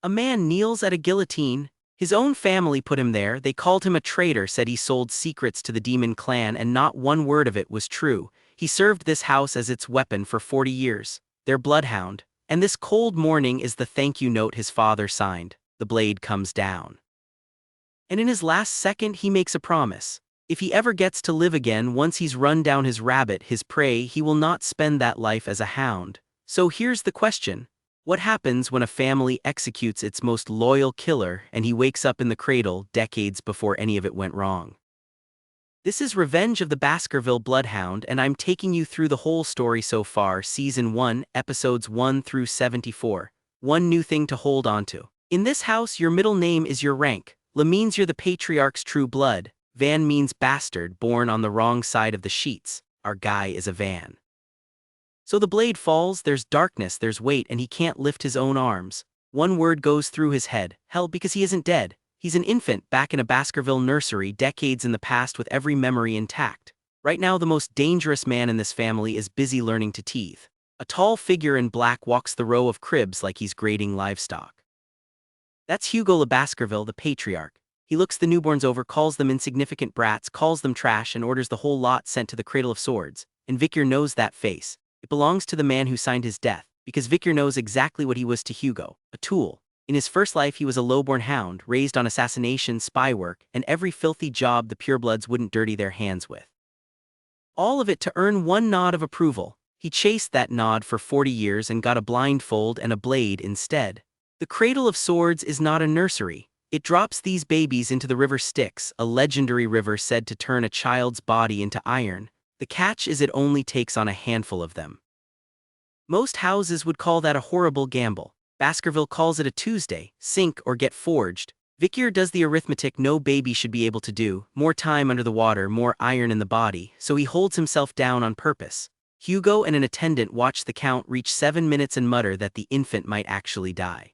A man kneels at a guillotine. His own family put him there. They called him a traitor, said he sold secrets to the demon clan, and not one word of it was true. He served this house as its weapon for 40 years, their bloodhound. And this cold morning is the thank you note his father signed. The blade comes down. And in his last second he makes a promise. If he ever gets to live again, once he's run down his rabbit, his prey, he will not spend that life as a hound. So here's the question. What happens when a family executes its most loyal killer and he wakes up in the cradle decades before any of it went wrong? This is Revenge of the Baskerville Bloodhound, and I'm taking you through the whole story so far, Season 1, Episodes 1 through 74. One new thing to hold on to. In this house, your middle name is your rank. La means you're the patriarch's true blood. Van means bastard, born on the wrong side of the sheets. Our guy is a Van. So the blade falls, there's darkness, there's weight, and he can't lift his own arms. One word goes through his head. Hell, because he isn't dead. He's an infant back in a Baskerville nursery decades in the past with every memory intact. Right now the most dangerous man in this family is busy learning to teeth. A tall figure in black walks the row of cribs like he's grading livestock. That's Hugo Le Baskerville, the patriarch. He looks the newborns over, calls them insignificant brats, calls them trash, and orders the whole lot sent to the Cradle of Swords. And Vikir knows that face. It belongs to the man who signed his death, because Vikir knows exactly what he was to Hugo, a tool. In his first life he was a lowborn hound, raised on assassination, spy work, and every filthy job the purebloods wouldn't dirty their hands with. All of it to earn one nod of approval. He chased that nod for 40 years and got a blindfold and a blade instead. The Cradle of Swords is not a nursery. It drops these babies into the River Styx, a legendary river said to turn a child's body into iron. The catch is it only takes on a handful of them. Most houses would call that a horrible gamble. Baskerville calls it a Tuesday, sink or get forged. Vikir does the arithmetic no baby should be able to do, more time under the water, more iron in the body, so he holds himself down on purpose. Hugo and an attendant watch the count reach 7 minutes and mutter that the infant might actually die.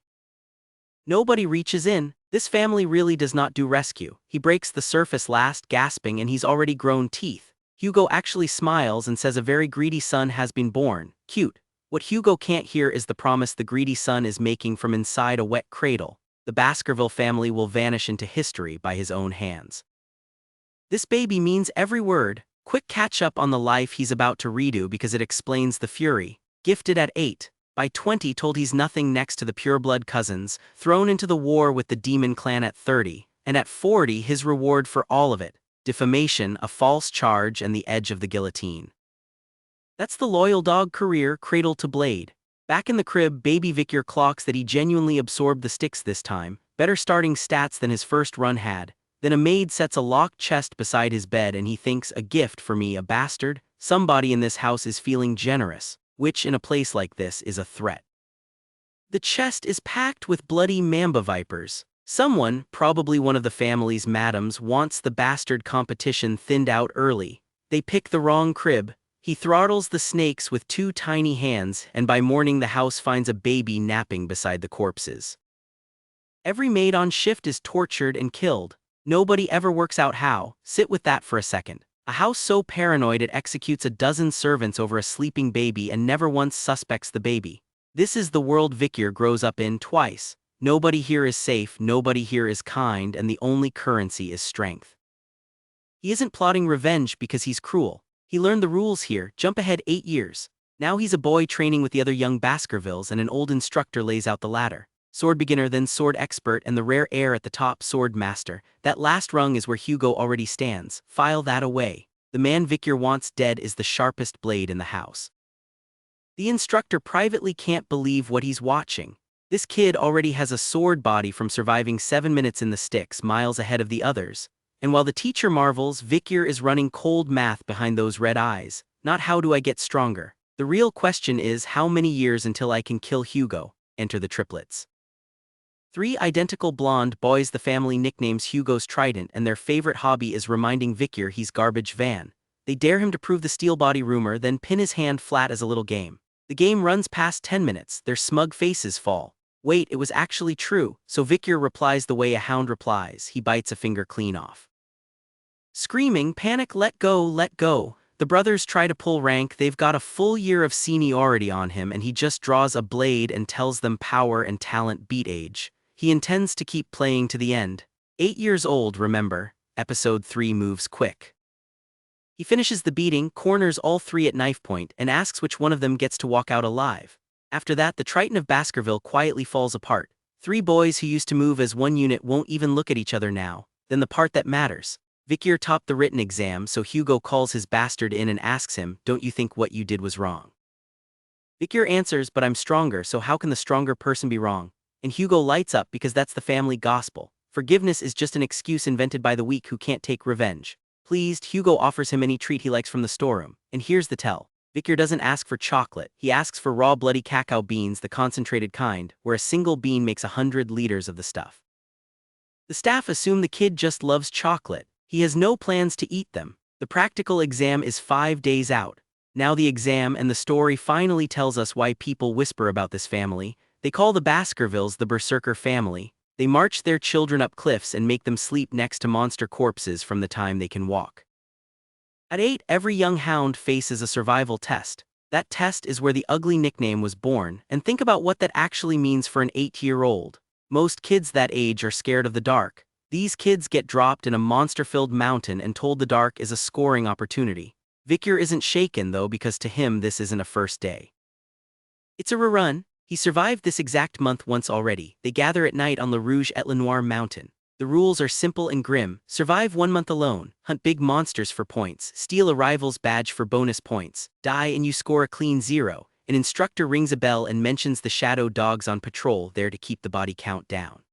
Nobody reaches in. This family really does not do rescue. He breaks the surface last, gasping, and he's already grown teeth. Hugo actually smiles and says a very greedy son has been born. Cute. What Hugo can't hear is the promise the greedy son is making from inside a wet cradle. The Baskerville family will vanish into history by his own hands. This baby means every word. Quick catch up on the life he's about to redo because it explains the fury. Gifted at 8. By 20 told he's nothing next to the pureblood cousins, thrown into the war with the demon clan at 30, and at 40 his reward for all of it. Defamation, a false charge, and the edge of the guillotine. That's the loyal dog career, cradle to blade. Back in the crib, baby Vikir clocks that he genuinely absorbed the sticks this time, better starting stats than his first run had. Then a maid sets a locked chest beside his bed and he thinks, a gift for me, a bastard? Somebody in this house is feeling generous, which in a place like this is a threat. The chest is packed with bloody mamba vipers. Someone, probably one of the family's madams, wants the bastard competition thinned out early. They pick the wrong crib. He throttles the snakes with 2 tiny hands, and by morning the house finds a baby napping beside the corpses. Every maid on shift is tortured and killed. Nobody ever works out how. Sit with that for a second. A house so paranoid it executes a dozen servants over a sleeping baby and never once suspects the baby. This is the world Vikir grows up in twice. Nobody here is safe, nobody here is kind, and the only currency is strength. He isn't plotting revenge because he's cruel. He learned the rules here. Jump ahead 8 years. Now he's a boy training with the other young Baskervilles, and an old instructor lays out the ladder. Sword beginner, then sword expert, and the rare heir at the top, sword master. That last rung is where Hugo already stands. File that away. The man Vikir wants dead is the sharpest blade in the house. The instructor privately can't believe what he's watching. This kid already has a sword body from surviving 7 minutes in the sticks, miles ahead of the others. And while the teacher marvels, Vikir is running cold math behind those red eyes. Not how do I get stronger. The real question is how many years until I can kill Hugo. Enter the triplets. 3 identical blonde boys the family nicknames Hugo's Trident, and their favorite hobby is reminding Vikir he's garbage Van. They dare him to prove the steel body rumor, then pin his hand flat as a little game. The game runs past 10 minutes, their smug faces fall. Wait, it was actually true, so Vikir replies the way a hound replies, he bites a finger clean off. Screaming, panic, let go, let go. The brothers try to pull rank, they've got a full year of seniority on him and he just draws a blade and tells them power and talent beat age. he intends to keep playing to the end. 8 years old, remember, episode 3 moves quick. He finishes the beating, corners all three at knife point, and asks which one of them gets to walk out alive. After that, the Triton of Baskerville quietly falls apart. 3 boys who used to move as one unit won't even look at each other now. Then the part that matters. Vikir topped the written exam, so Hugo calls his bastard in and asks him, "Don't you think what you did was wrong?" Vikir answers, "But I'm stronger, so how can the stronger person be wrong?" And Hugo lights up because that's the family gospel. Forgiveness is just an excuse invented by the weak who can't take revenge. Pleased, Hugo offers him any treat he likes from the storeroom. And here's the tell. Vikir doesn't ask for chocolate, he asks for raw bloody cacao beans, the concentrated kind, where a single bean makes 100 liters of the stuff. The staff assume the kid just loves chocolate. He has no plans to eat them. The practical exam is 5 days out. Now the exam and the story finally tells us why people whisper about this family. They call the Baskervilles the Berserker family. They march their children up cliffs and make them sleep next to monster corpses from the time they can walk. At 8, every young hound faces a survival test. That test is where the ugly nickname was born, and think about what that actually means for an 8-year-old. Most kids that age are scared of the dark. These kids get dropped in a monster-filled mountain and told the dark is a scoring opportunity. Vikir isn't shaken though, because to him this isn't a first day. It's a rerun. He survived this exact month once already. They gather at night on Le Rouge et Le Noir mountain. The rules are simple and grim. Survive 1 month alone, hunt big monsters for points, steal a rival's badge for bonus points, die and you score a clean 0. An instructor rings a bell and mentions the shadow dogs on patrol there to keep the body count down.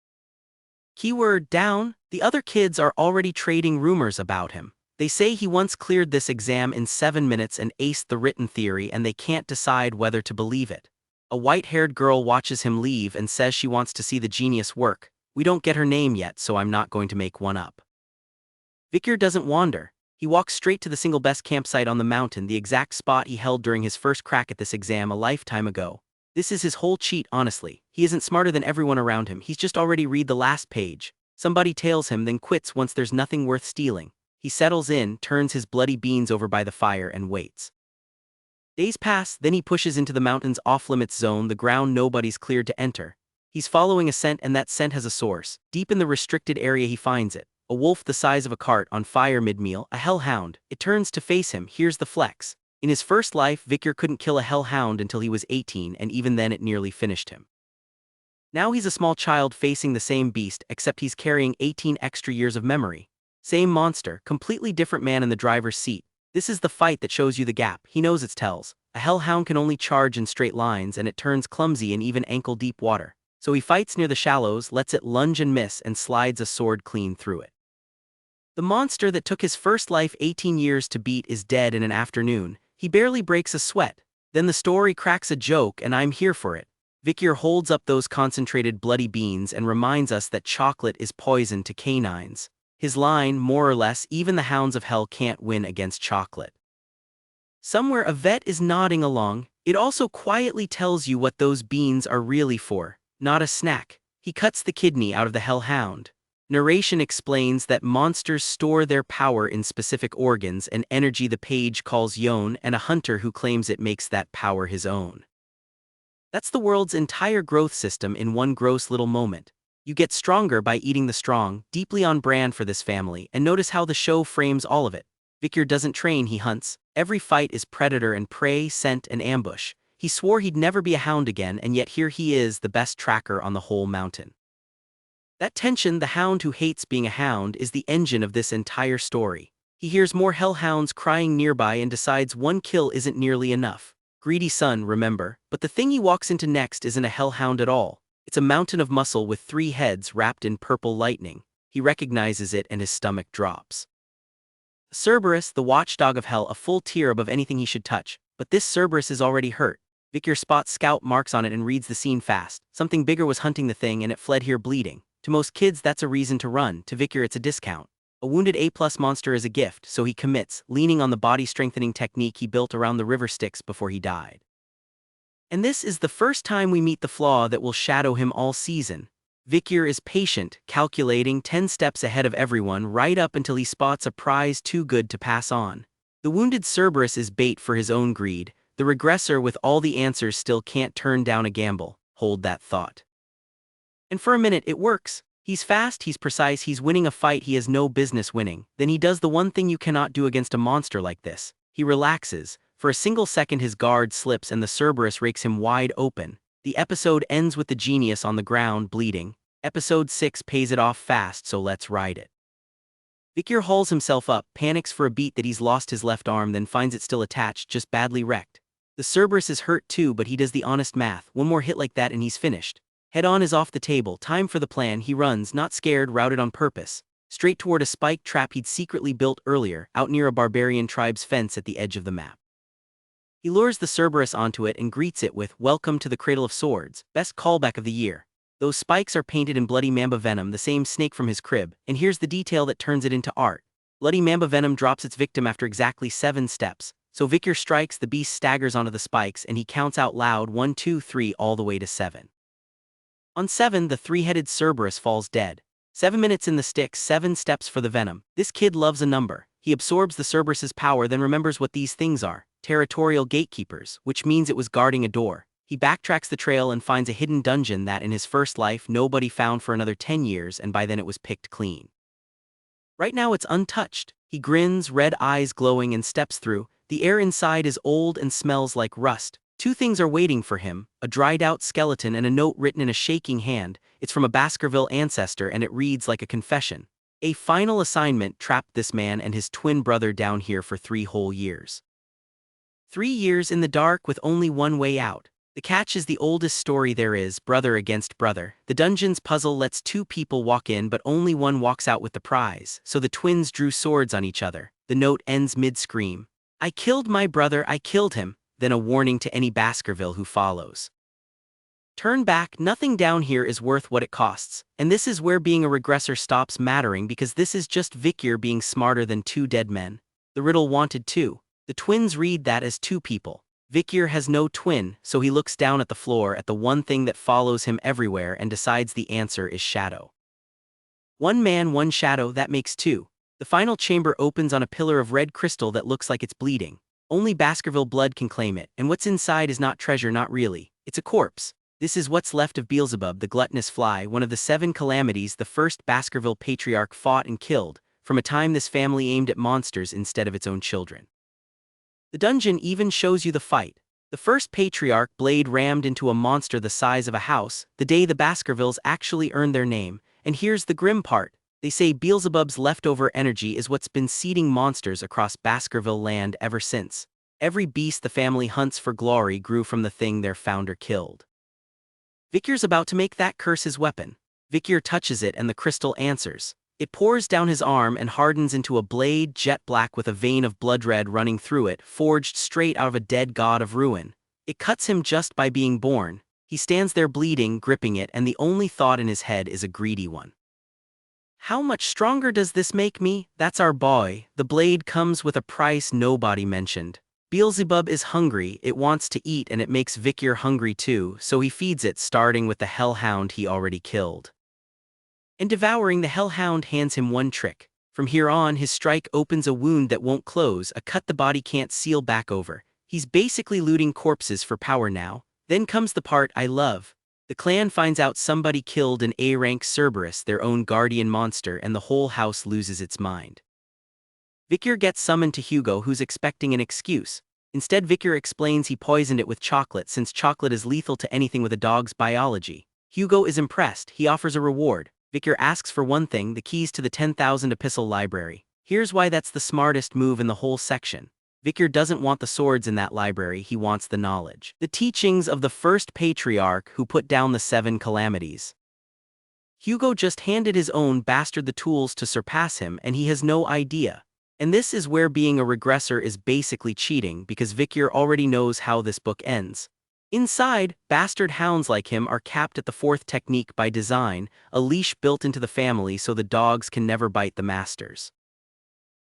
Keyword down. The other kids are already trading rumors about him. They say he once cleared this exam in 7 minutes and aced the written theory, and they can't decide whether to believe it. A white-haired girl watches him leave and says she wants to see the genius work. We don't get her name yet, so I'm not going to make one up. Vikir doesn't wander. He walks straight to the single best campsite on the mountain, the exact spot he held during his first crack at this exam a lifetime ago. This is his whole cheat, honestly. He isn't smarter than everyone around him, he's just already read the last page. Somebody tails him, then quits once there's nothing worth stealing. He settles in, turns his bloody beans over by the fire and waits. Days pass, then he pushes into the mountain's off-limits zone, the ground nobody's cleared to enter. He's following a scent, and that scent has a source. Deep in the restricted area he finds it. A wolf the size of a cart on fire mid-meal, a hellhound. It turns to face him, here's the flex. In his first life, Vikir couldn't kill a hellhound until he was 18, and even then it nearly finished him. Now he's a small child facing the same beast, except he's carrying 18 extra years of memory. Same monster, completely different man in the driver's seat. This is the fight that shows you the gap. He knows its tells. A hellhound can only charge in straight lines, and it turns clumsy in even ankle-deep water. So he fights near the shallows, lets it lunge and miss, and slides a sword clean through it. The monster that took his first life 18 years to beat is dead in an afternoon. He barely breaks a sweat. Then the story cracks a joke, and I'm here for it. Vikir holds up those concentrated bloody beans and reminds us that chocolate is poison to canines. His line, more or less, even the hounds of hell can't win against chocolate. Somewhere a vet is nodding along. It also quietly tells you what those beans are really for. Not a snack. He cuts the kidney out of the hellhound. Narration explains that monsters store their power in specific organs and energy the page calls yon, and a hunter who claims it makes that power his own. That's the world's entire growth system in one gross little moment. You get stronger by eating the strong, deeply on brand for this family, and notice how the show frames all of it. Vikir doesn't train, he hunts. Every fight is predator and prey, scent and ambush. He swore he'd never be a hound again, and yet here he is, the best tracker on the whole mountain. That tension, the hound who hates being a hound, is the engine of this entire story. He hears more hellhounds crying nearby and decides one kill isn't nearly enough. Greedy son, remember, but the thing he walks into next isn't a hellhound at all. It's a mountain of muscle with 3 heads wrapped in purple lightning. He recognizes it and his stomach drops. Cerberus, the watchdog of hell, a full tier above anything he should touch, but this Cerberus is already hurt. Vikir spots scout marks on it and reads the scene fast. Something bigger was hunting the thing and it fled here bleeding. To most kids that's a reason to run, to Vikir it's a discount. A wounded A+ monster is a gift, so he commits, leaning on the body-strengthening technique he built around the River Styx before he died. And this is the first time we meet the flaw that will shadow him all season. Vikir is patient, calculating, 10 steps ahead of everyone, right up until he spots a prize too good to pass on. The wounded Cerberus is bait for his own greed. The regressor with all the answers still can't turn down a gamble. Hold that thought. And for a minute it works. He's fast, he's precise, he's winning a fight he has no business winning. Then he does the one thing you cannot do against a monster like this. He relaxes. For a single second his guard slips and the Cerberus rakes him wide open. The episode ends with the genius on the ground, bleeding. Episode 6 pays it off fast, so let's ride it. Vikir hauls himself up, panics for a beat that he's lost his left arm, then finds it still attached, just badly wrecked. The Cerberus is hurt too, but he does the honest math. One more hit like that and he's finished. Head-on is off the table, time for the plan. He runs, not scared, routed on purpose, straight toward a spike trap he'd secretly built earlier, out near a barbarian tribe's fence at the edge of the map. He lures the Cerberus onto it and greets it with, "Welcome to the Cradle of Swords, best callback of the year." Those spikes are painted in bloody mamba venom, the same snake from his crib, and here's the detail that turns it into art. Bloody mamba venom drops its victim after exactly 7 steps, so Vikir strikes, the beast staggers onto the spikes, and he counts out loud 1, 2, 3 all the way to 7. On 7, the 3-headed Cerberus falls dead. 7 minutes in the Styx, 7 steps for the venom. This kid loves a number. He absorbs the Cerberus's power, then remembers what these things are: territorial gatekeepers, which means it was guarding a door. He backtracks the trail and finds a hidden dungeon that in his first life nobody found for another 10 years, and by then it was picked clean. Right now it's untouched. He grins, red eyes glowing, and steps through. The air inside is old and smells like rust. 2 things are waiting for him: a dried-out skeleton and a note written in a shaking hand. It's from a Baskerville ancestor and it reads like a confession. A final assignment trapped this man and his twin brother down here for 3 whole years. 3 years in the dark with only one way out. The catch is the oldest story there is, brother against brother. The dungeon's puzzle lets 2 people walk in but only one walks out with the prize, so the twins drew swords on each other. The note ends mid-scream. "I killed my brother, I killed him," then a warning to any Baskerville who follows. Turn back, nothing down here is worth what it costs. And this is where being a regressor stops mattering, because this is just Vikir being smarter than 2 dead men. The riddle wanted 2. The twins read that as 2 people. Vikir has no twin, so he looks down at the floor at the one thing that follows him everywhere and decides the answer is shadow. 1 man, 1 shadow, that makes 2. The final chamber opens on a pillar of red crystal that looks like it's bleeding. Only Baskerville blood can claim it, and what's inside is not treasure, not really. It's a corpse. This is what's left of Beelzebub, the gluttonous fly, one of the 7 calamities the first Baskerville patriarch fought and killed, from a time this family aimed at monsters instead of its own children. The dungeon even shows you the fight. The first patriarch blade rammed into a monster the size of a house, the day the Baskervilles actually earned their name. And here's the grim part. They say Beelzebub's leftover energy is what's been seeding monsters across Baskerville land ever since. Every beast the family hunts for glory grew from the thing their founder killed. Vikir's about to make that curse his weapon. Vikir touches it and the crystal answers. It pours down his arm and hardens into a blade, jet black with a vein of blood red running through it, forged straight out of a dead god of ruin. It cuts him just by being born. He stands there bleeding, gripping it, and the only thought in his head is a greedy one. How much stronger does this make me? That's our boy. The blade comes with a price nobody mentioned. Beelzebub is hungry, it wants to eat, and it makes Vikir hungry too, so he feeds it, starting with the hellhound he already killed. And devouring the hellhound hands him one trick. From here on, his strike opens a wound that won't close, a cut the body can't seal back over. He's basically looting corpses for power now. Then comes the part I love. The clan finds out somebody killed an A-rank Cerberus, their own guardian monster, and the whole house loses its mind. Vikir gets summoned to Hugo, who's expecting an excuse. Instead, Vikir explains he poisoned it with chocolate, since chocolate is lethal to anything with a dog's biology. Hugo is impressed. He offers a reward. Vikir asks for one thing: the keys to the 10,000 epistle library. Here's why that's the smartest move in the whole section. Vikir doesn't want the swords in that library, he wants the knowledge. The teachings of the first patriarch who put down the 7 calamities. Hugo just handed his own bastard the tools to surpass him, and he has no idea. And this is where being a regressor is basically cheating, because Vikir already knows how this book ends. Inside, bastard hounds like him are capped at the 4th technique by design, a leash built into the family so the dogs can never bite the masters.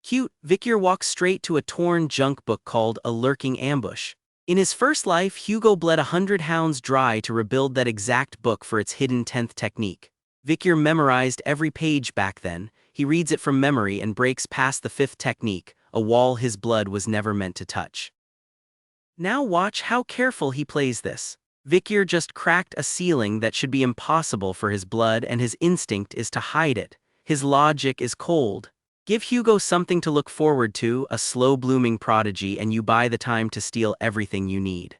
Cute, Vikir walks straight to a torn junk book called A Lurking Ambush. In his first life, Hugo bled 100 hounds dry to rebuild that exact book for its hidden 10th technique. Vikir memorized every page back then. He reads it from memory and breaks past the 5th technique, a wall his blood was never meant to touch. Now watch how careful he plays this. Vikir just cracked a ceiling that should be impossible for his blood, and his instinct is to hide it. His logic is cold. Give Hugo something to look forward to, a slow-blooming prodigy, and you buy the time to steal everything you need.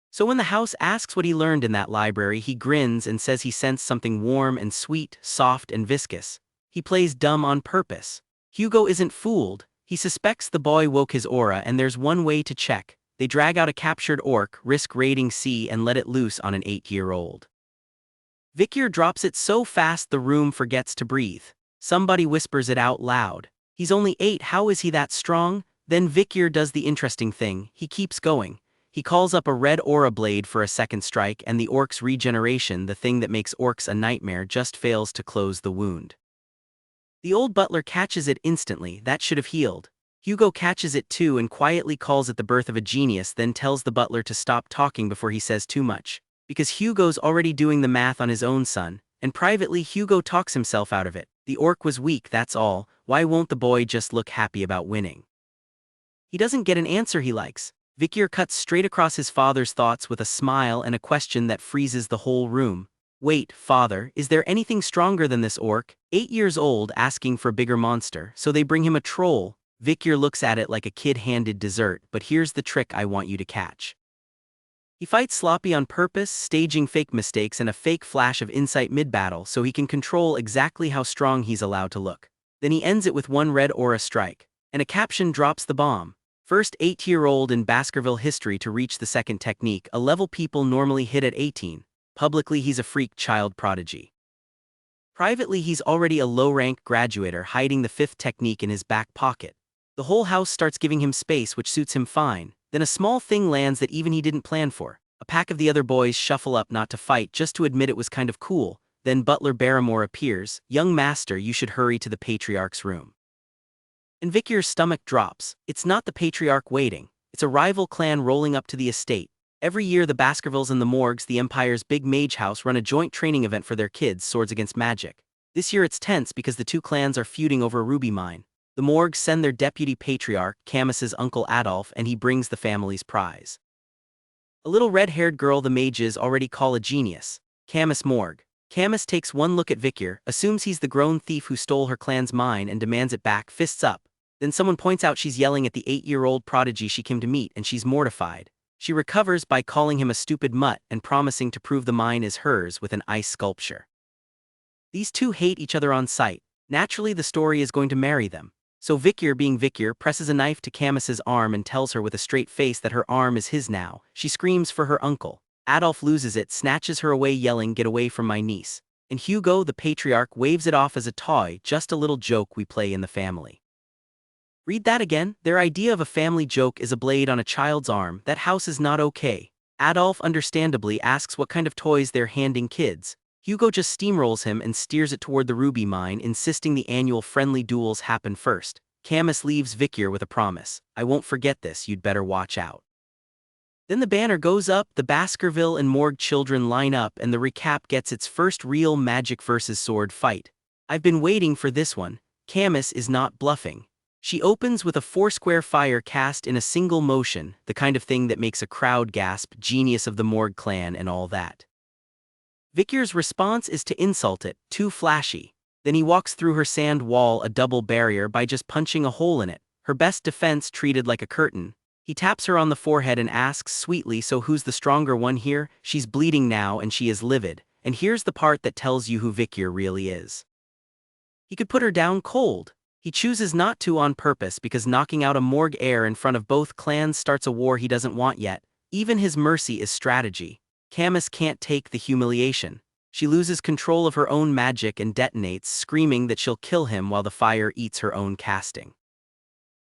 So when the house asks what he learned in that library, he grins and says he sensed something warm and sweet, soft and viscous. He plays dumb on purpose. Hugo isn't fooled. He suspects the boy woke his aura, and there's one way to check. They drag out a captured orc, risk raiding C, and let it loose on an 8-year-old. Vikir drops it so fast the room forgets to breathe. Somebody whispers it out loud. He's only 8, how is he that strong? Then Vikir does the interesting thing, he keeps going. He calls up a red aura blade for a second strike, and the orc's regeneration, the thing that makes orcs a nightmare, just fails to close the wound. The old butler catches it instantly, that should have healed. Hugo catches it too and quietly calls it the birth of a genius, then tells the butler to stop talking before he says too much. Because Hugo's already doing the math on his own son, and privately Hugo talks himself out of it. The orc was weak, that's all. Why won't the boy just look happy about winning? He doesn't get an answer he likes. Vikir cuts straight across his father's thoughts with a smile and a question that freezes the whole room. Wait, father, is there anything stronger than this orc? 8 years old, asking for a bigger monster, so they bring him a troll. Vikir looks at it like a kid handed dessert, but here's the trick I want you to catch. He fights sloppy on purpose, staging fake mistakes and a fake flash of insight mid-battle so he can control exactly how strong he's allowed to look. Then he ends it with one red aura strike, and a caption drops the bomb. First 8-year-old in Baskerville history to reach the second technique, a level people normally hit at 18. Publicly he's a freak child prodigy. Privately he's already a low-rank graduator hiding the 5th technique in his back pocket. The whole house starts giving him space, which suits him fine. Then a small thing lands that even he didn't plan for. A pack of the other boys shuffle up not to fight, just to admit it was kind of cool. Then Butler Barrymore appears. Young master, you should hurry to the Patriarch's room. And Vikir's stomach drops. It's not the Patriarch waiting. It's a rival clan rolling up to the estate. Every year the Baskervilles and the Morgs, the Empire's big mage house, run a joint training event for their kids, Swords Against Magic. This year it's tense because the two clans are feuding over a ruby mine. The Morgs send their deputy patriarch, Camus's uncle Adolf, and he brings the family's prize. A little red-haired girl the mages already call a genius, Camus Morg. Camus takes one look at Vikir, assumes he's the grown thief who stole her clan's mine and demands it back, fists up. Then someone points out she's yelling at the 8-year-old prodigy she came to meet, and she's mortified. She recovers by calling him a stupid mutt and promising to prove the mine is hers with an ice sculpture. These two hate each other on sight. Naturally the story is going to marry them. So Vikir, being Vikir, presses a knife to Camus's arm and tells her with a straight face that her arm is his now. She screams for her uncle. Adolf loses it, snatches her away yelling, "Get away from my niece." And Hugo, the patriarch, waves it off as a toy, just a little joke we play in the family. Read that again. Their idea of a family joke is a blade on a child's arm. That house is not okay. Adolf understandably asks what kind of toys they're handing kids. Hugo just steamrolls him and steers it toward the ruby mine, insisting the annual friendly duels happen first. Camus leaves Vikir with a promise. "I won't forget this, you'd better watch out." Then the banner goes up, the Baskerville and Morg children line up, and the recap gets its first real magic versus sword fight. I've been waiting for this one. Camus is not bluffing. She opens with a 4-square fire cast in a single motion, the kind of thing that makes a crowd gasp, genius of the Morg clan and all that. Vikir's response is to insult it, too flashy. Then he walks through her sand wall, a double barrier, by just punching a hole in it. Her best defense treated like a curtain. He taps her on the forehead and asks sweetly, "So who's the stronger one here?" She's bleeding now and she is livid. And here's the part that tells you who Vikir really is. He could put her down cold. He chooses not to on purpose because knocking out a Morg heir in front of both clans starts a war he doesn't want yet. Even his mercy is strategy. Camus can't take the humiliation. She loses control of her own magic and detonates, screaming that she'll kill him while the fire eats her own casting.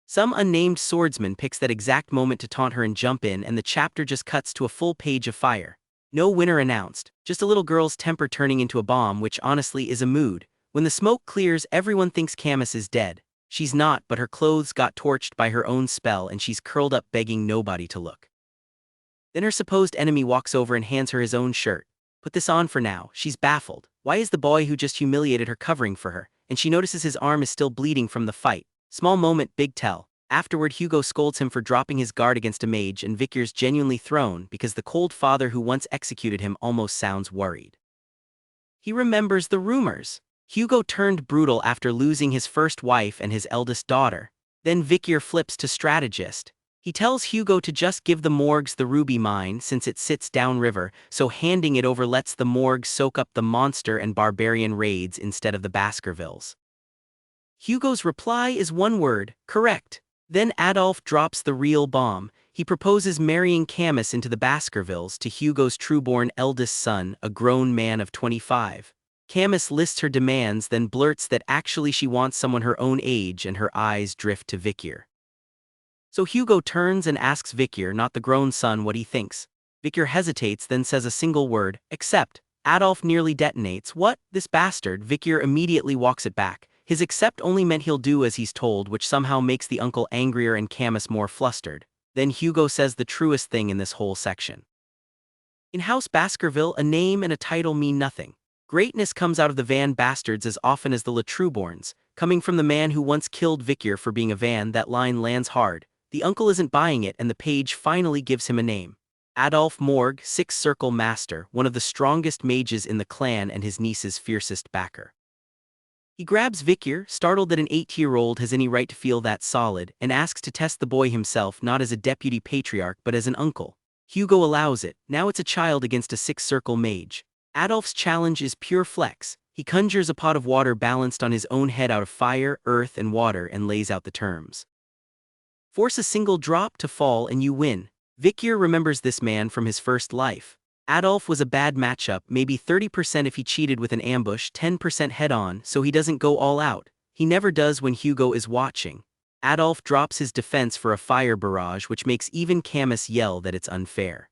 Some unnamed swordsman picks that exact moment to taunt her and jump in, and the chapter just cuts to a full page of fire. No winner announced, just a little girl's temper turning into a bomb, which honestly is a mood. When the smoke clears, everyone thinks Camus is dead. She's not, but her clothes got torched by her own spell and she's curled up begging nobody to look. Then her supposed enemy walks over and hands her his own shirt. "Put this on for now." She's baffled. Why is the boy who just humiliated her covering for her? And she notices his arm is still bleeding from the fight. Small moment, big tell. Afterward, Hugo scolds him for dropping his guard against a mage, and Vikir's genuinely thrown because the cold father who once executed him almost sounds worried. He remembers the rumors. Hugo turned brutal after losing his first wife and his eldest daughter. Then Vikir flips to strategist. He tells Hugo to just give the Morgs the ruby mine since it sits downriver, so handing it over lets the Morgs soak up the monster and barbarian raids instead of the Baskervilles. Hugo's reply is one word: correct. Then Adolf drops the real bomb. He proposes marrying Camus into the Baskervilles to Hugo's trueborn eldest son, a grown man of 25. Camus lists her demands, then blurts that actually she wants someone her own age, and her eyes drift to Vikir. So Hugo turns and asks Vikir, not the grown son, what he thinks. Vikir hesitates, then says a single word: accept. Adolf nearly detonates. What? This bastard? Vikir immediately walks it back. His accept only meant he'll do as he's told, which somehow makes the uncle angrier and Camus more flustered. Then Hugo says the truest thing in this whole section. In House Baskerville, a name and a title mean nothing. Greatness comes out of the Van Bastards as often as the Latruborns. Coming from the man who once killed Vikir for being a Van, that line lands hard. The uncle isn't buying it, and the page finally gives him a name. Adolf Morg, Sixth Circle Master, one of the strongest mages in the clan and his niece's fiercest backer. He grabs Vikir, startled that an 8-year-old has any right to feel that solid, and asks to test the boy himself, not as a deputy patriarch but as an uncle. Hugo allows it. Now it's a child against a Sixth Circle mage. Adolf's challenge is pure flex. He conjures a pot of water balanced on his own head out of fire, earth, and water and lays out the terms. Force a single drop to fall and you win. Vikir remembers this man from his first life. Adolf was a bad matchup, maybe 30% if he cheated with an ambush, 10% head-on, so he doesn't go all out. He never does when Hugo is watching. Adolf drops his defense for a fire barrage, which makes even Camus yell that it's unfair.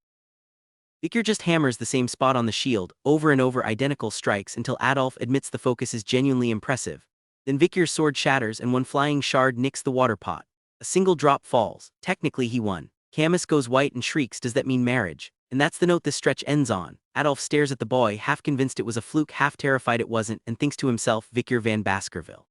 Vikir just hammers the same spot on the shield, over and over, identical strikes, until Adolf admits the focus is genuinely impressive. Then Vikir's sword shatters and one flying shard nicks the water pot. A single drop falls. Technically he won. Camus goes white and shrieks, does that mean marriage? And that's the note this stretch ends on. Adolf stares at the boy, half convinced it was a fluke, half terrified it wasn't, and thinks to himself, Vikir Van Baskerville.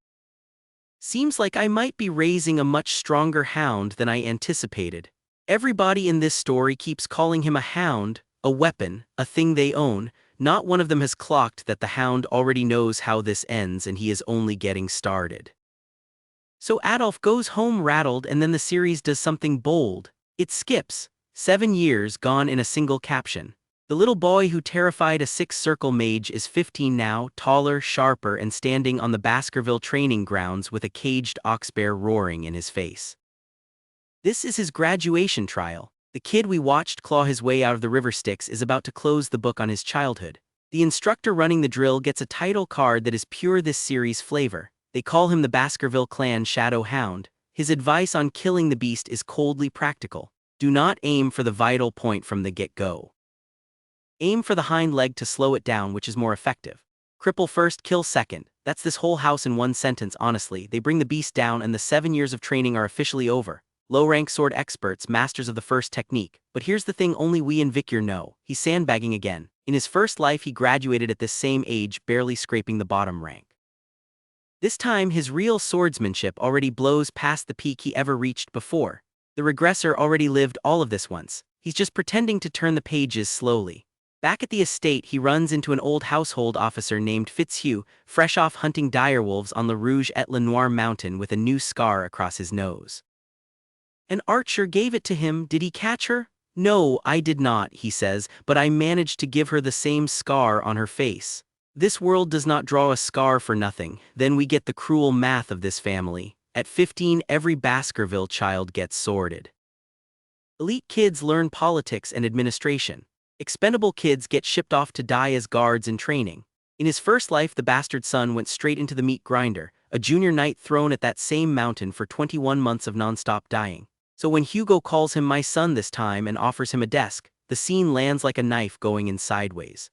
Seems like I might be raising a much stronger hound than I anticipated. Everybody in this story keeps calling him a hound, a weapon, a thing they own. Not one of them has clocked that the hound already knows how this ends and he is only getting started. So Adolf goes home rattled, and then the series does something bold. It skips 7 years gone in a single caption. The little boy who terrified a Sixth Circle mage is 15 now, taller, sharper, and standing on the Baskerville training grounds with a caged oxbear roaring in his face. This is his graduation trial. The kid we watched claw his way out of the River Styx is about to close the book on his childhood. The instructor running the drill gets a title card that is pure this series flavor. They call him the Baskerville Clan Shadow Hound. His advice on killing the beast is coldly practical. Do not aim for the vital point from the get-go. Aim for the hind leg to slow it down, which is more effective. Cripple first, kill second. That's this whole house in one sentence, honestly. They bring the beast down and the 7 years of training are officially over. Low-rank sword experts, masters of the first technique. But here's the thing only we and Vikir know. He's sandbagging again. In his first life he graduated at this same age, barely scraping the bottom rank. This time his real swordsmanship already blows past the peak he ever reached before. The regressor already lived all of this once. He's just pretending to turn the pages slowly. Back at the estate he runs into an old household officer named Fitzhugh, fresh off hunting direwolves on La Rouge et Le Noir mountain with a new scar across his nose. An archer gave it to him. Did he catch her? No, I did not, he says, but I managed to give her the same scar on her face. This world does not draw a scar for nothing. Then we get the cruel math of this family. At 15, every Baskerville child gets sworded. Elite kids learn politics and administration. Expendable kids get shipped off to die as guards in training. In his first life the bastard son went straight into the meat grinder, a junior knight thrown at that same mountain for 21 months of non-stop dying. So when Hugo calls him my son this time and offers him a desk, the scene lands like a knife going in sideways.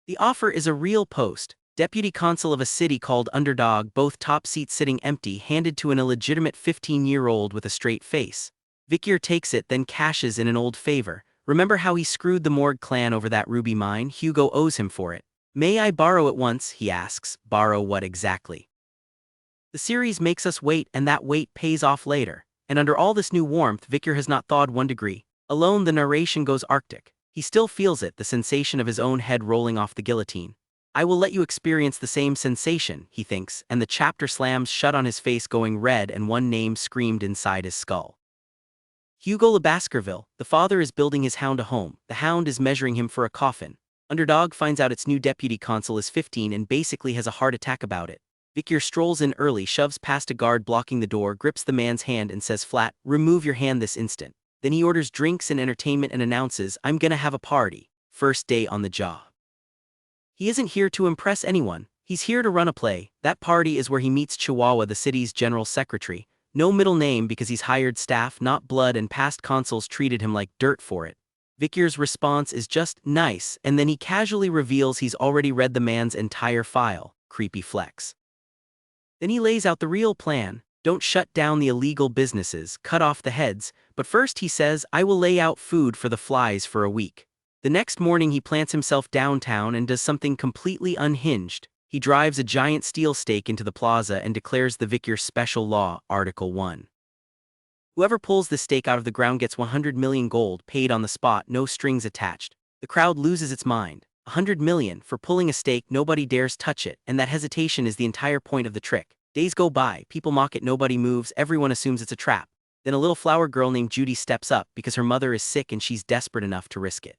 The offer is a real post. Deputy consul of a city called Underdog, both top seats sitting empty, handed to an illegitimate 15-year-old with a straight face. Vikir takes it, then cashes in an old favor. Remember how he screwed the Morg clan over that ruby mine? Hugo owes him for it. May I borrow it once? He asks. Borrow what exactly? The series makes us wait, and that wait pays off later. and under all this new warmth Vikir has not thawed 1 degree. Alone the narration goes arctic. He still feels it, the sensation of his own head rolling off the guillotine. I will let you experience the same sensation, he thinks, and the chapter slams shut on his face going red and one name screamed inside his skull. Hugo Le Baskerville, the father is building his hound a home, the hound is measuring him for a coffin. Underdog finds out its new deputy consul is 15 and basically has a heart attack about it. Vikir strolls in early, shoves past a guard blocking the door, grips the man's hand and says flat, "Remove your hand this instant." Then he orders drinks and entertainment and announces, "I'm gonna have a party. First day on the job." He isn't here to impress anyone, he's here to run a play. That party is where he meets Chihuahua, the city's general secretary. No middle name because he's hired staff, not blood, and past consuls treated him like dirt for it. Vikir's response is just nice, and then he casually reveals he's already read the man's entire file. Creepy flex. Then he lays out the real plan. Don't shut down the illegal businesses, cut off the heads, but first he says, I will lay out food for the flies for a week. The next morning he plants himself downtown and does something completely unhinged. He drives a giant steel stake into the plaza and declares the Vikir special law, Article 1. Whoever pulls the stake out of the ground gets 100 million gold, paid on the spot, no strings attached. The crowd loses its mind. 100 million, for pulling a stake, nobody dares touch it, and that hesitation is the entire point of the trick. Days go by, people mock it, nobody moves, everyone assumes it's a trap. Then a little flower girl named Judy steps up because her mother is sick and she's desperate enough to risk it.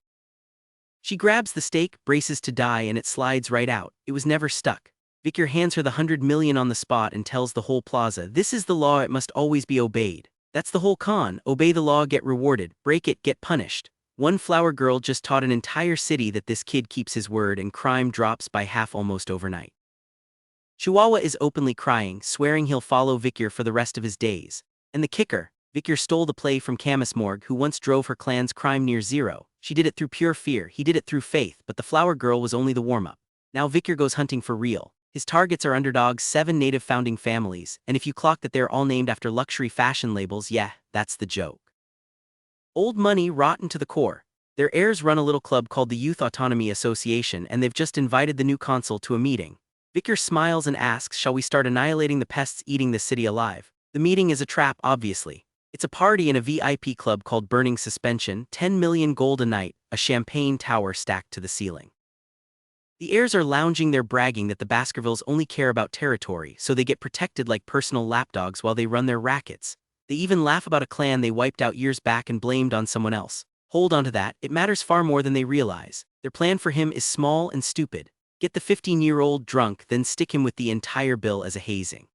She grabs the stake, braces to die, and it slides right out. It was never stuck. Vikir hands her the 100 million on the spot and tells the whole plaza, this is the law, it must always be obeyed. That's the whole con, obey the law, get rewarded, break it, get punished. One flower girl just taught an entire city that this kid keeps his word and crime drops by half almost overnight. Chihuahua is openly crying, swearing he'll follow Vikir for the rest of his days. And the kicker, Vikir stole the play from Camus Morgue, who once drove her clan's crime near zero. She did it through pure fear, he did it through faith, but the flower girl was only the warm-up. Now Vikir goes hunting for real. His targets are Underdog's 7 native founding families, and if you clock that they're all named after luxury fashion labels, yeah, that's the joke. Old money rotten to the core. Their heirs run a little club called the Youth Autonomy Association, and they've just invited the new consul to a meeting. Vikir smiles and asks, shall we start annihilating the pests eating this city alive? The meeting is a trap, obviously. It's a party in a VIP club called Burning Suspension, 10 million gold a night, a champagne tower stacked to the ceiling. The heirs are lounging there, bragging that the Baskervilles only care about territory, so they get protected like personal lapdogs while they run their rackets. They even laugh about a clan they wiped out years back and blamed on someone else. Hold on to that, it matters far more than they realize. Their plan for him is small and stupid. Get the 15-year-old drunk, then stick him with the entire bill as a hazing.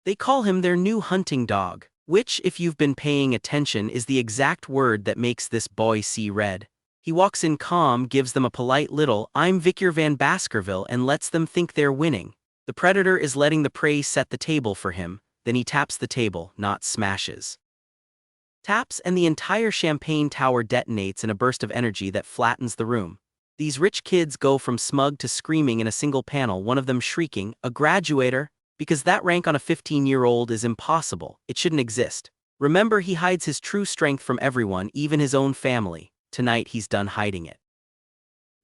They call him their new hunting dog, which, if you've been paying attention, is the exact word that makes this boy see red. He walks in calm, gives them a polite little, I'm Vikir Van Baskerville, and lets them think they're winning. The predator is letting the prey set the table for him, then he taps the table, not smashes. Taps, and the entire champagne tower detonates in a burst of energy that flattens the room. These rich kids go from smug to screaming in a single panel, one of them shrieking, a graduator, because that rank on a 15-year-old is impossible, it shouldn't exist. Remember, he hides his true strength from everyone, even his own family. Tonight he's done hiding it.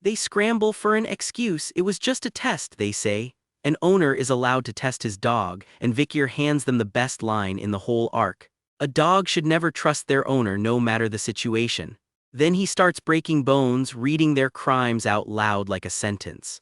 They scramble for an excuse, it was just a test, they say. An owner is allowed to test his dog, and Vikir hands them the best line in the whole arc. A dog should never trust their owner no matter the situation. Then he starts breaking bones, reading their crimes out loud like a sentence.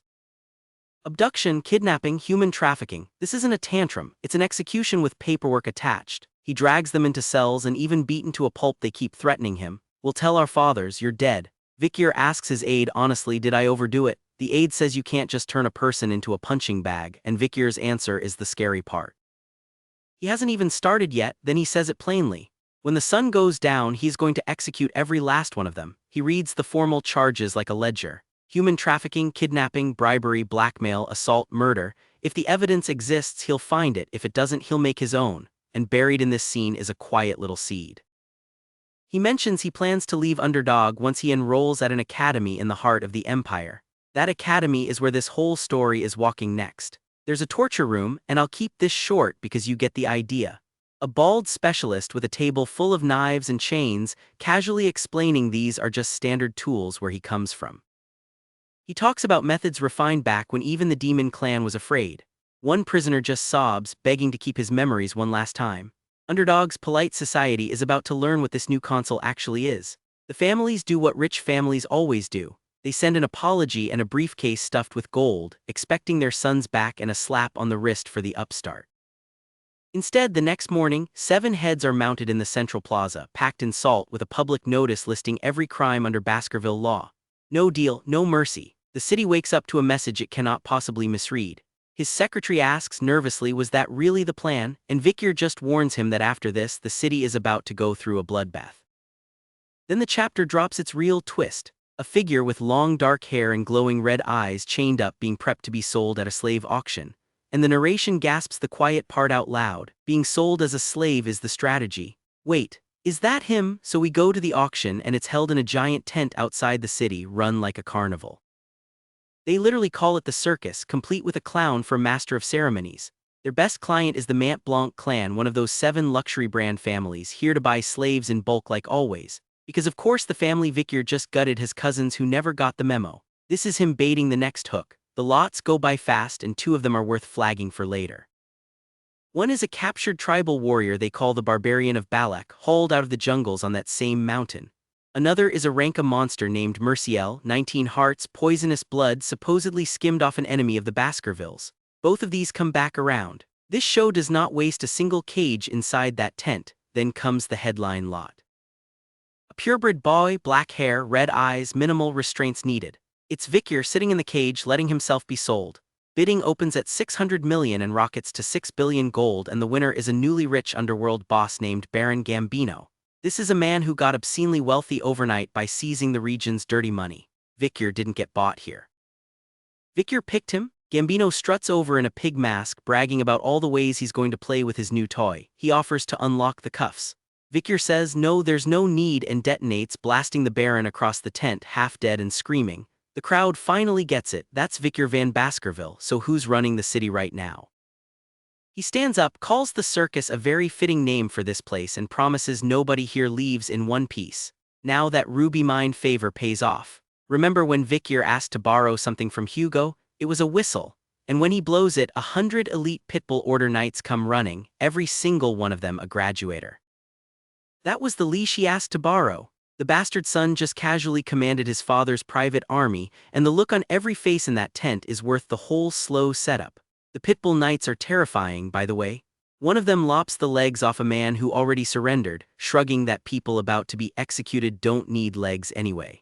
Abduction, kidnapping, human trafficking. This isn't a tantrum, it's an execution with paperwork attached. He drags them into cells and even beaten to a pulp. They keep threatening him. We'll tell our fathers, you're dead. Vikir asks his aide, honestly, did I overdo it? The aide says you can't just turn a person into a punching bag, and Vikir's answer is the scary part. He hasn't even started yet, then he says it plainly. When the sun goes down, he's going to execute every last one of them. He reads the formal charges like a ledger. Human trafficking, kidnapping, bribery, blackmail, assault, murder. If the evidence exists, he'll find it. If it doesn't, he'll make his own. And buried in this scene is a quiet little seed. He mentions he plans to leave Underdog once he enrolls at an academy in the heart of the Empire. That academy is where this whole story is walking next. There's a torture room, and I'll keep this short because you get the idea. A bald specialist with a table full of knives and chains, casually explaining these are just standard tools where he comes from. He talks about methods refined back when even the demon clan was afraid. One prisoner just sobs, begging to keep his memories one last time. Underdog's polite society is about to learn what this new console actually is. The families do what rich families always do. They send an apology and a briefcase stuffed with gold, expecting their sons back and a slap on the wrist for the upstart. Instead, the next morning, 7 heads are mounted in the central plaza, packed in salt with a public notice listing every crime under Baskerville law. No deal, no mercy. The city wakes up to a message it cannot possibly misread. His secretary asks nervously, was that really the plan? And Vikir just warns him that after this, the city is about to go through a bloodbath. Then the chapter drops its real twist. A figure with long dark hair and glowing red eyes chained up being prepped to be sold at a slave auction. And the narration gasps the quiet part out loud. Being sold as a slave is the strategy. Wait, is that him? So we go to the auction and it's held in a giant tent outside the city, run like a carnival. They literally call it the circus, complete with a clown for master of ceremonies. Their best client is the Mont Blanc clan, one of those 7 luxury brand families here to buy slaves in bulk like always. Because of course the family Vikir just gutted his cousins who never got the memo. This is him baiting the next hook. The lots go by fast and 2 of them are worth flagging for later. One is a captured tribal warrior they call the Barbarian of Ballak, hauled out of the jungles on that same mountain. Another is a rank monster named Merciel, 19 hearts, poisonous blood supposedly skimmed off an enemy of the Baskervilles. Both of these come back around. This show does not waste a single cage inside that tent. Then comes the headline lot. A purebred boy, black hair, red eyes, minimal restraints needed. It's Vikir sitting in the cage letting himself be sold. Bidding opens at 600 million and rockets to 6 billion gold, and the winner is a newly rich underworld boss named Baron Gambino. This is a man who got obscenely wealthy overnight by seizing the region's dirty money. Vikir didn't get bought here. Vikir picked him. Gambino struts over in a pig mask, bragging about all the ways he's going to play with his new toy. He offers to unlock the cuffs. Vikir says no, there's no need, and detonates, blasting the Baron across the tent, half dead and screaming. The crowd finally gets it. That's Vikir Van Baskerville, so who's running the city right now? He stands up, calls the circus a very fitting name for this place, and promises nobody here leaves in one piece. Now that ruby mine favor pays off. Remember when Vikir asked to borrow something from Hugo? It was a whistle. And when he blows it, 100 elite pitbull order knights come running, every single one of them a graduator. That was the leash he asked to borrow. The bastard son just casually commanded his father's private army, and the look on every face in that tent is worth the whole slow setup. The pitbull knights are terrifying, by the way. One of them lops the legs off a man who already surrendered, shrugging that people about to be executed don't need legs anyway.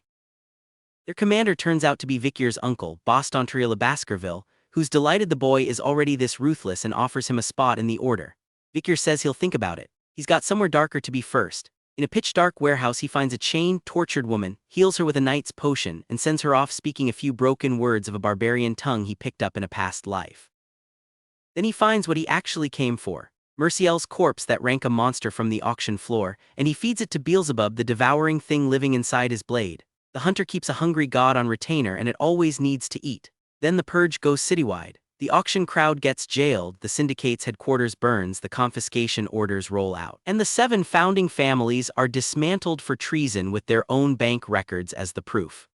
Their commander turns out to be Vikir's uncle, Boss Dontriela Baskerville, who's delighted the boy is already this ruthless and offers him a spot in the order. Vikir says he'll think about it. He's got somewhere darker to be first. In a pitch-dark warehouse he finds a chained, tortured woman, heals her with a knight's potion, and sends her off speaking a few broken words of a barbarian tongue he picked up in a past life. Then he finds what he actually came for. Merciel's corpse that rank a monster from the auction floor, and he feeds it to Beelzebub, the devouring thing living inside his blade. The hunter keeps a hungry god on retainer and it always needs to eat. Then the purge goes citywide. The auction crowd gets jailed, the syndicate's headquarters burns, the confiscation orders roll out. And the 7 founding families are dismantled for treason with their own bank records as the proof.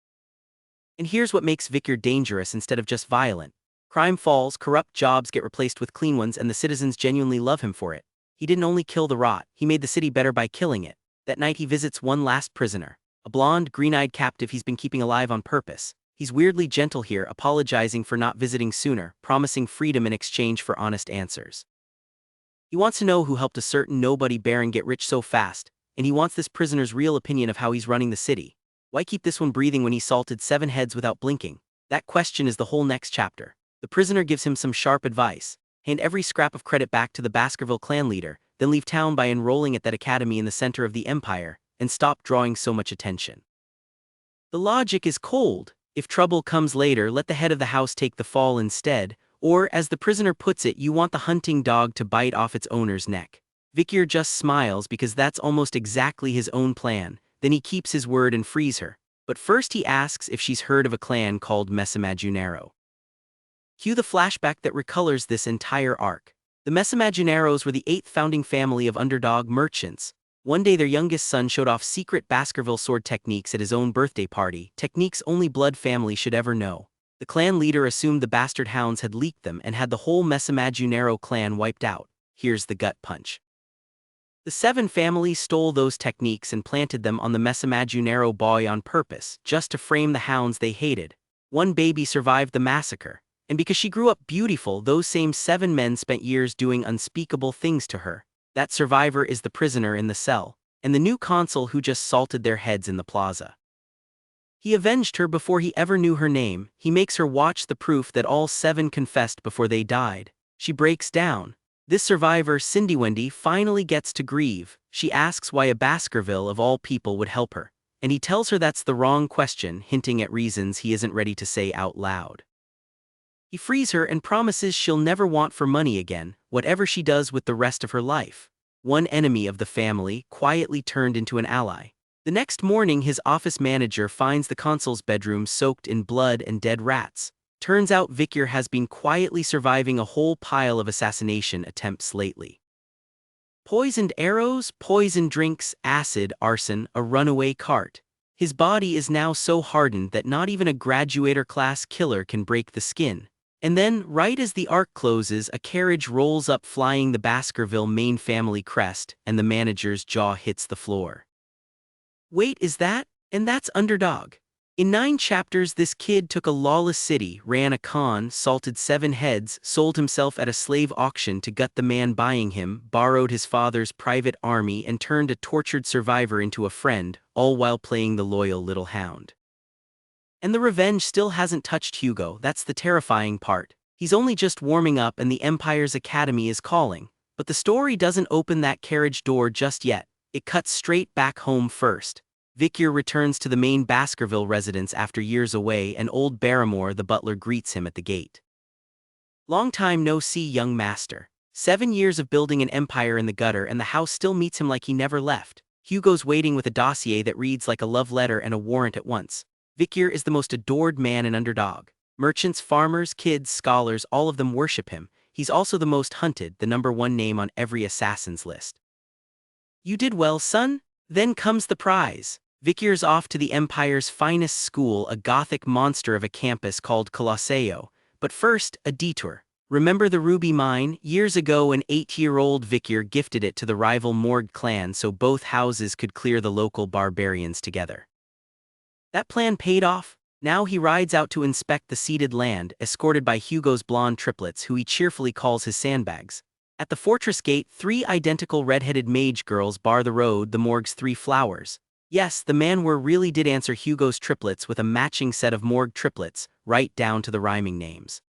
And here's what makes Vikir dangerous instead of just violent. Crime falls, corrupt jobs get replaced with clean ones, and the citizens genuinely love him for it. He didn't only kill the rot, he made the city better by killing it. That night he visits one last prisoner. A blonde, green-eyed captive he's been keeping alive on purpose. He's weirdly gentle here, apologizing for not visiting sooner, promising freedom in exchange for honest answers. He wants to know who helped a certain nobody baron get rich so fast, and he wants this prisoner's real opinion of how he's running the city. Why keep this one breathing when he salted 7 heads without blinking? That question is the whole next chapter. The prisoner gives him some sharp advice. Hand every scrap of credit back to the Baskerville clan leader, then leave town by enrolling at that academy in the center of the empire, and stop drawing so much attention. The logic is cold. If trouble comes later, let the head of the house take the fall instead, or, as the prisoner puts it, you want the hunting dog to bite off its owner's neck. Vikir just smiles because that's almost exactly his own plan. Then he keeps his word and frees her. But first he asks if she's heard of a clan called Messimaginero. Cue the flashback that recolors this entire arc. The Messimagineros were the 8th founding family of underdog merchants. One day their youngest son showed off secret Baskerville sword techniques at his own birthday party, techniques only blood family should ever know. The clan leader assumed the bastard hounds had leaked them and had the whole Messimaginero clan wiped out. Here's the gut punch. The seven family stole those techniques and planted them on the Messimaginero boy on purpose, just to frame the hounds they hated. One baby survived the massacre, and because she grew up beautiful, those same seven men spent years doing unspeakable things to her. That survivor is the prisoner in the cell, and the new consul who just salted their heads in the plaza. He avenged her before he ever knew her name. He makes her watch the proof that all seven confessed before they died. She breaks down. This survivor, Cindy Wendy, finally gets to grieve. She asks why a Baskerville of all people would help her, and he tells her that's the wrong question, hinting at reasons he isn't ready to say out loud. He frees her and promises she'll never want for money again, whatever she does with the rest of her life. One enemy of the family quietly turned into an ally. The next morning, his office manager finds the consul's bedroom soaked in blood and dead rats. Turns out Vikir has been quietly surviving a whole pile of assassination attempts lately. Poisoned arrows, poisoned drinks, acid, arson, a runaway cart. His body is now so hardened that not even a graduator-class killer can break the skin. And then, right as the arc closes, a carriage rolls up flying the Baskerville main family crest, and the manager's jaw hits the floor. Wait, is that? And that's Underdog. In 9 chapters, this kid took a lawless city, ran a con, salted 7 heads, sold himself at a slave auction to gut the man buying him, borrowed his father's private army, and turned a tortured survivor into a friend, all while playing the loyal little hound. And the revenge still hasn't touched Hugo. That's the terrifying part. He's only just warming up and the Empire's Academy is calling. But the story doesn't open that carriage door just yet. It cuts straight back home first. Vikir returns to the main Baskerville residence after years away, and old Barrymore, the butler, greets him at the gate. Long time no see, young master. 7 years of building an empire in the gutter, and the house still meets him like he never left. Hugo's waiting with a dossier that reads like a love letter and a warrant at once. Vikir is the most adored man in Underdog. Merchants, farmers, kids, scholars, all of them worship him. He's also the most hunted, the #1 name on every assassin's list. You did well, son? Then comes the prize. Vikir's off to the Empire's finest school, a gothic monster of a campus called Colosseo. But first, a detour. Remember the ruby mine? Years ago, an 8-year-old Vikir gifted it to the rival Morg clan so both houses could clear the local barbarians together. That plan paid off. Now he rides out to inspect the ceded land, escorted by Hugo's blonde triplets, who he cheerfully calls his sandbags. At the fortress gate, 3 identical red-headed mage girls bar the road, the Morg's 3 flowers. Yes, the Manhwa really did answer Hugo's triplets with a matching set of Morg triplets, right down to the rhyming names.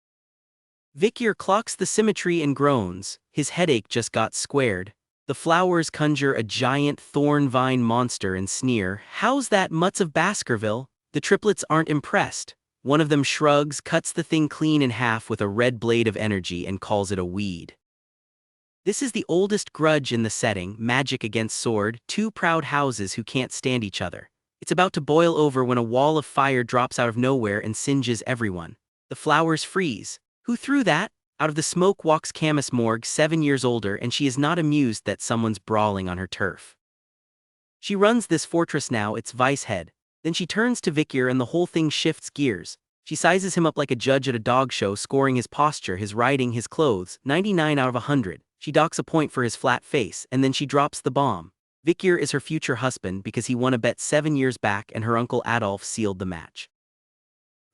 Vikir clocks the symmetry and groans. His headache just got squared. The flowers conjure a giant thorn vine monster and sneer, "How's that, mutts of Baskerville?" The triplets aren't impressed. One of them shrugs, cuts the thing clean in half with a red blade of energy, and calls it a weed. This is the oldest grudge in the setting, magic against sword, 2 proud houses who can't stand each other. It's about to boil over when a wall of fire drops out of nowhere and singes everyone. The flowers freeze. Who threw that? Out of the smoke walks Camus Morg, 7 years older, and she is not amused that someone's brawling on her turf. She runs this fortress now, it's vice head. Then she turns to Vikir and the whole thing shifts gears. She sizes him up like a judge at a dog show, scoring his posture, his riding, his clothes, 99 out of 100. She docks a point for his flat face, and then she drops the bomb. Vikir is her future husband because he won a bet 7 years back and her uncle Adolf sealed the match.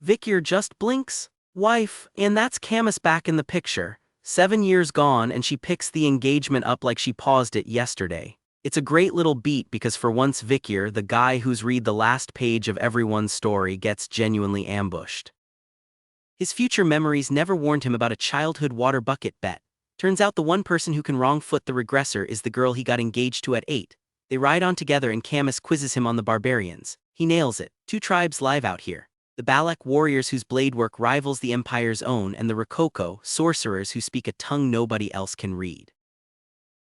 Vikir just blinks. Wife, and that's Camus back in the picture. 7 years gone, and she picks the engagement up like she paused it yesterday. It's a great little beat because for once Vikir, the guy who's read the last page of everyone's story, gets genuinely ambushed. His future memories never warned him about a childhood water bucket bet. Turns out the one person who can wrong-foot the regressor is the girl he got engaged to at 8. They ride on together and Camus quizzes him on the barbarians. He nails it. 2 tribes live out here. The Ballak warriors whose blade work rivals the Empire's own, and the Rococo sorcerers who speak a tongue nobody else can read.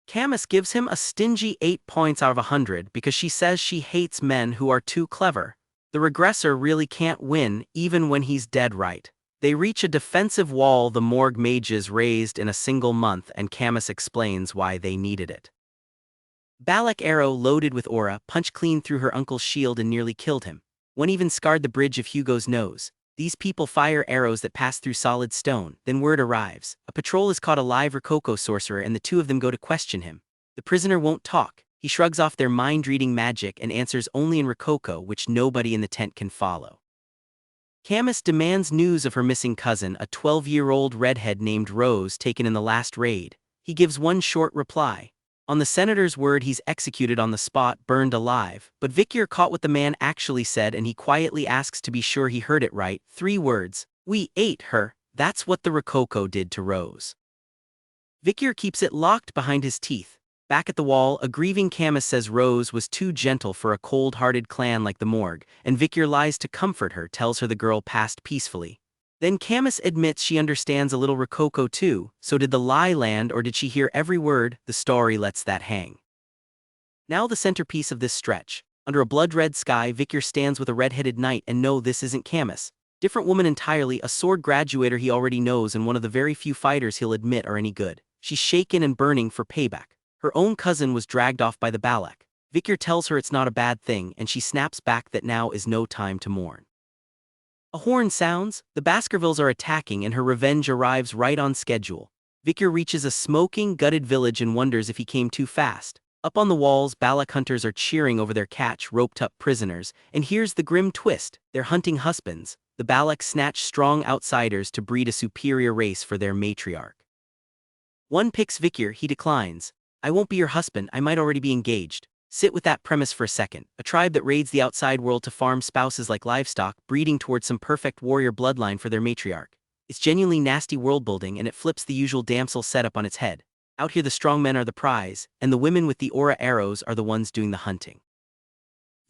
Camus gives him a stingy 8 points out of 100 because she says she hates men who are too clever. The regressor really can't win, even when he's dead right. They reach a defensive wall the Morg mages raised in a single month, and Camus explains why they needed it. Ballak arrow loaded with aura punched clean through her uncle's shield and nearly killed him. One even scarred the bridge of Hugo's nose. These people fire arrows that pass through solid stone. Then word arrives. A patrol has caught a live Rococo sorcerer and the 2 of them go to question him. The The prisoner won't talk. He shrugs off their mind-reading magic and answers only in Rococo, which nobody in the tent can follow. Camus demands news of her missing cousin, a 12-year-old redhead named Rose taken in the last raid. He gives one short reply. On the senator's word, he's executed on the spot, burned alive, but Vikir caught what the man actually said and he quietly asks to be sure he heard it right. 3 words. We ate her. That's what the Rococo did to Rose. Vikir keeps it locked behind his teeth. Back at the wall, a grieving Camus says Rose was too gentle for a cold-hearted clan like the Morgue, and Vikir lies to comfort her, tells her the girl passed peacefully. Then Camus admits she understands a little Rococo too, so did the lie land or did she hear every word? The story lets that hang. Now the centerpiece of this stretch. Under a blood-red sky, Vikir stands with a red-headed knight, and no, this isn't Camus. Different woman entirely, a sword graduator he already knows and one of the very few fighters he'll admit are any good. She's shaken and burning for payback. Her own cousin was dragged off by the Ballak. Vikir tells her it's not a bad thing, and she snaps back that now is no time to mourn. A horn sounds, the Baskervilles are attacking and her revenge arrives right on schedule. Vikir reaches a smoking, gutted village and wonders if he came too fast. Up on the walls, Ballak hunters are cheering over their catch, roped-up prisoners, and here's the grim twist. They're hunting husbands. The Ballak snatch strong outsiders to breed a superior race for their matriarch. One picks Vikir, he declines. I won't be your husband, I might already be engaged. Sit with that premise for a second. A tribe that raids the outside world to farm spouses like livestock, breeding towards some perfect warrior bloodline for their matriarch. It's genuinely nasty world building and it flips the usual damsel setup on its head. Out here the strong men are the prize, and the women with the aura arrows are the ones doing the hunting.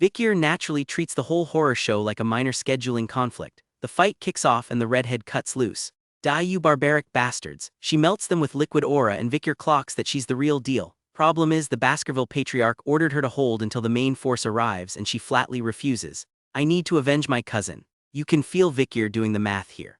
Vikir naturally treats the whole horror show like a minor scheduling conflict. The fight kicks off and the redhead cuts loose. Die you barbaric bastards. She melts them with liquid aura and Vikir clocks that she's the real deal. Problem is the Baskerville patriarch ordered her to hold until the main force arrives and she flatly refuses. I need to avenge my cousin. You can feel Vikir doing the math here.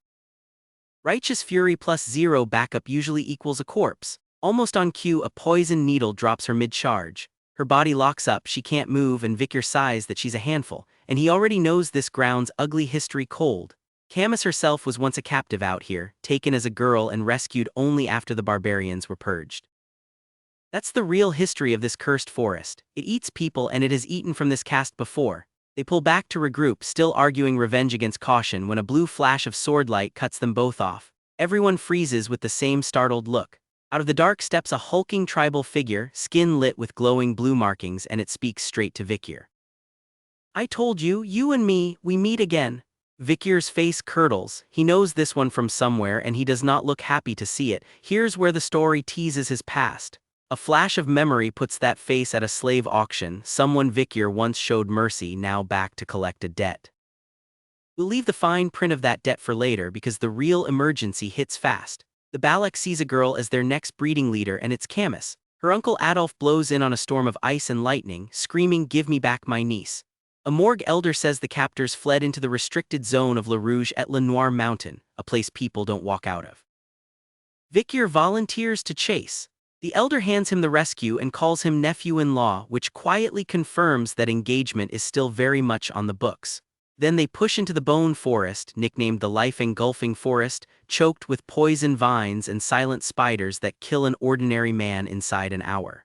Righteous fury plus 0 backup usually equals a corpse. Almost on cue, a poison needle drops her mid-charge. Her body locks up, she can't move, and Vikir sighs that she's a handful, and he already knows this ground's ugly history cold. Camus herself was once a captive out here, taken as a girl and rescued only after the barbarians were purged. That's the real history of this cursed forest. It eats people and it has eaten from this caste before. They pull back to regroup, still arguing revenge against caution when a blue flash of sword light cuts them both off. Everyone freezes with the same startled look. Out of the dark steps a hulking tribal figure, skin lit with glowing blue markings, and it speaks straight to Vikir. I told you, you and me, we meet again. Vikir's face curdles. He knows this one from somewhere and he does not look happy to see it. Here's where the story teases his past. A flash of memory puts that face at a slave auction. Someone Vikir once showed mercy, now back to collect a debt. We'll leave the fine print of that debt for later because the real emergency hits fast. The Ballak sees a girl as their next breeding leader and it's Camus. Her uncle Adolf blows in on a storm of ice and lightning, screaming, "Give me back my niece." A Morgue elder says the captors fled into the restricted zone of Le Rouge et Le Noir Mountain, a place people don't walk out of. Vikir volunteers to chase. The elder hands him the rescue and calls him nephew-in-law, which quietly confirms that engagement is still very much on the books. Then they push into the bone forest, nicknamed the life-engulfing forest, choked with poison vines and silent spiders that kill an ordinary man inside an hour.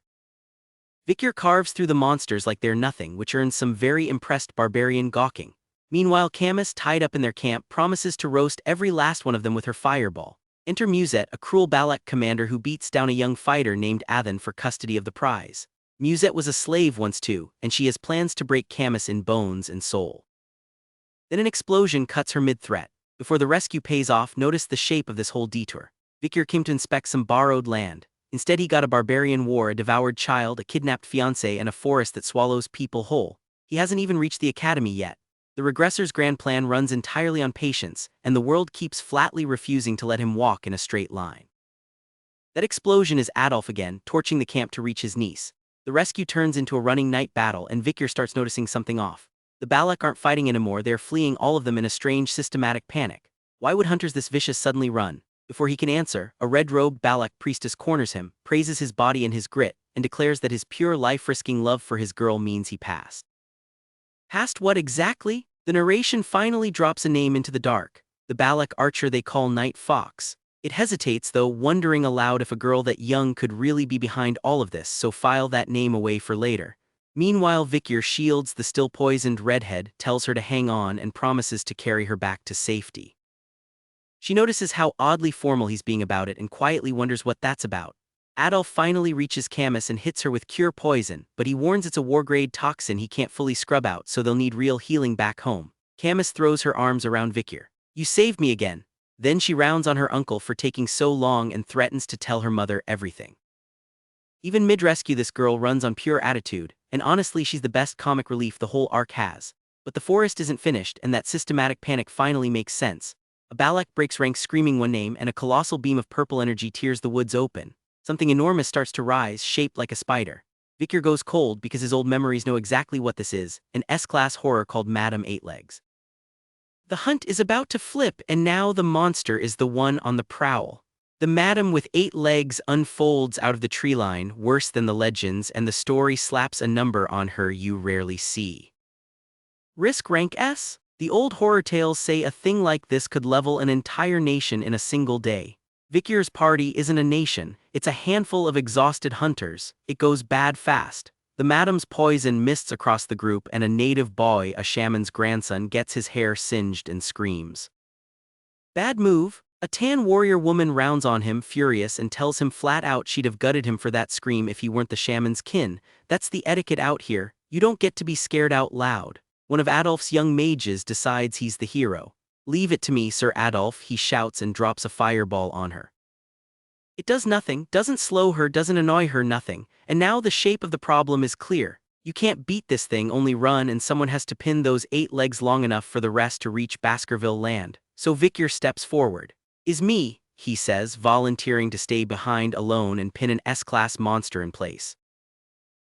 Vikir carves through the monsters like they're nothing, which earns some very impressed barbarian gawking. Meanwhile, Camus, tied up in their camp, promises to roast every last one of them with her fireball. Enter Musette, a cruel Ballak commander who beats down a young fighter named Athen for custody of the prize. Musette was a slave once too, and she has plans to break Camus in bones and soul. Then an explosion cuts her mid-threat. Before the rescue pays off, notice the shape of this whole detour. Vikir came to inspect some borrowed land. Instead he got a barbarian war, a devoured child, a kidnapped fiancé, and a forest that swallows people whole. He hasn't even reached the academy yet. The regressor's grand plan runs entirely on patience, and the world keeps flatly refusing to let him walk in a straight line. That explosion is Adolf again, torching the camp to reach his niece. The rescue turns into a running night battle and Vikir starts noticing something off. The Ballak aren't fighting anymore, they're fleeing, all of them in a strange systematic panic. Why would hunters this vicious suddenly run? Before he can answer, a red-robed Ballak priestess corners him, praises his body and his grit, and declares that his pure life-risking love for his girl means he passed. Past what exactly? The narration finally drops a name into the dark. The Ballak archer they call Night Fox. It hesitates though, wondering aloud if a girl that young could really be behind all of this, so file that name away for later. Meanwhile, Vikir shields the still poisoned redhead, tells her to hang on and promises to carry her back to safety. She notices how oddly formal he's being about it and quietly wonders what that's about. Adolf finally reaches Camus and hits her with cure poison, but he warns it's a war-grade toxin he can't fully scrub out, so they'll need real healing back home. Camus throws her arms around Vikir. "You saved me again." Then she rounds on her uncle for taking so long and threatens to tell her mother everything. Even mid-rescue, this girl runs on pure attitude, and honestly she's the best comic relief the whole arc has. But the forest isn't finished, and that systematic panic finally makes sense. A Ballak breaks ranks screaming one name, and a colossal beam of purple energy tears the woods open. Something enormous starts to rise, shaped like a spider. Vikir goes cold because his old memories know exactly what this is, an S-class horror called Madame Eight Legs. The hunt is about to flip, and now the monster is the one on the prowl. The Madam with 8 legs unfolds out of the tree line, worse than the legends, and the story slaps a number on her you rarely see. Risk rank S? The old horror tales say a thing like this could level an entire nation in a single day. Vikir's party isn't a nation, it's a handful of exhausted hunters. It goes bad fast. The Madam's poison mists across the group, and a native boy, a shaman's grandson, gets his hair singed and screams. Bad move. A tan warrior woman rounds on him, furious, and tells him flat out she'd have gutted him for that scream if he weren't the shaman's kin. That's the etiquette out here, you don't get to be scared out loud. One of Adolf's young mages decides he's the hero. "Leave it to me, Sir Adolf," he shouts and drops a fireball on her. It does nothing, doesn't slow her, doesn't annoy her, nothing. And now the shape of the problem is clear. You can't beat this thing, only run, and someone has to pin those 8 legs long enough for the rest to reach Baskerville land. So Vikir steps forward. "Is me," he says, volunteering to stay behind alone and pin an S-class monster in place.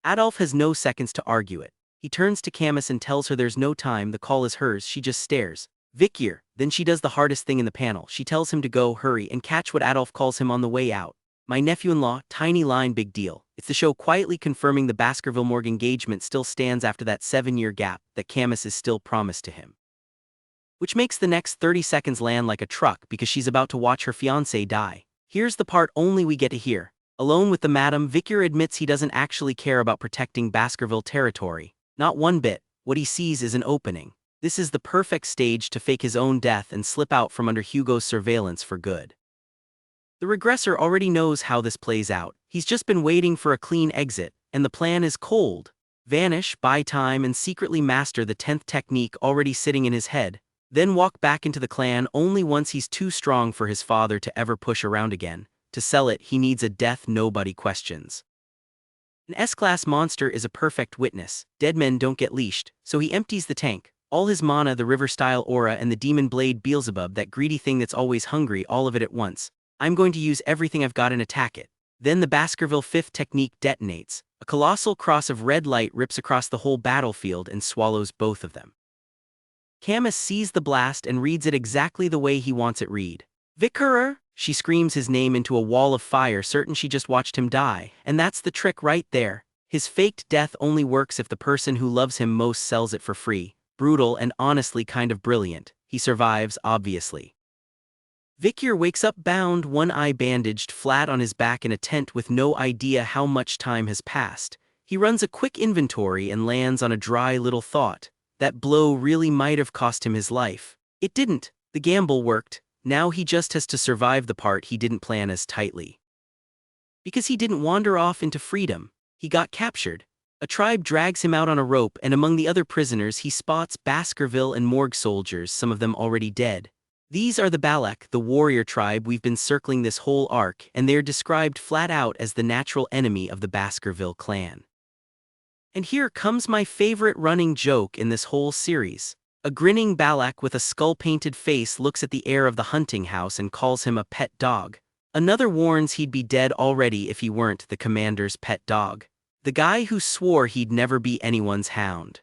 Adolf has no seconds to argue it. He turns to Camus and tells her there's no time, the call is hers. She just stares. "Vikir," then she does the hardest thing in the panel. She tells him to go, hurry, and catch what Adolf calls him on the way out. "My nephew-in-law," tiny line, big deal. It's the show quietly confirming the Baskerville-Morg engagement still stands after that 7-year gap, that Camus is still promised to him. Which makes the next 30 seconds land like a truck because she's about to watch her fiancé die. Here's the part only we get to hear. Alone with the Madam, Vikir admits he doesn't actually care about protecting Baskerville territory. Not one bit. What he sees is an opening. This is the perfect stage to fake his own death and slip out from under Hugo's surveillance for good. The regressor already knows how this plays out. He's just been waiting for a clean exit, and the plan is cold. Vanish, buy time, and secretly master the 10th technique already sitting in his head. Then walk back into the clan only once he's too strong for his father to ever push around again. To sell it, he needs a death nobody questions. An S-class monster is a perfect witness. Dead men don't get leashed, so he empties the tank. All his mana, the river-style aura, and the demon blade Beelzebub, that greedy thing that's always hungry, all of it at once. "I'm going to use everything I've got and attack it." Then the Baskerville 5th technique detonates. A colossal cross of red light rips across the whole battlefield and swallows both of them. Camus sees the blast and reads it exactly the way he wants it read. "Vikir!" She screams his name into a wall of fire, certain she just watched him die. And that's the trick right there. His faked death only works if the person who loves him most sells it for free. Brutal and honestly kind of brilliant. He survives, obviously. Vikir wakes up bound, one eye bandaged, flat on his back in a tent with no idea how much time has passed. He runs a quick inventory and lands on a dry little thought. That blow really might have cost him his life. It didn't. The gamble worked. Now he just has to survive the part he didn't plan as tightly. Because he didn't wander off into freedom. He got captured. A tribe drags him out on a rope, and among the other prisoners he spots Baskerville and Morg soldiers, some of them already dead. These are the Ballak, the warrior tribe we've been circling this whole arc, and they're described flat out as the natural enemy of the Baskerville clan. And here comes my favorite running joke in this whole series. A grinning Ballak with a skull-painted face looks at the heir of the hunting house and calls him a pet dog. Another warns he'd be dead already if he weren't the commander's pet dog. The guy who swore he'd never be anyone's hound.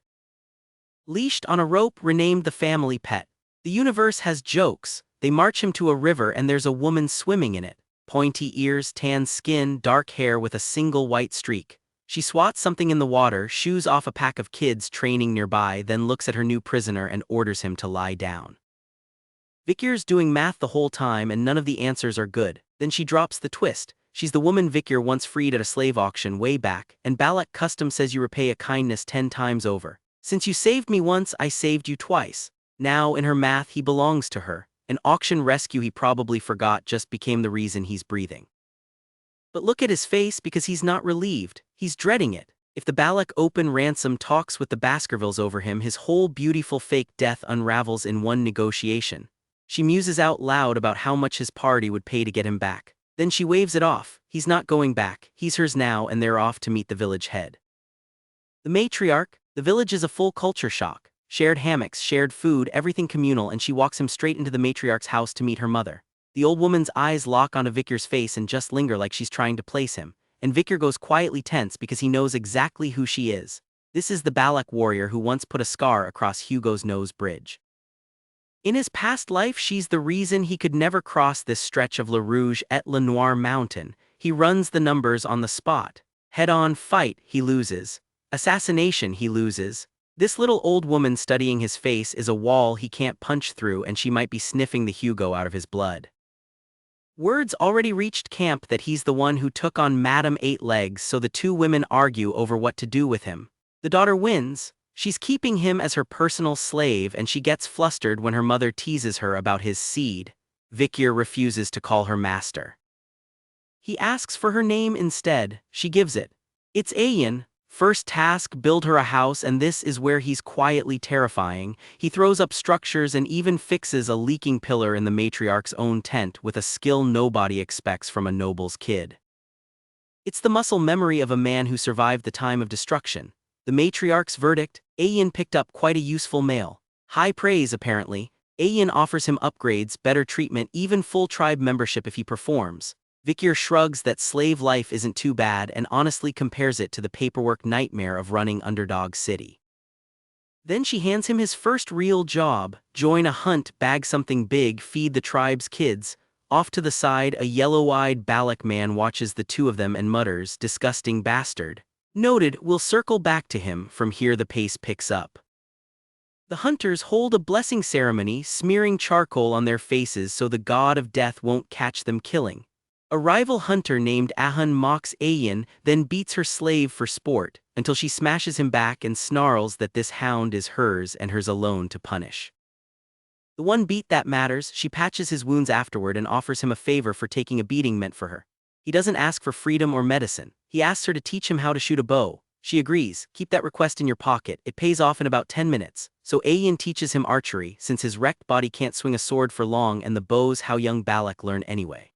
Leashed on a rope, renamed the family pet. The universe has jokes. They march him to a river and there's a woman swimming in it. Pointy ears, tan skin, dark hair with a single white streak. She swats something in the water, shoos off a pack of kids training nearby, then looks at her new prisoner and orders him to lie down. Vikir's doing math the whole time and none of the answers are good. Then she drops the twist. She's the woman Vikir once freed at a slave auction way back, and Ballak custom says you repay a kindness 10 times over. Since you saved me once, I saved you twice. Now, in her math, he belongs to her. An auction rescue he probably forgot just became the reason he's breathing. But look at his face, because he's not relieved. He's dreading it. If the Ballak open ransom talks with the Baskervilles over him, his whole beautiful fake death unravels in one negotiation. She muses out loud about how much his party would pay to get him back. Then she waves it off. He's not going back. He's hers now, and they're off to meet the village head. The matriarch. The village is a full culture shock. Shared hammocks, shared food, everything communal, and she walks him straight into the matriarch's house to meet her mother. The old woman's eyes lock onto Vikir's face and just linger like she's trying to place him, and Vikir goes quietly tense because he knows exactly who she is. This is the Ballak warrior who once put a scar across Hugo's nose bridge. In his past life, she's the reason he could never cross this stretch of Le Rouge et Le Noir mountain. He runs the numbers on the spot. Head-on fight, he loses. Assassination, he loses. This little old woman studying his face is a wall he can't punch through, and she might be sniffing the Hugo out of his blood. Words already reached camp that he's the one who took on Madame Eight Legs, so the two women argue over what to do with him. The daughter wins. She's keeping him as her personal slave, and she gets flustered when her mother teases her about his seed. Vikir refuses to call her master. He asks for her name instead. She gives it. It's Ayan. First task, build her a house, and this is where he's quietly terrifying. He throws up structures and even fixes a leaking pillar in the matriarch's own tent with a skill nobody expects from a noble's kid. It's the muscle memory of a man who survived the time of destruction. The matriarch's verdict: Ayan picked up quite a useful male. High praise, apparently. Ayan offers him upgrades, better treatment, even full tribe membership if he performs. Vikir shrugs that slave life isn't too bad and honestly compares it to the paperwork nightmare of running Underdog City. Then she hands him his first real job: join a hunt, bag something big, feed the tribe's kids. Off to the side, a yellow-eyed Ballak man watches the two of them and mutters, "Disgusting bastard." Noted. We'll circle back to him. From here the pace picks up. The hunters hold a blessing ceremony, smearing charcoal on their faces so the god of death won't catch them killing. A rival hunter named Ahun mocks Ayan, then beats her slave for sport, until she smashes him back and snarls that this hound is hers and hers alone to punish. The one beat that matters. She patches his wounds afterward and offers him a favor for taking a beating meant for her. He doesn't ask for freedom or medicine. He asks her to teach him how to shoot a bow. She agrees. Keep that request in your pocket. It pays off in about 10 minutes. So Ayan teaches him archery, since his wrecked body can't swing a sword for long, and the bow's how young Ballak learned anyway.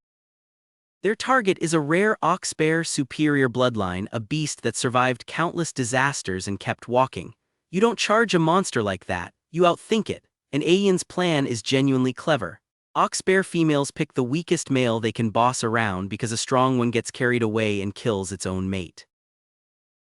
Their target is a rare ox bear superior bloodline, a beast that survived countless disasters and kept walking. You don't charge a monster like that, you outthink it, and Ayan's plan is genuinely clever. Ox bear females pick the weakest male they can boss around because a strong one gets carried away and kills its own mate.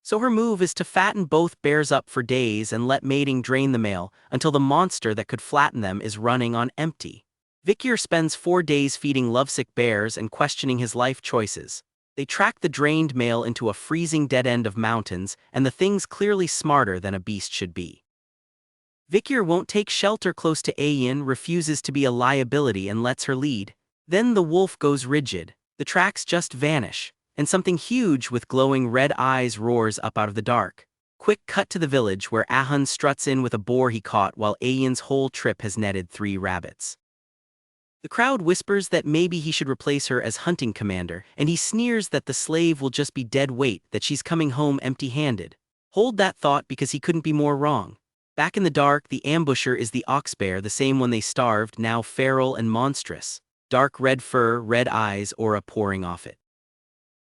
So her move is to fatten both bears up for days and let mating drain the male until the monster that could flatten them is running on empty. Vikir spends 4 days feeding lovesick bears and questioning his life choices. They track the drained male into a freezing dead end of mountains, and the thing's clearly smarter than a beast should be. Vikir won't take shelter close to Ayan, refuses to be a liability and lets her lead. Then the wolf goes rigid. The tracks just vanish, and something huge with glowing red eyes roars up out of the dark. Quick cut to the village where Ahun struts in with a boar he caught while Ayan's whole trip has netted 3 rabbits. The crowd whispers that maybe he should replace her as hunting commander, and he sneers that the slave will just be dead weight, that she's coming home empty-handed. Hold that thought, because he couldn't be more wrong. Back in the dark, the ambusher is the ox bear, the same one they starved, now feral and monstrous. Dark red fur, red eyes, aura pouring off it.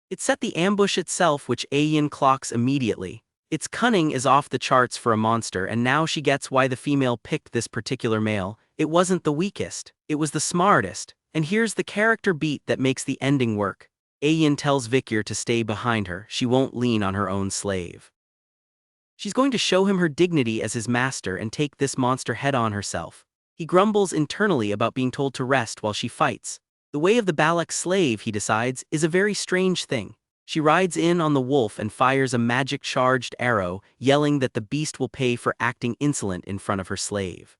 It set the ambush itself, which Ayan clocks immediately. Its cunning is off the charts for a monster, and now she gets why the female picked this particular male. It wasn't the weakest, it was the smartest. And here's the character beat that makes the ending work. Ayan tells Vikir to stay behind her. She won't lean on her own slave. She's going to show him her dignity as his master and take this monster head-on herself. He grumbles internally about being told to rest while she fights. The way of the Ballak slave, he decides, is a very strange thing. She rides in on the wolf and fires a magic-charged arrow, yelling that the beast will pay for acting insolent in front of her slave.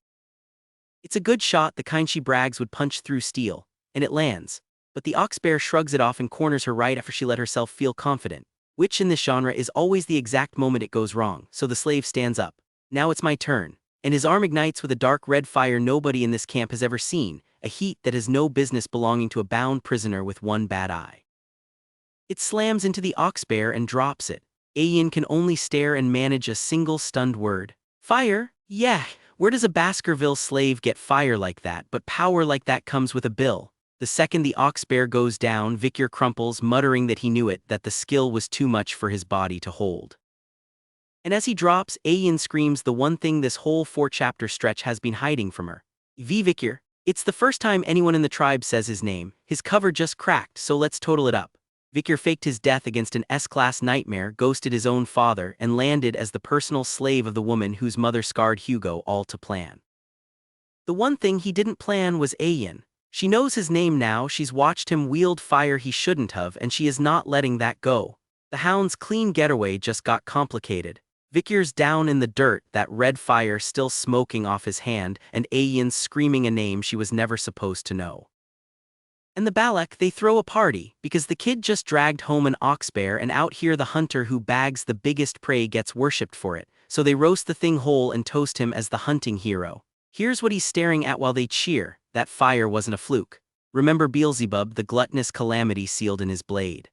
It's a good shot, the kind she brags would punch through steel, and it lands. But the ox bear shrugs it off and corners her right after she let herself feel confident, which in this genre is always the exact moment it goes wrong, so the slave stands up. Now it's my turn. And his arm ignites with a dark red fire nobody in this camp has ever seen, a heat that has no business belonging to a bound prisoner with one bad eye. It slams into the ox bear and drops it. Ayin can only stare and manage a single stunned word. Fire? Yeah, where does a Baskerville slave get fire like that? But power like that comes with a bill. The second the ox bear goes down, Vikir crumples, muttering that he knew it, that the skill was too much for his body to hold. And as he drops, Ayin screams the one thing this whole 4-chapter stretch has been hiding from her. Vikir. It's the first time anyone in the tribe says his name. His cover just cracked, so let's total it up. Vikir faked his death against an S-class nightmare, ghosted his own father, and landed as the personal slave of the woman whose mother scarred Hugo, all to plan. The one thing he didn't plan was Ayin. She knows his name now, she's watched him wield fire he shouldn't have, and she is not letting that go. The hound's clean getaway just got complicated. Vikir's down in the dirt, that red fire still smoking off his hand, and Ayin's screaming a name she was never supposed to know. And the Ballak, they throw a party, because the kid just dragged home an ox bear, and out here the hunter who bags the biggest prey gets worshipped for it, so they roast the thing whole and toast him as the hunting hero. Here's what he's staring at while they cheer: that fire wasn't a fluke. Remember Beelzebub, the gluttonous calamity sealed in his blade.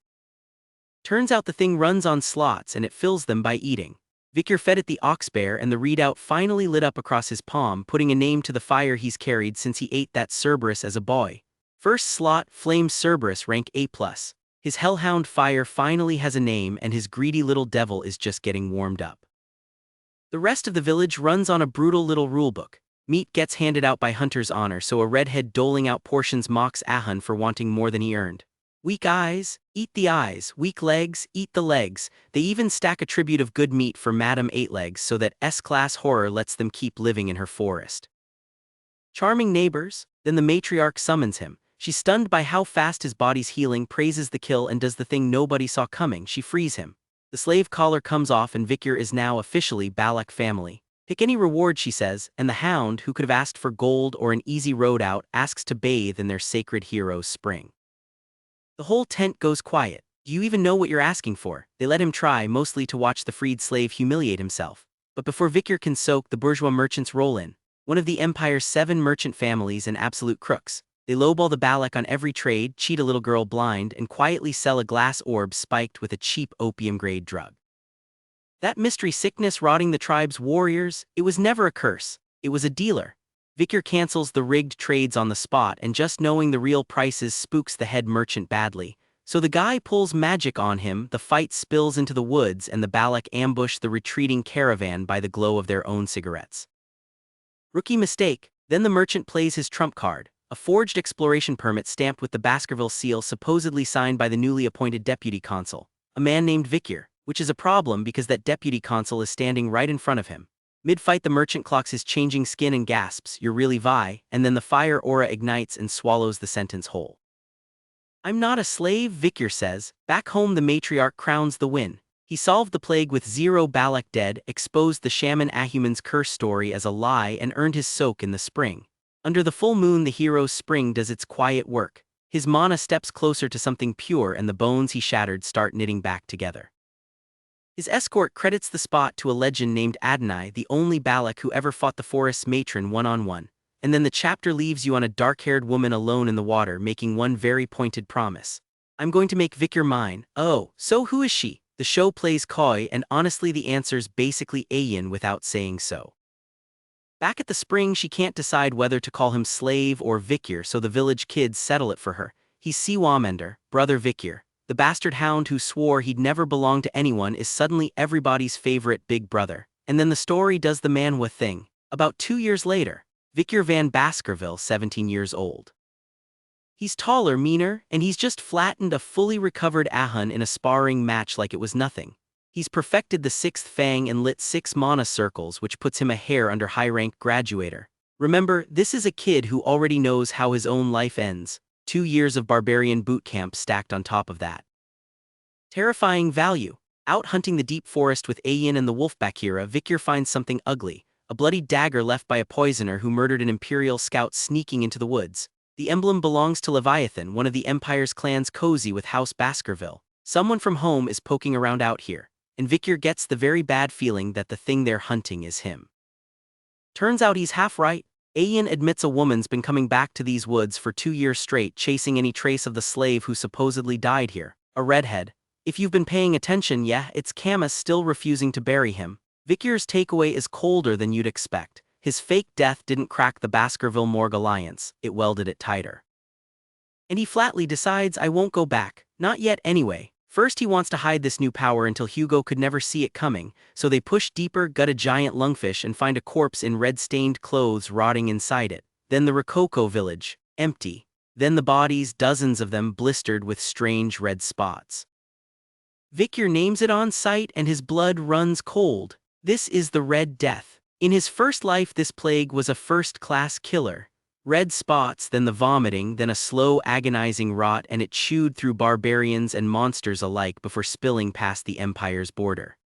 Turns out the thing runs on slots and it fills them by eating. Vikir fed it the ox bear, and the readout finally lit up across his palm, putting a name to the fire he's carried since he ate that Cerberus as a boy. First slot, Flame Cerberus, rank A+. His hellhound fire finally has a name, and his greedy little devil is just getting warmed up. The rest of the village runs on a brutal little rulebook. Meat gets handed out by hunter's honor, so a redhead doling out portions mocks Ahun for wanting more than he earned. Weak eyes, eat the eyes. Weak legs, eat the legs. They even stack a tribute of good meat for Madame Eightlegs so that S-class horror lets them keep living in her forest. Charming neighbors, then the matriarch summons him. She's stunned by how fast his body's healing, praises the kill, and does the thing nobody saw coming: she frees him. The slave collar comes off and Vikir is now officially Ballak family. Pick any reward, she says, and the hound, who could have asked for gold or an easy road out, asks to bathe in their sacred hero's spring. The whole tent goes quiet. Do you even know what you're asking for? They let him try, mostly to watch the freed slave humiliate himself. But before Vikir can soak, the bourgeois merchants roll in. One of the Empire's 7 merchant families and absolute crooks. They lowball the Ballak on every trade, cheat a little girl blind, and quietly sell a glass orb spiked with a cheap opium-grade drug. That mystery sickness rotting the tribe's warriors, it was never a curse, it was a dealer. Vikir cancels the rigged trades on the spot, and just knowing the real prices spooks the head merchant badly. So the guy pulls magic on him, the fight spills into the woods, and the Ballak ambush the retreating caravan by the glow of their own cigarettes. Rookie mistake. Then the merchant plays his trump card, a forged exploration permit stamped with the Baskerville seal, supposedly signed by the newly appointed deputy consul, a man named Vikir, which is a problem because that deputy consul is standing right in front of him. Mid-fight, the merchant clocks his changing skin and gasps, "You're really Vi," and then the fire aura ignites and swallows the sentence whole. "I'm not a slave," Vikir says. Back home, the matriarch crowns the win. He solved the plague with 0 Ballak dead, exposed the shaman Ahuman's curse story as a lie, and earned his soak in the spring. Under the full moon, the hero's spring does its quiet work. His mana steps closer to something pure, and the bones he shattered start knitting back together. His escort credits the spot to a legend named Adonai, the only Ballak who ever fought the forest's matron one-on-one. And then the chapter leaves you on a dark-haired woman alone in the water, making one very pointed promise. "I'm going to make Vikir mine." Oh, so who is she? The show plays coy, and honestly the answer's basically Ayin without saying so. Back at the spring, she can't decide whether to call him slave or Vikir, so the village kids settle it for her. He's Siwamender, brother Vikir. The bastard hound who swore he'd never belong to anyone is suddenly everybody's favorite big brother. And then the story does the Manhwa thing. About 2 years later, Vikir Van Baskerville, 17 years old. He's taller, meaner, and he's just flattened a fully recovered Ahun in a sparring match like it was nothing. He's perfected the 6th fang and lit 6 mana circles, which puts him a hair under high-ranked graduator. Remember, this is a kid who already knows how his own life ends. 2 years of barbarian boot camp stacked on top of that. Terrifying value. Out hunting the deep forest with Ayin and the wolf Bakira, Vikir finds something ugly, a bloody dagger left by a poisoner who murdered an Imperial scout sneaking into the woods. The emblem belongs to Leviathan, one of the Empire's clans cozy with House Baskerville. Someone from home is poking around out here, and Vikir gets the very bad feeling that the thing they're hunting is him. Turns out he's half right. Ayan admits a woman's been coming back to these woods for 2 years straight chasing any trace of the slave who supposedly died here, a redhead. If you've been paying attention, yeah, it's Camus still refusing to bury him. Vikir's takeaway is colder than you'd expect. His fake death didn't crack the Baskerville Morgue alliance, it welded it tighter. And he flatly decides, I won't go back, not yet anyway. First he wants to hide this new power until Hugo could never see it coming, so they push deeper, gut a giant lungfish and find a corpse in red-stained clothes rotting inside it. Then the Rococo village, empty. Then the bodies, dozens of them blistered with strange red spots. Vikir names it on sight and his blood runs cold. This is the Red Death. In his first life this plague was a first-class killer. Red spots, then the vomiting, then a slow, agonizing rot, and it chewed through barbarians and monsters alike before spilling past the Empire's border.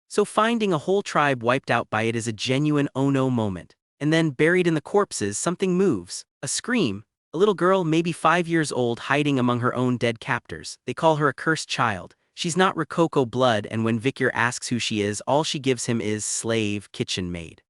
So finding a whole tribe wiped out by it is a genuine oh-no moment. And then, buried in the corpses, something moves. A scream. A little girl, maybe 5 years old, hiding among her own dead captors. They call her a cursed child. She's not Rococo blood, and when Vikir asks who she is, all she gives him is slave, kitchen maid.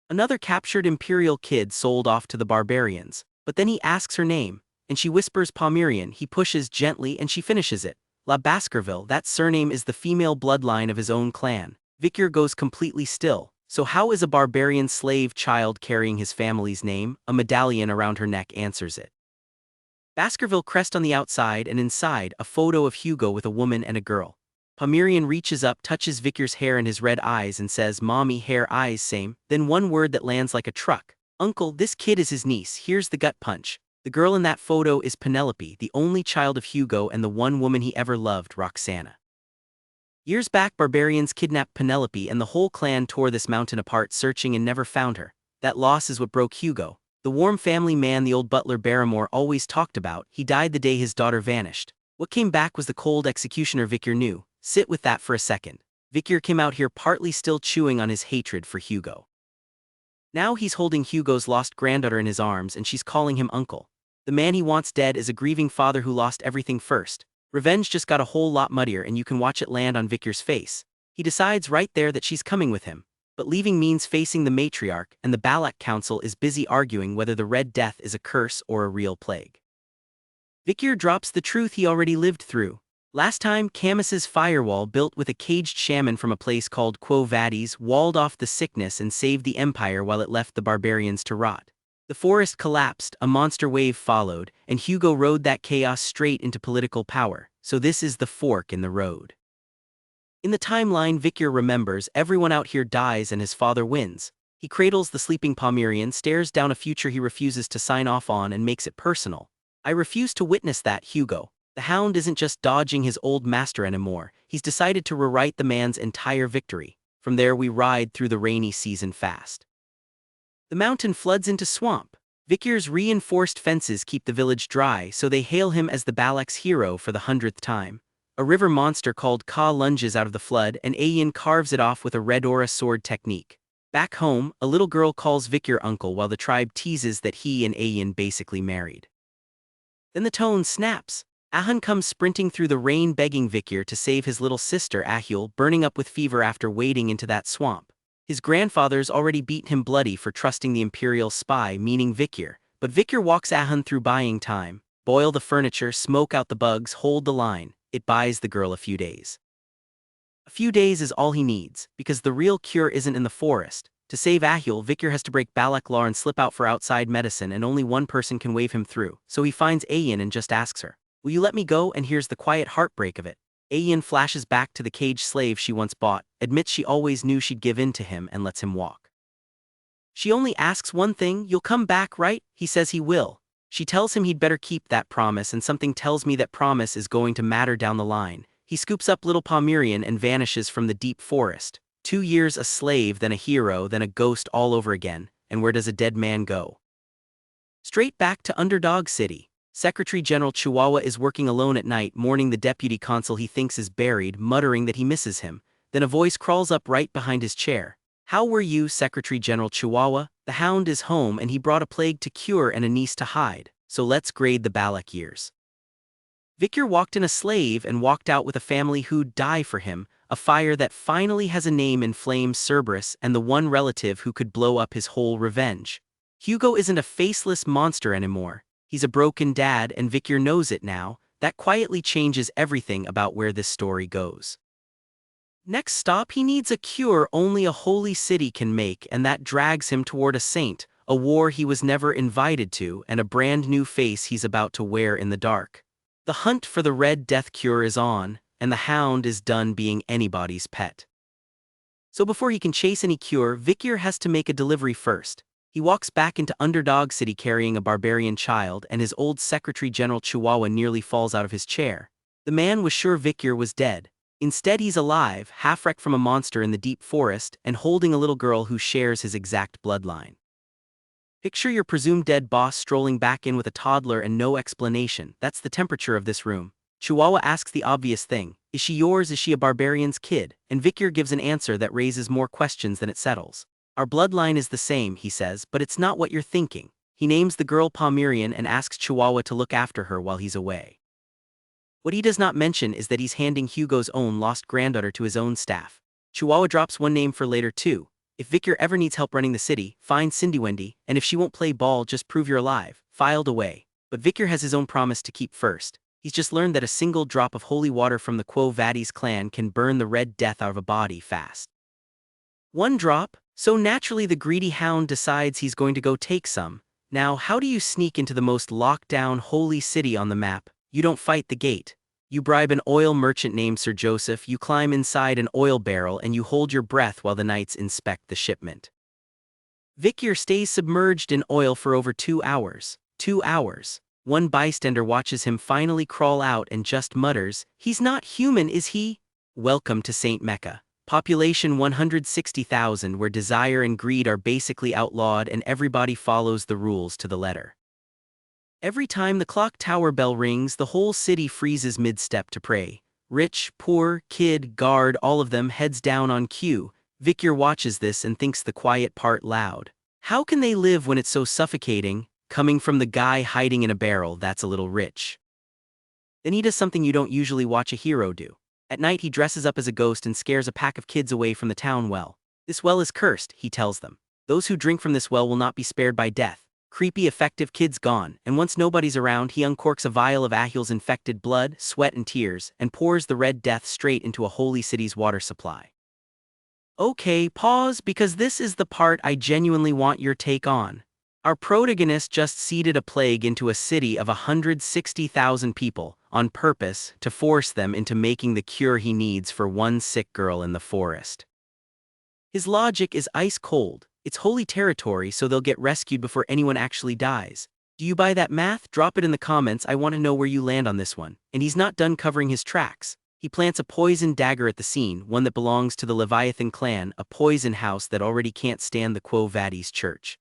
Another captured Imperial kid sold off to the Barbarians, but then he asks her name, and she whispers Pomerian. He pushes gently and she finishes it. La Baskerville, that surname is the female bloodline of his own clan. Vikir goes completely still. So how is a barbarian slave child carrying his family's name? A medallion around her neck answers it. Baskerville crest on the outside, and inside, a photo of Hugo with a woman and a girl. Pomerian reaches up, touches Vikir's hair and his red eyes and says, Mommy, hair, eyes, same. Then one word that lands like a truck. Uncle, this kid is his niece. Here's the gut punch. The girl in that photo is Penelope, the only child of Hugo and the one woman he ever loved, Roxana. Years back, barbarians kidnapped Penelope and the whole clan tore this mountain apart searching and never found her. That loss is what broke Hugo. The warm family man the old butler Barrymore always talked about, he died the day his daughter vanished. What came back was the cold executioner Vikir knew. Sit with that for a second. Vikir came out here partly still chewing on his hatred for Hugo. Now he's holding Hugo's lost granddaughter in his arms and she's calling him uncle. The man he wants dead is a grieving father who lost everything first. Revenge just got a whole lot muddier and you can watch it land on Vikir's face. He decides right there that she's coming with him. But leaving means facing the matriarch, and the Ballak council is busy arguing whether the Red Death is a curse or a real plague. Vikir drops the truth he already lived through. Last time, Camus's firewall, built with a caged shaman from a place called Quo Vadis, walled off the sickness and saved the Empire while it left the barbarians to rot. The forest collapsed, a monster wave followed, and Hugo rode that chaos straight into political power. So this is the fork in the road. In the timeline, Vikir remembers everyone out here dies and his father wins. He cradles the sleeping Pomerian, stares down a future he refuses to sign off on and makes it personal. I refuse to witness that, Hugo. The Hound isn't just dodging his old master anymore, he's decided to rewrite the man's entire victory. From there we ride through the rainy season fast. The mountain floods into swamp. Vikir's reinforced fences keep the village dry, so they hail him as the Ballak's hero for the 100th time. A river monster called Ka lunges out of the flood and Ayan carves it off with a red aura sword technique. Back home, a little girl calls Vikir uncle while the tribe teases that he and Ayan basically married. Then the tone snaps. Ahan comes sprinting through the rain begging Vikir to save his little sister Ahul, burning up with fever after wading into that swamp. His grandfather's already beaten him bloody for trusting the Imperial spy, meaning Vikir, but Vikir walks Ahan through buying time. Boil the furniture, smoke out the bugs, hold the line. It buys the girl a few days. A few days is all he needs, because the real cure isn't in the forest. To save Ahul, Vikir has to break Ballak law and slip out for outside medicine, and only one person can wave him through. So he finds Ayan and just asks her, will you let me go? And here's the quiet heartbreak of it. Ayan flashes back to the caged slave she once bought, admits she always knew she'd give in to him and lets him walk. She only asks one thing, you'll come back, right? He says he will. She tells him he'd better keep that promise, and something tells me that promise is going to matter down the line. He scoops up little Pomerian and vanishes from the deep forest. 2 years a slave, then a hero, then a ghost all over again, and where does a dead man go? Straight back to Underdog City. Secretary General Chihuahua is working alone at night, mourning the deputy consul he thinks is buried, muttering that he misses him. Then a voice crawls up right behind his chair. "How were you, Secretary General Chihuahua? The hound is home and he brought a plague to cure and a niece to hide, so let's grade the Ballak years." Vikir walked in a slave and walked out with a family who'd die for him, a fire that finally has a name in flames, Cerberus, and the one relative who could blow up his whole revenge. Hugo isn't a faceless monster anymore. He's a broken dad, and Vikir knows it now. That quietly changes everything about where this story goes. Next stop, he needs a cure only a holy city can make, and that drags him toward a saint, a war he was never invited to, and a brand new face he's about to wear in the dark. The hunt for the Red Death cure is on, and the hound is done being anybody's pet. So before he can chase any cure, Vikir has to make a delivery first. He walks back into Underdog City carrying a barbarian child, and his old Secretary General Chihuahua nearly falls out of his chair. The man was sure Vikir was dead. Instead, he's alive, half-wrecked from a monster in the deep forest, and holding a little girl who shares his exact bloodline. Picture your presumed dead boss strolling back in with a toddler and no explanation. That's the temperature of this room. Chihuahua asks the obvious thing: is she yours? Is she a barbarian's kid? And Vikir gives an answer that raises more questions than it settles. "Our bloodline is the same," he says, "but it's not what you're thinking." He names the girl Palmyrian and asks Chihuahua to look after her while he's away. What he does not mention is that he's handing Hugo's own lost granddaughter to his own staff. Chihuahua drops one name for later too. If Vikir ever needs help running the city, find Cindy Wendy, and if she won't play ball, just prove you're alive. Filed away. But Vikir has his own promise to keep first. He's just learned that a single drop of holy water from the Quo Vadis clan can burn the Red Death out of a body fast. One drop? So naturally the greedy hound decides he's going to go take some. Now, how do you sneak into the most locked-down holy city on the map? You don't fight the gate. You bribe an oil merchant named Sir Joseph, you climb inside an oil barrel, and you hold your breath while the knights inspect the shipment. Vikir stays submerged in oil for over 2 hours. 2 hours. One bystander watches him finally crawl out and just mutters, "He's not human, is he?" Welcome to Saint Mecca. Population 160,000, where desire and greed are basically outlawed and everybody follows the rules to the letter. Every time the clock tower bell rings, the whole city freezes mid-step to pray. Rich, poor, kid, guard, all of them heads down on cue. Vikir watches this and thinks the quiet part loud. How can they live when it's so suffocating? Coming from the guy hiding in a barrel, that's a little rich. Then he does something you don't usually watch a hero do. At night he dresses up as a ghost and scares a pack of kids away from the town well. This well is cursed, he tells them. Those who drink from this well will not be spared by death. Creepy, effective kids gone, and once nobody's around, he uncorks a vial of Ahil's infected blood, sweat and tears, and pours the Red Death straight into a holy city's water supply. Okay, pause, because this is the part I genuinely want your take on. Our protagonist just seeded a plague into a city of 160,000 people, on purpose, to force them into making the cure he needs for one sick girl in the forest. His logic is ice cold. It's holy territory, so they'll get rescued before anyone actually dies. Do you buy that math? Drop it in the comments, I want to know where you land on this one. And he's not done covering his tracks. He plants a poison dagger at the scene, one that belongs to the Leviathan clan, a poison house that already can't stand the Quo Vadis church.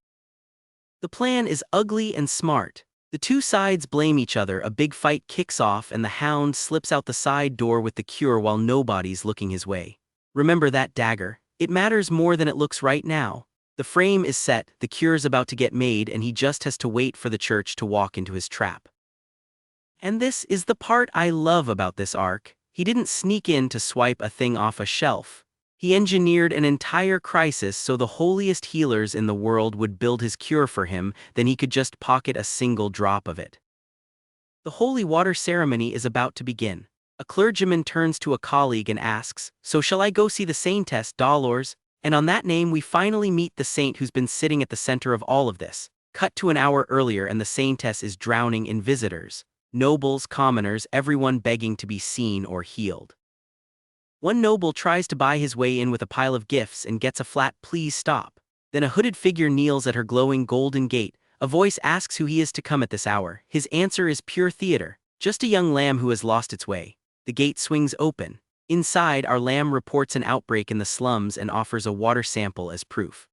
The plan is ugly and smart. The two sides blame each other, a big fight kicks off, and the hound slips out the side door with the cure while nobody's looking his way. Remember that dagger? It matters more than it looks right now. The frame is set, the cure's about to get made, and he just has to wait for the church to walk into his trap. And this is the part I love about this arc. He didn't sneak in to swipe a thing off a shelf. He engineered an entire crisis so the holiest healers in the world would build his cure for him, then he could just pocket a single drop of it. The holy water ceremony is about to begin. A clergyman turns to a colleague and asks, "So shall I go see the Saintess, Dolores?" And on that name we finally meet the saint who's been sitting at the center of all of this. Cut to an hour earlier and the Saintess is drowning in visitors. Nobles, commoners, everyone begging to be seen or healed. One noble tries to buy his way in with a pile of gifts and gets a flat "please stop." Then a hooded figure kneels at her glowing golden gate. A voice asks who he is to come at this hour. His answer is pure theater. Just a young lamb who has lost its way. The gate swings open. Inside, our lamb reports an outbreak in the slums and offers a water sample as proof.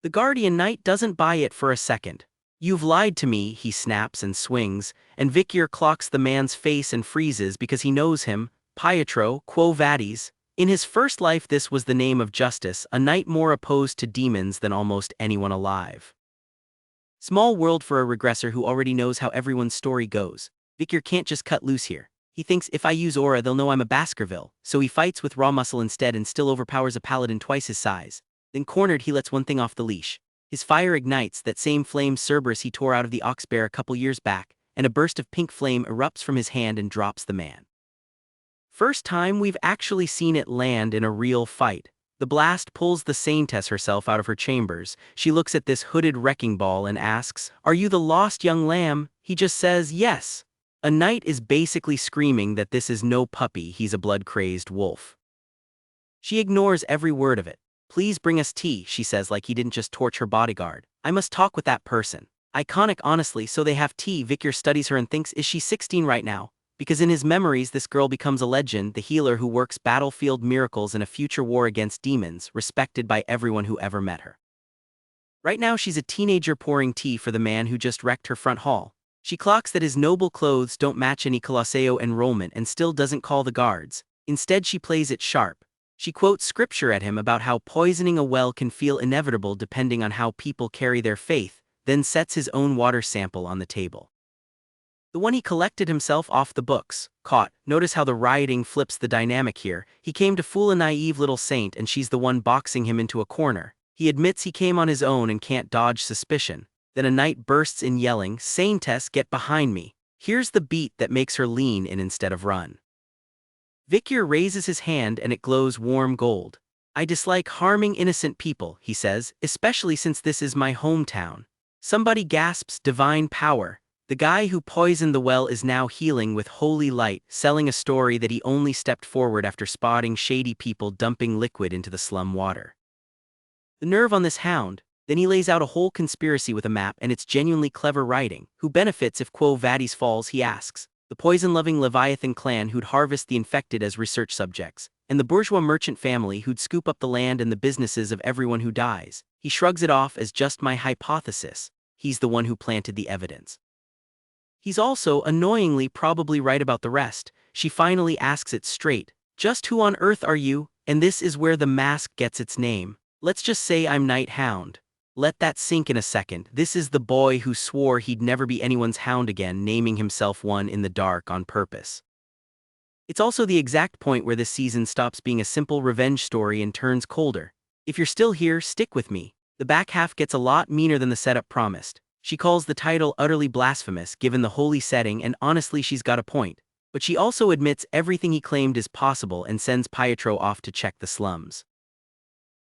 The guardian knight doesn't buy it for a second. "You've lied to me," he snaps and swings, and Vikir clocks the man's face and freezes because he knows him. Pietro, Quo Vadis, In his first life this was the name of justice, a knight more opposed to demons than almost anyone alive. Small world for a regressor who already knows how everyone's story goes. Vikir can't just cut loose here. He thinks if I use aura they'll know I'm a Baskerville, so he fights with raw muscle instead and still overpowers a paladin twice his size. Then cornered he lets one thing off the leash. His fire ignites that same flame Cerberus he tore out of the ox bear a couple years back, and a burst of pink flame erupts from his hand and drops the man. First time we've actually seen it land in a real fight. The blast pulls the Saintess herself out of her chambers. She looks at this hooded wrecking ball and asks, "Are you the lost young lamb?" He just says, "Yes." A knight is basically screaming that this is no puppy, he's a blood-crazed wolf. She ignores every word of it. "Please bring us tea," she says like he didn't just torch her bodyguard. "I must talk with that person." Iconic honestly, so they have tea. Vikir studies her and thinks, is she 16 right now? Because in his memories this girl becomes a legend, the healer who works battlefield miracles in a future war against demons, respected by everyone who ever met her. Right now she's a teenager pouring tea for the man who just wrecked her front hall. She clocks that his noble clothes don't match any Colosseo enrollment and still doesn't call the guards. Instead she plays it sharp. She quotes scripture at him about how poisoning a well can feel inevitable depending on how people carry their faith, then sets his own water sample on the table. The one he collected himself off the books. Caught. Notice how the rioting flips the dynamic here. He came to fool a naive little saint and she's the one boxing him into a corner. He admits he came on his own and can't dodge suspicion. Then a knight bursts in yelling, "Saintess, get behind me." Here's the beat that makes her lean in instead of run. Vikir raises his hand and it glows warm gold. "I dislike harming innocent people," he says, "especially since this is my hometown." Somebody gasps, "Divine power." The guy who poisoned the well is now healing with holy light, selling a story that he only stepped forward after spotting shady people dumping liquid into the slum water. The nerve on this hound. Then he lays out a whole conspiracy with a map, and it's genuinely clever writing. Who benefits if Quo Vadis falls, he asks. The poison-loving Leviathan clan who'd harvest the infected as research subjects, and the bourgeois merchant family who'd scoop up the land and the businesses of everyone who dies. He shrugs it off as just my hypothesis. He's the one who planted the evidence. He's also, annoyingly, probably right about the rest. She finally asks it straight. "Just who on earth are you?" And this is where the mask gets its name. "Let's just say I'm Night Hound." Let that sink in a second. This is the boy who swore he'd never be anyone's hound again, naming himself one in the dark on purpose. It's also the exact point where this season stops being a simple revenge story and turns colder. If you're still here, stick with me. The back half gets a lot meaner than the setup promised. She calls the title utterly blasphemous given the holy setting, and honestly she's got a point. But she also admits everything he claimed is possible and sends Pietro off to check the slums.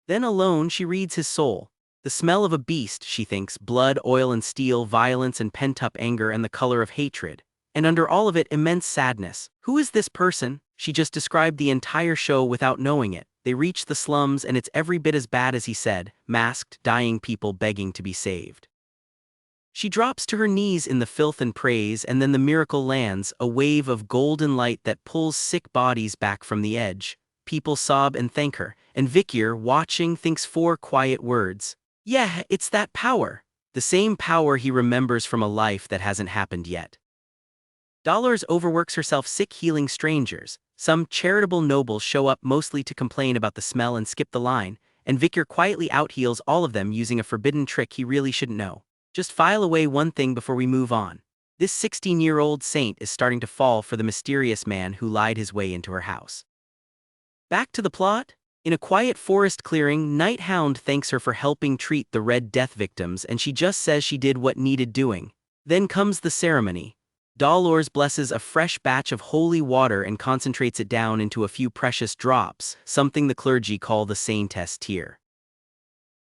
Then alone she reads his soul. The smell of a beast, she thinks, blood, oil and steel, violence and pent-up anger and the color of hatred. And under all of it, immense sadness. Who is this person? She just described the entire show without knowing it. They reach the slums and it's every bit as bad as he said, masked, dying people begging to be saved. She drops to her knees in the filth and prays, and then the miracle lands, a wave of golden light that pulls sick bodies back from the edge. People sob and thank her, and Vikir, watching, thinks 4 quiet words. Yeah, it's that power. The same power he remembers from a life that hasn't happened yet. Dolores overworks herself sick healing strangers. Some charitable nobles show up mostly to complain about the smell and skip the line, and Vikir quietly out-heals all of them using a forbidden trick he really shouldn't know. Just file away one thing before we move on. This 16-year-old saint is starting to fall for the mysterious man who lied his way into her house. Back to the plot. In a quiet forest clearing, Night Hound thanks her for helping treat the Red Death victims, and she just says she did what needed doing. Then comes the ceremony. Dolores blesses a fresh batch of holy water and concentrates it down into a few precious drops, something the clergy call the Saintess tear.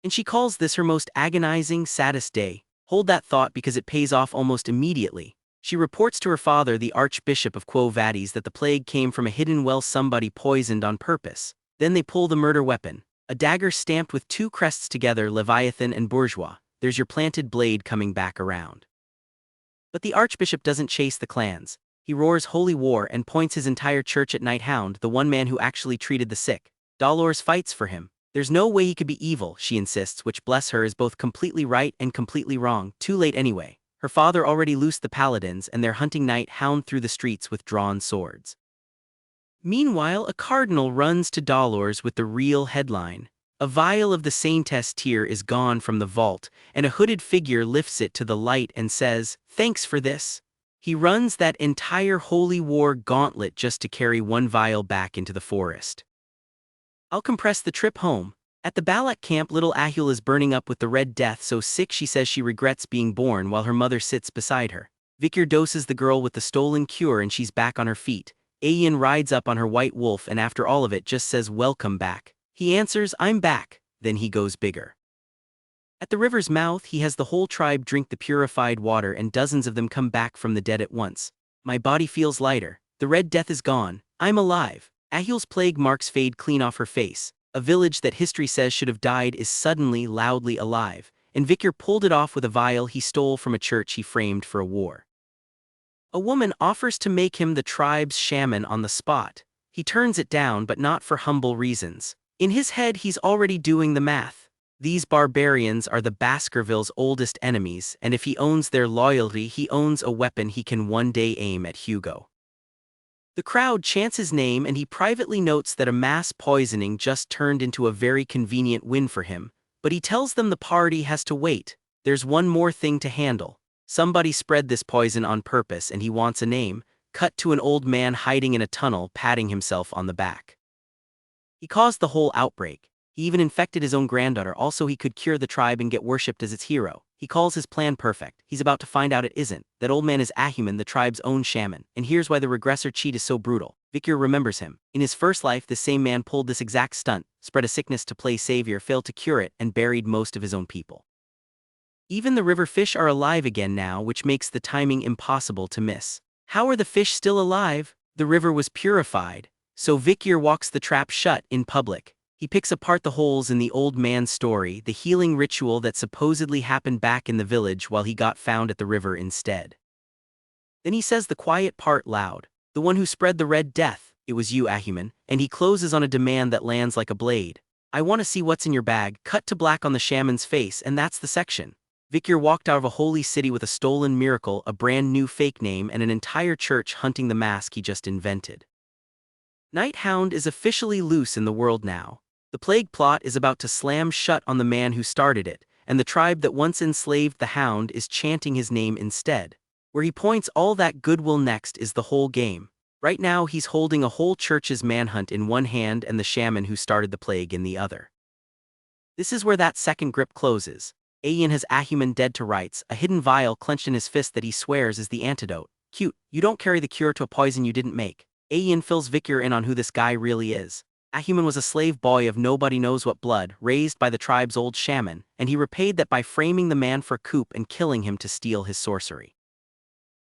And she calls this her most agonizing, saddest day. Hold that thought because it pays off almost immediately. She reports to her father, the Archbishop of Quo Vadis, that the plague came from a hidden well somebody poisoned on purpose. Then they pull the murder weapon. A dagger stamped with 2 crests together, Leviathan and Bourgeois. There's your planted blade coming back around. But the Archbishop doesn't chase the clans. He roars holy war and points his entire church at Night Hound, the one man who actually treated the sick. Dolores fights for him. There's no way he could be evil, she insists, which, bless her, is both completely right and completely wrong. Too late anyway. Her father already loosed the paladins and they're hunting Night Hound through the streets with drawn swords. Meanwhile, a cardinal runs to Dolores with the real headline. A vial of the Saintess tear is gone from the vault, and a hooded figure lifts it to the light and says, "Thanks for this." He runs that entire holy war gauntlet just to carry one vial back into the forest. I'll compress the trip home. At the Ballak camp, little Ahul is burning up with the Red Death, so sick she says she regrets being born while her mother sits beside her. Vikir doses the girl with the stolen cure and she's back on her feet. Ayan rides up on her white wolf and after all of it just says welcome back. He answers, "I'm back," then he goes bigger. At the river's mouth, he has the whole tribe drink the purified water and dozens of them come back from the dead at once. My body feels lighter. The Red Death is gone. I'm alive. Ahul's plague marks fade clean off her face. A village that history says should have died is suddenly, loudly alive, and Vikir pulled it off with a vial he stole from a church he framed for a war. A woman offers to make him the tribe's shaman on the spot. He turns it down, but not for humble reasons. In his head, he's already doing the math. These barbarians are the Baskerville's oldest enemies, and if he owns their loyalty, he owns a weapon he can one day aim at Hugo. The crowd chants his name and he privately notes that a mass poisoning just turned into a very convenient win for him, but he tells them the party has to wait. There's one more thing to handle. Somebody spread this poison on purpose and he wants a name. Cut to an old man hiding in a tunnel patting himself on the back. He caused the whole outbreak. He even infected his own granddaughter, also he could cure the tribe and get worshipped as its hero. He calls his plan perfect. He's about to find out it isn't. That old man is Ahuman, the tribe's own shaman, and here's why the regressor cheat is so brutal. Vikir remembers him. In his first life, this same man pulled this exact stunt, spread a sickness to play savior, failed to cure it, and buried most of his own people. Even the river fish are alive again now, which makes the timing impossible to miss. How are the fish still alive? The river was purified, so Vikir walks the trap shut in public. He picks apart the holes in the old man's story, the healing ritual that supposedly happened back in the village while he got found at the river instead. Then he says the quiet part loud. "The one who spread the Red Death, it was you, Ahuman," and he closes on a demand that lands like a blade. "I want to see what's in your bag." Cut to black on the shaman's face, and that's the section. Vikir walked out of a holy city with a stolen miracle, a brand new fake name, and an entire church hunting the mask he just invented. Nighthound is officially loose in the world now. The plague plot is about to slam shut on the man who started it, and the tribe that once enslaved the hound is chanting his name instead. Where he points all that goodwill next is the whole game. Right now he's holding a whole church's manhunt in one hand and the shaman who started the plague in the other. This is where that second grip closes. Ayan has Ahuman dead to rights, a hidden vial clenched in his fist that he swears is the antidote. Cute, you don't carry the cure to a poison you didn't make. Ayan fills Vikir in on who this guy really is. Ahuman was a slave boy of nobody knows what blood, raised by the tribe's old shaman, and he repaid that by framing the man for a coup and killing him to steal his sorcery.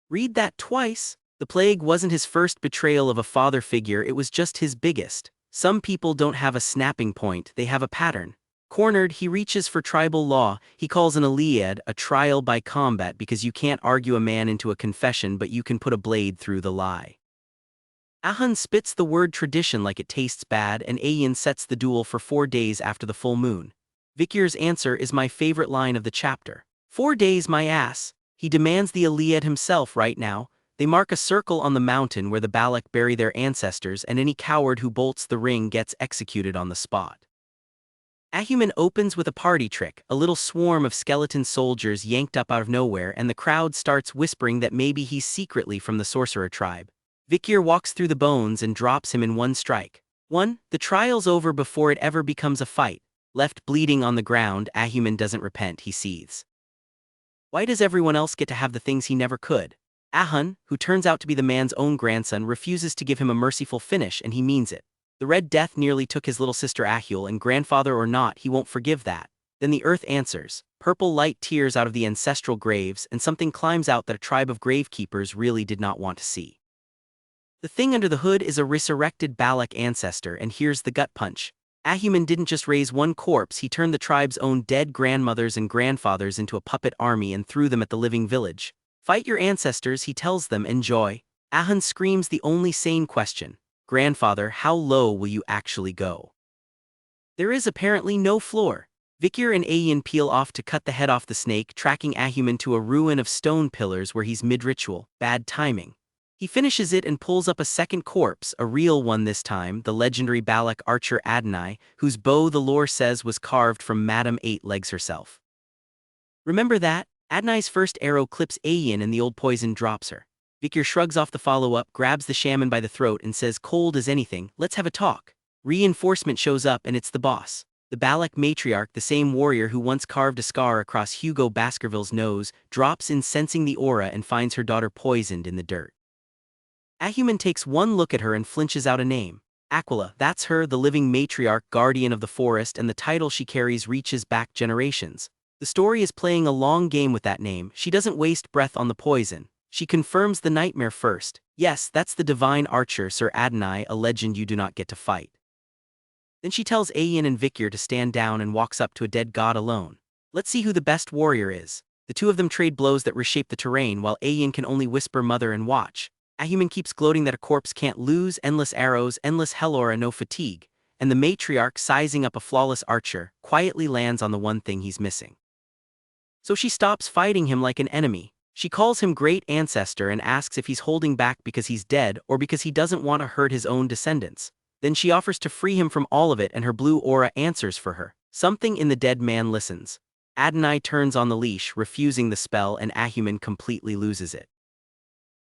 Read that twice. The plague wasn't his first betrayal of a father figure, it was just his biggest. Some people don't have a snapping point, they have a pattern. Cornered, he reaches for tribal law. He calls an Iliad a trial by combat because you can't argue a man into a confession, but you can put a blade through the lie. Ahun spits the word tradition like it tastes bad, and Ayan sets the duel for 4 days after the full moon. Vikir's answer is my favorite line of the chapter. 4 days, my ass. He demands the Iliad himself right now. They mark a circle on the mountain where the Ballak bury their ancestors, and any coward who bolts the ring gets executed on the spot. Ahuman opens with a party trick, a little swarm of skeleton soldiers yanked up out of nowhere, and the crowd starts whispering that maybe he's secretly from the sorcerer tribe. Vikir walks through the bones and drops him in one strike. The trial's over before it ever becomes a fight. Left bleeding on the ground, Ahuman doesn't repent, he seethes. Why does everyone else get to have the things he never could? Ahun, who turns out to be the man's own grandson, refuses to give him a merciful finish, and he means it. The Red Death nearly took his little sister Ahul, and grandfather or not, he won't forgive that. Then the earth answers. Purple light tears out of the ancestral graves, and something climbs out that a tribe of gravekeepers really did not want to see. The thing under the hood is a resurrected Ballak ancestor, and here's the gut punch. Ahuman didn't just raise one corpse, he turned the tribe's own dead grandmothers and grandfathers into a puppet army and threw them at the living village. Fight your ancestors, he tells them, enjoy. Ahun screams the only sane question. Grandfather, how low will you actually go? There is apparently no floor. Vikir and Ayan peel off to cut the head off the snake, tracking Ahuman to a ruin of stone pillars where he's mid-ritual. Bad timing. He finishes it and pulls up a second corpse, a real one this time, the legendary Ballak archer Adonai, whose bow the lore says was carved from Madame Eight Legs herself. Remember that? Adonai's first arrow clips Ayin and the old poison drops her. Vikir shrugs off the follow-up, grabs the shaman by the throat and says cold as anything, let's have a talk. Reinforcement shows up and it's the boss. The Ballak matriarch, the same warrior who once carved a scar across Hugo Baskerville's nose, drops in sensing the aura and finds her daughter poisoned in the dirt. Ahuman takes one look at her and flinches out a name. Aquila, that's her, the living matriarch, guardian of the forest, and the title she carries reaches back generations. The story is playing a long game with that name. She doesn't waste breath on the poison. She confirms the nightmare first. Yes, that's the divine archer Sir Adonai, a legend you do not get to fight. Then she tells Ayin and Vikir to stand down and walks up to a dead god alone. Let's see who the best warrior is. The two of them trade blows that reshape the terrain while Ayin can only whisper mother and watch. Ahuman keeps gloating that a corpse can't lose, endless arrows, endless hell aura, no fatigue, and the matriarch, sizing up a flawless archer, quietly lands on the one thing he's missing. So she stops fighting him like an enemy. She calls him great ancestor and asks if he's holding back because he's dead or because he doesn't want to hurt his own descendants. Then she offers to free him from all of it and her blue aura answers for her. Something in the dead man listens. Adonai turns on the leash, refusing the spell, and Ahuman completely loses it.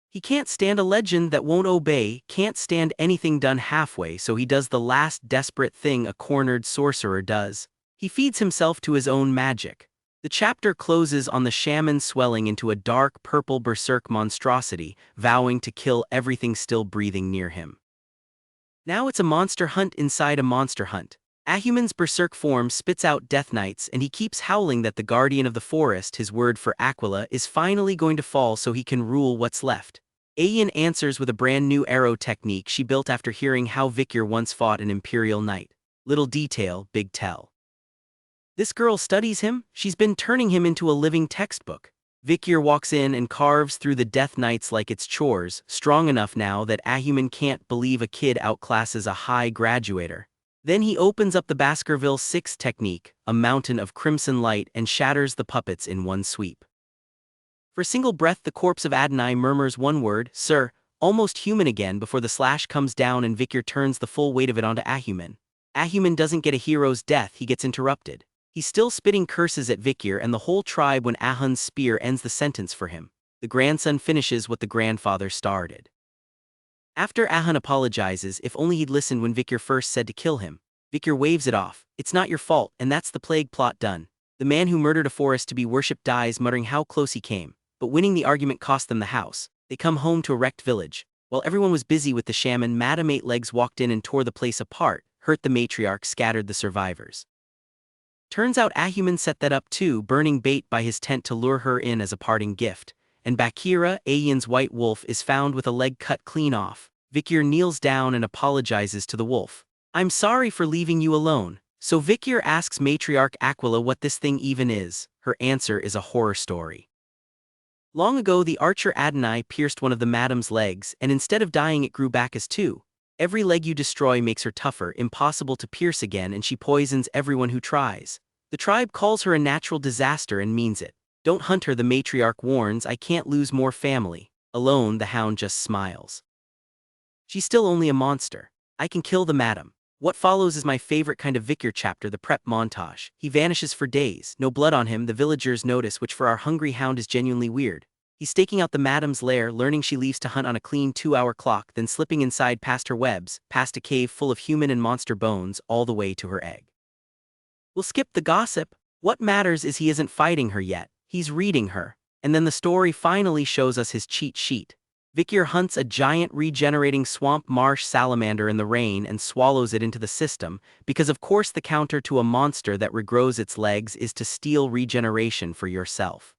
He can't stand a legend that won't obey, can't stand anything done halfway, so he does the last desperate thing a cornered sorcerer does. He feeds himself to his own magic. The chapter closes on the shaman swelling into a dark purple berserk monstrosity, vowing to kill everything still breathing near him. Now it's a monster hunt inside a monster hunt. Ahuman's berserk form spits out death knights and he keeps howling that the guardian of the forest, his word for Aquila, is finally going to fall so he can rule what's left. Ayin answers with a brand new arrow technique she built after hearing how Vikir once fought an imperial knight. Little detail, big tell. This girl studies him, she's been turning him into a living textbook. Vikir walks in and carves through the death knights like it's chores, strong enough now that Ahuman can't believe a kid outclasses a high graduator. Then he opens up the Baskerville 6 technique, a mountain of crimson light, and shatters the puppets in one sweep. For a single breath the corpse of Adonai murmurs one word, sir, almost human again before the slash comes down and Vikir turns the full weight of it onto Ahuman. Ahuman doesn't get a hero's death, he gets interrupted. He's still spitting curses at Vikir and the whole tribe when Ahun's spear ends the sentence for him. The grandson finishes what the grandfather started. After Ahun apologizes, if only he'd listened when Vikir first said to kill him. Vikir waves it off. It's not your fault, and that's the plague plot done. The man who murdered a forest to be worshipped dies, muttering how close he came. But winning the argument cost them the house. They come home to a wrecked village. While everyone was busy with the shaman, Madame Eight Legs walked in and tore the place apart, hurt the matriarch, scattered the survivors. Turns out Ahuman set that up too, burning bait by his tent to lure her in as a parting gift. And Bakira, Ayin's white wolf, is found with a leg cut clean off. Vikir kneels down and apologizes to the wolf. I'm sorry for leaving you alone. So Vikir asks matriarch Aquila what this thing even is. Her answer is a horror story. Long ago the archer Adonai pierced one of the madam's legs, and instead of dying it grew back as two. Every leg you destroy makes her tougher, impossible to pierce again, and she poisons everyone who tries. The tribe calls her a natural disaster and means it. Don't hunt her, the matriarch warns, I can't lose more family. Alone, the hound just smiles. She's still only a monster. I can kill the madam. What follows is my favorite kind of Vikir chapter, the prep montage. He vanishes for days, no blood on him, the villagers notice, which for our hungry hound is genuinely weird. He's staking out the madam's lair, learning she leaves to hunt on a clean 2-hour clock, then slipping inside past her webs, past a cave full of human and monster bones, all the way to her egg. We'll skip the gossip. What matters is he isn't fighting her yet, he's reading her. And then the story finally shows us his cheat sheet. Vikir hunts a giant regenerating swamp marsh salamander in the rain and swallows it into the system, because of course the counter to a monster that regrows its legs is to steal regeneration for yourself.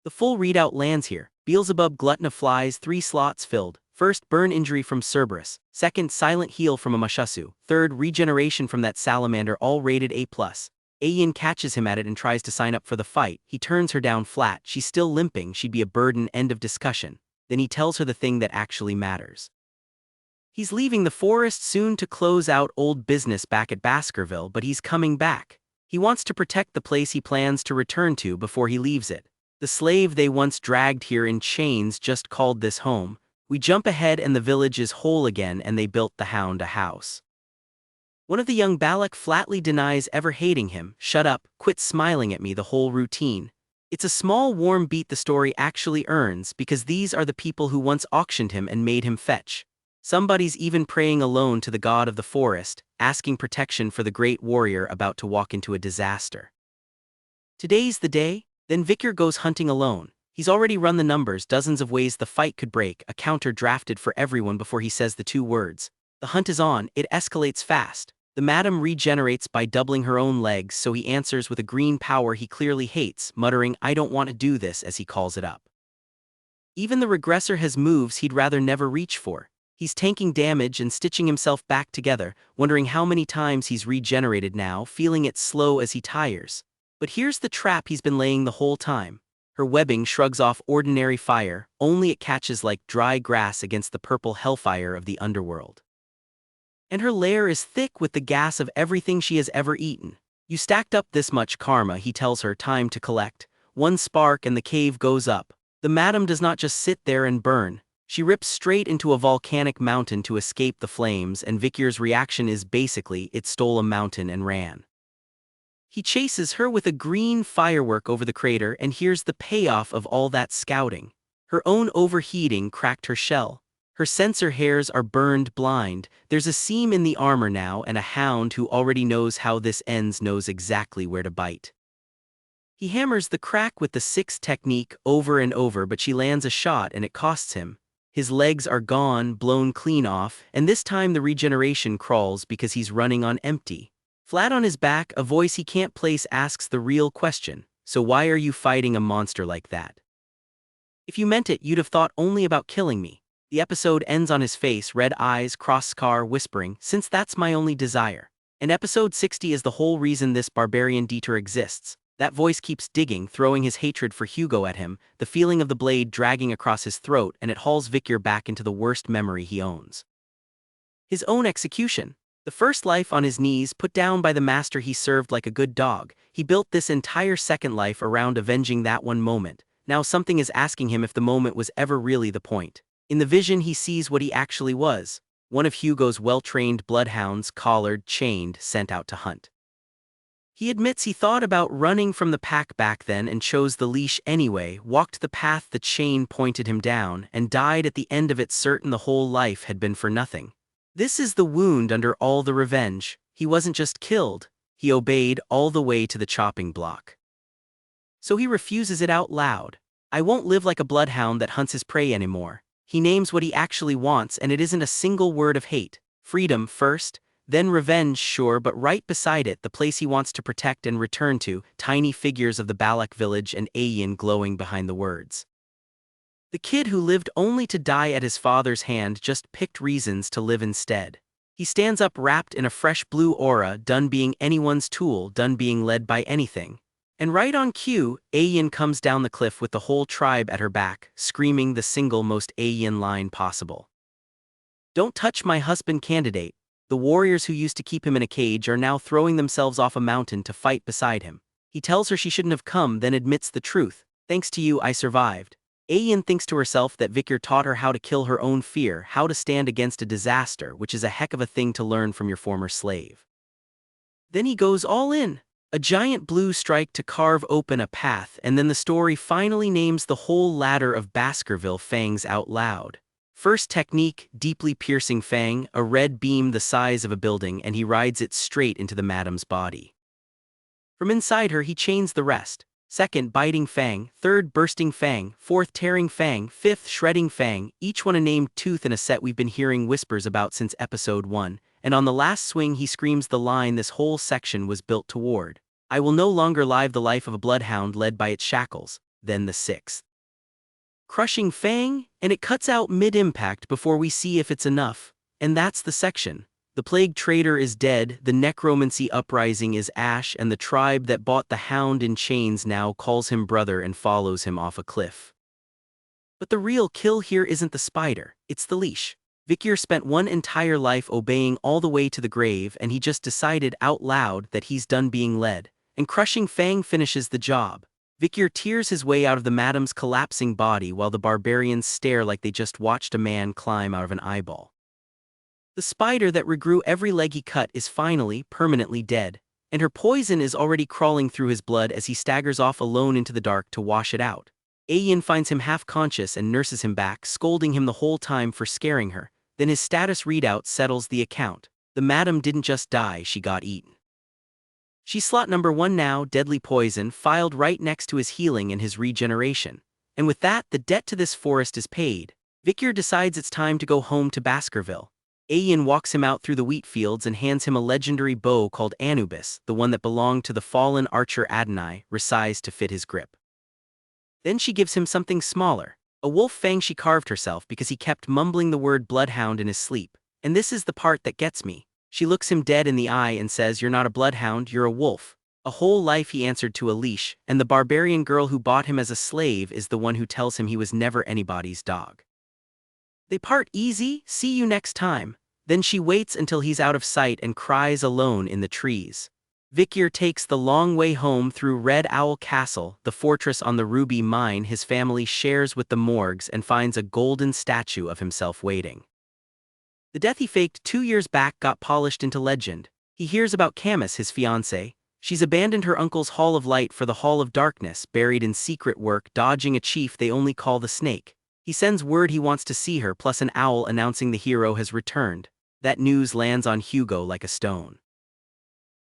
The full readout lands here. Beelzebub, glutton of flies, 3 slots filled. First, burn injury from Cerberus. Second, silent heal from a Mushasu. Third, regeneration from that salamander, all rated A+. Ayin catches him at it and tries to sign up for the fight. He turns her down flat. She's still limping, she'd be a burden, end of discussion. Then he tells her the thing that actually matters. He's leaving the forest soon to close out old business back at Baskerville, but he's coming back. He wants to protect the place he plans to return to before he leaves it. The slave they once dragged here in chains just called this home. We jump ahead and the village is whole again and they built the hound a house. One of the young Ballak flatly denies ever hating him. Shut up, quit smiling at me, the whole routine. It's a small warm beat the story actually earns because these are the people who once auctioned him and made him fetch. Somebody's even praying alone to the god of the forest, asking protection for the great warrior about to walk into a disaster. Today's the day. Then Vikir goes hunting alone. He's already run the numbers, dozens of ways the fight could break, a counter drafted for everyone before he says the two words. The hunt is on, it escalates fast. The madam regenerates by doubling her own legs, so he answers with a green power he clearly hates, muttering, "I don't want to do this," as he calls it up. Even the regressor has moves he'd rather never reach for. He's tanking damage and stitching himself back together, wondering how many times he's regenerated now, feeling it slow as he tires. But here's the trap he's been laying the whole time. Her webbing shrugs off ordinary fire, only it catches like dry grass against the purple hellfire of the underworld. And her lair is thick with the gas of everything she has ever eaten. You stacked up this much karma, he tells her, time to collect. One spark and the cave goes up. The madam does not just sit there and burn. She rips straight into a volcanic mountain to escape the flames, and Vikir's reaction is basically, it stole a mountain and ran. He chases her with a green firework over the crater, and here's the payoff of all that scouting. Her own overheating cracked her shell. Her sensor hairs are burned blind. There's a seam in the armor now, and a hound who already knows how this ends knows exactly where to bite. He hammers the crack with the 6 technique over and over, but she lands a shot and it costs him. His legs are gone, blown clean off, and this time the regeneration crawls because he's running on empty. Flat on his back, a voice he can't place asks the real question, so why are you fighting a monster like that? If you meant it, you'd have thought only about killing me. The episode ends on his face, red eyes, cross scar, whispering, "Since that's my only desire." And episode 60 is the whole reason this barbarian detour exists. That voice keeps digging, throwing his hatred for Hugo at him, the feeling of the blade dragging across his throat, and it hauls Vikir back into the worst memory he owns. His own execution. The first life on his knees, put down by the master he served like a good dog. He built this entire second life around avenging that one moment. Now something is asking him if the moment was ever really the point. In the vision he sees what he actually was. One of Hugo's well-trained bloodhounds, collared, chained, sent out to hunt. He admits he thought about running from the pack back then and chose the leash anyway, walked the path the chain pointed him down, and died at the end of it certain the whole life had been for nothing. This is the wound under all the revenge. He wasn't just killed, he obeyed all the way to the chopping block. So he refuses it out loud. I won't live like a bloodhound that hunts his prey anymore. He names what he actually wants, and it isn't a single word of hate. Freedom first, then revenge, sure, but right beside it, the place he wants to protect and return to, tiny figures of the Ballak village and Ayin glowing behind the words. The kid who lived only to die at his father's hand just picked reasons to live instead. He stands up wrapped in a fresh blue aura, done being anyone's tool, done being led by anything. And right on cue, Ayin comes down the cliff with the whole tribe at her back, screaming the single most Ayin line possible. "Don't touch my husband, candidate." The warriors who used to keep him in a cage are now throwing themselves off a mountain to fight beside him. He tells her she shouldn't have come, then admits the truth. "Thanks to you, I survived." Ayin thinks to herself that Vikir taught her how to kill her own fear, how to stand against a disaster, which is a heck of a thing to learn from your former slave. Then he goes all in. A giant blue strike to carve open a path, and then the story finally names the whole ladder of Baskerville fangs out loud. First technique, deeply piercing fang, a red beam the size of a building, and he rides it straight into the madam's body. From inside her he chains the rest. Second, biting fang, third, bursting fang, fourth, tearing fang, fifth, shredding fang, each one a named tooth in a set we've been hearing whispers about since episode 1. And on the last swing he screams the line this whole section was built toward. I will no longer live the life of a bloodhound led by its shackles. Then the 6th. Crushing fang, and it cuts out mid-impact before we see if it's enough. And that's the section. The plague trader is dead, the necromancy uprising is ash, and the tribe that bought the hound in chains now calls him brother and follows him off a cliff. But the real kill here isn't the spider, it's the leash. Vikir spent one entire life obeying all the way to the grave, and he just decided out loud that he's done being led, and crushing fang finishes the job. Vikir tears his way out of the madam's collapsing body while the barbarians stare like they just watched a man climb out of an eyeball. The spider that regrew every leg he cut is finally, permanently dead, and her poison is already crawling through his blood as he staggers off alone into the dark to wash it out. Ayin finds him half-conscious and nurses him back, scolding him the whole time for scaring her. Then his status readout settles the account. The madam didn't just die, she got eaten. She's slot number 1 now, deadly poison, filed right next to his healing and his regeneration. And with that, the debt to this forest is paid. Vikir decides it's time to go home to Baskerville. Ayin walks him out through the wheat fields and hands him a legendary bow called Anubis, the one that belonged to the fallen archer Adonai, resized to fit his grip. Then she gives him something smaller, a wolf fang she carved herself because he kept mumbling the word bloodhound in his sleep. And this is the part that gets me. She looks him dead in the eye and says, "You're not a bloodhound, you're a wolf." A whole life he answered to a leash, and the barbarian girl who bought him as a slave is the one who tells him he was never anybody's dog. They part easy, see you next time. Then she waits until he's out of sight and cries alone in the trees. Vikir takes the long way home through Red Owl Castle, the fortress on the ruby mine his family shares with the morgues, and finds a golden statue of himself waiting. The death he faked 2 years back got polished into legend. He hears about Camus, his fiancée. She's abandoned her uncle's Hall of Light for the Hall of Darkness, buried in secret work dodging a chief they only call the Snake. He sends word he wants to see her, plus an owl announcing the hero has returned. That news lands on Hugo like a stone.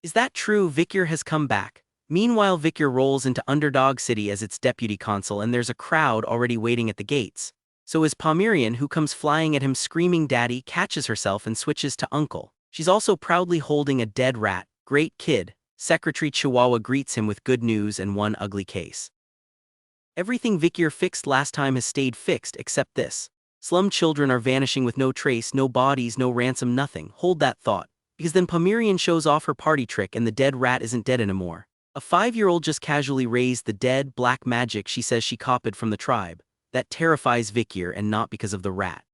Is that true? Vikir has come back. Meanwhile, Vikir rolls into Underdog City as its deputy consul, and there's a crowd already waiting at the gates. So is Pomerian, who comes flying at him screaming daddy, catches herself and switches to uncle. She's also proudly holding a dead rat. Great kid. Secretary Chihuahua greets him with good news and one ugly case. Everything Vikir fixed last time has stayed fixed except this. Slum children are vanishing with no trace, no bodies, no ransom, nothing. Hold that thought. Because then Pomerian shows off her party trick and the dead rat isn't dead anymore. A 5-year-old just casually raised the dead black magic she says she copied from the tribe. That terrifies Vikir, and not because of the rat.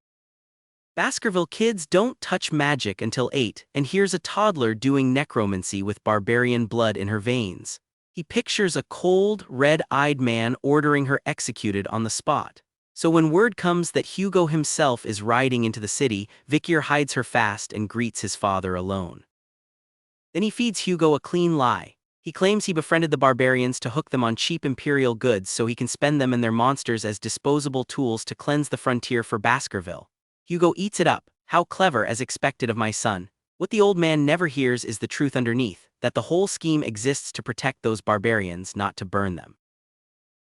Baskerville kids don't touch magic until 8, and here's a toddler doing necromancy with barbarian blood in her veins. He pictures a cold, red-eyed man ordering her executed on the spot. So when word comes that Hugo himself is riding into the city, Vikir hides her fast and greets his father alone. Then he feeds Hugo a clean lie. He claims he befriended the barbarians to hook them on cheap imperial goods so he can spend them and their monsters as disposable tools to cleanse the frontier for Baskerville. Hugo eats it up. How clever, as expected of my son. What the old man never hears is the truth underneath, that the whole scheme exists to protect those barbarians, not to burn them.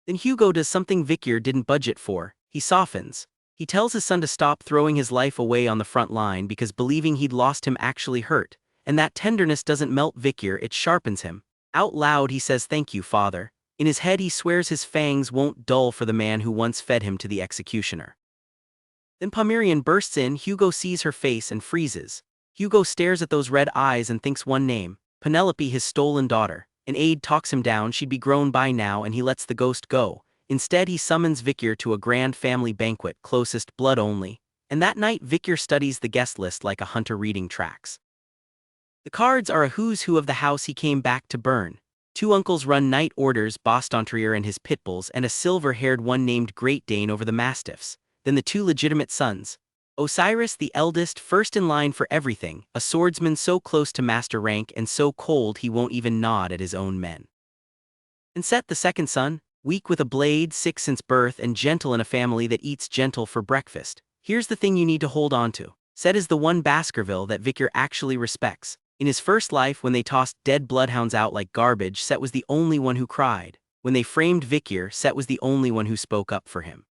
Then Hugo does something Vikir didn't budget for. He softens. He tells his son to stop throwing his life away on the front line because believing he'd lost him actually hurt. And that tenderness doesn't melt Vikir, it sharpens him. Out loud he says, "Thank you, father." In his head he swears his fangs won't dull for the man who once fed him to the executioner. Then Pomerian bursts in. Hugo sees her face and freezes. Hugo stares at those red eyes and thinks one name, Penelope, his stolen daughter. An aide talks him down, she'd be grown by now, and he lets the ghost go. Instead he summons Vikir to a grand family banquet, closest blood only. And that night Vikir studies the guest list like a hunter reading tracks. The cards are a who's who of the house he came back to burn. 2 uncles run night orders, Bastontrier and his pit bulls, and a silver-haired one named Great Dane over the mastiffs. Then the 2 legitimate sons. Osiris, the eldest, first in line for everything, a swordsman so close to master rank and so cold he won't even nod at his own men. And Set, the second son, weak with a blade, sick since birth, and gentle in a family that eats gentle for breakfast. Here's the thing you need to hold on to. Set is the one Baskerville that Vikir actually respects. In his first life, when they tossed dead bloodhounds out like garbage, Set was the only one who cried. When they framed Vikir, Set was the only one who spoke up for him.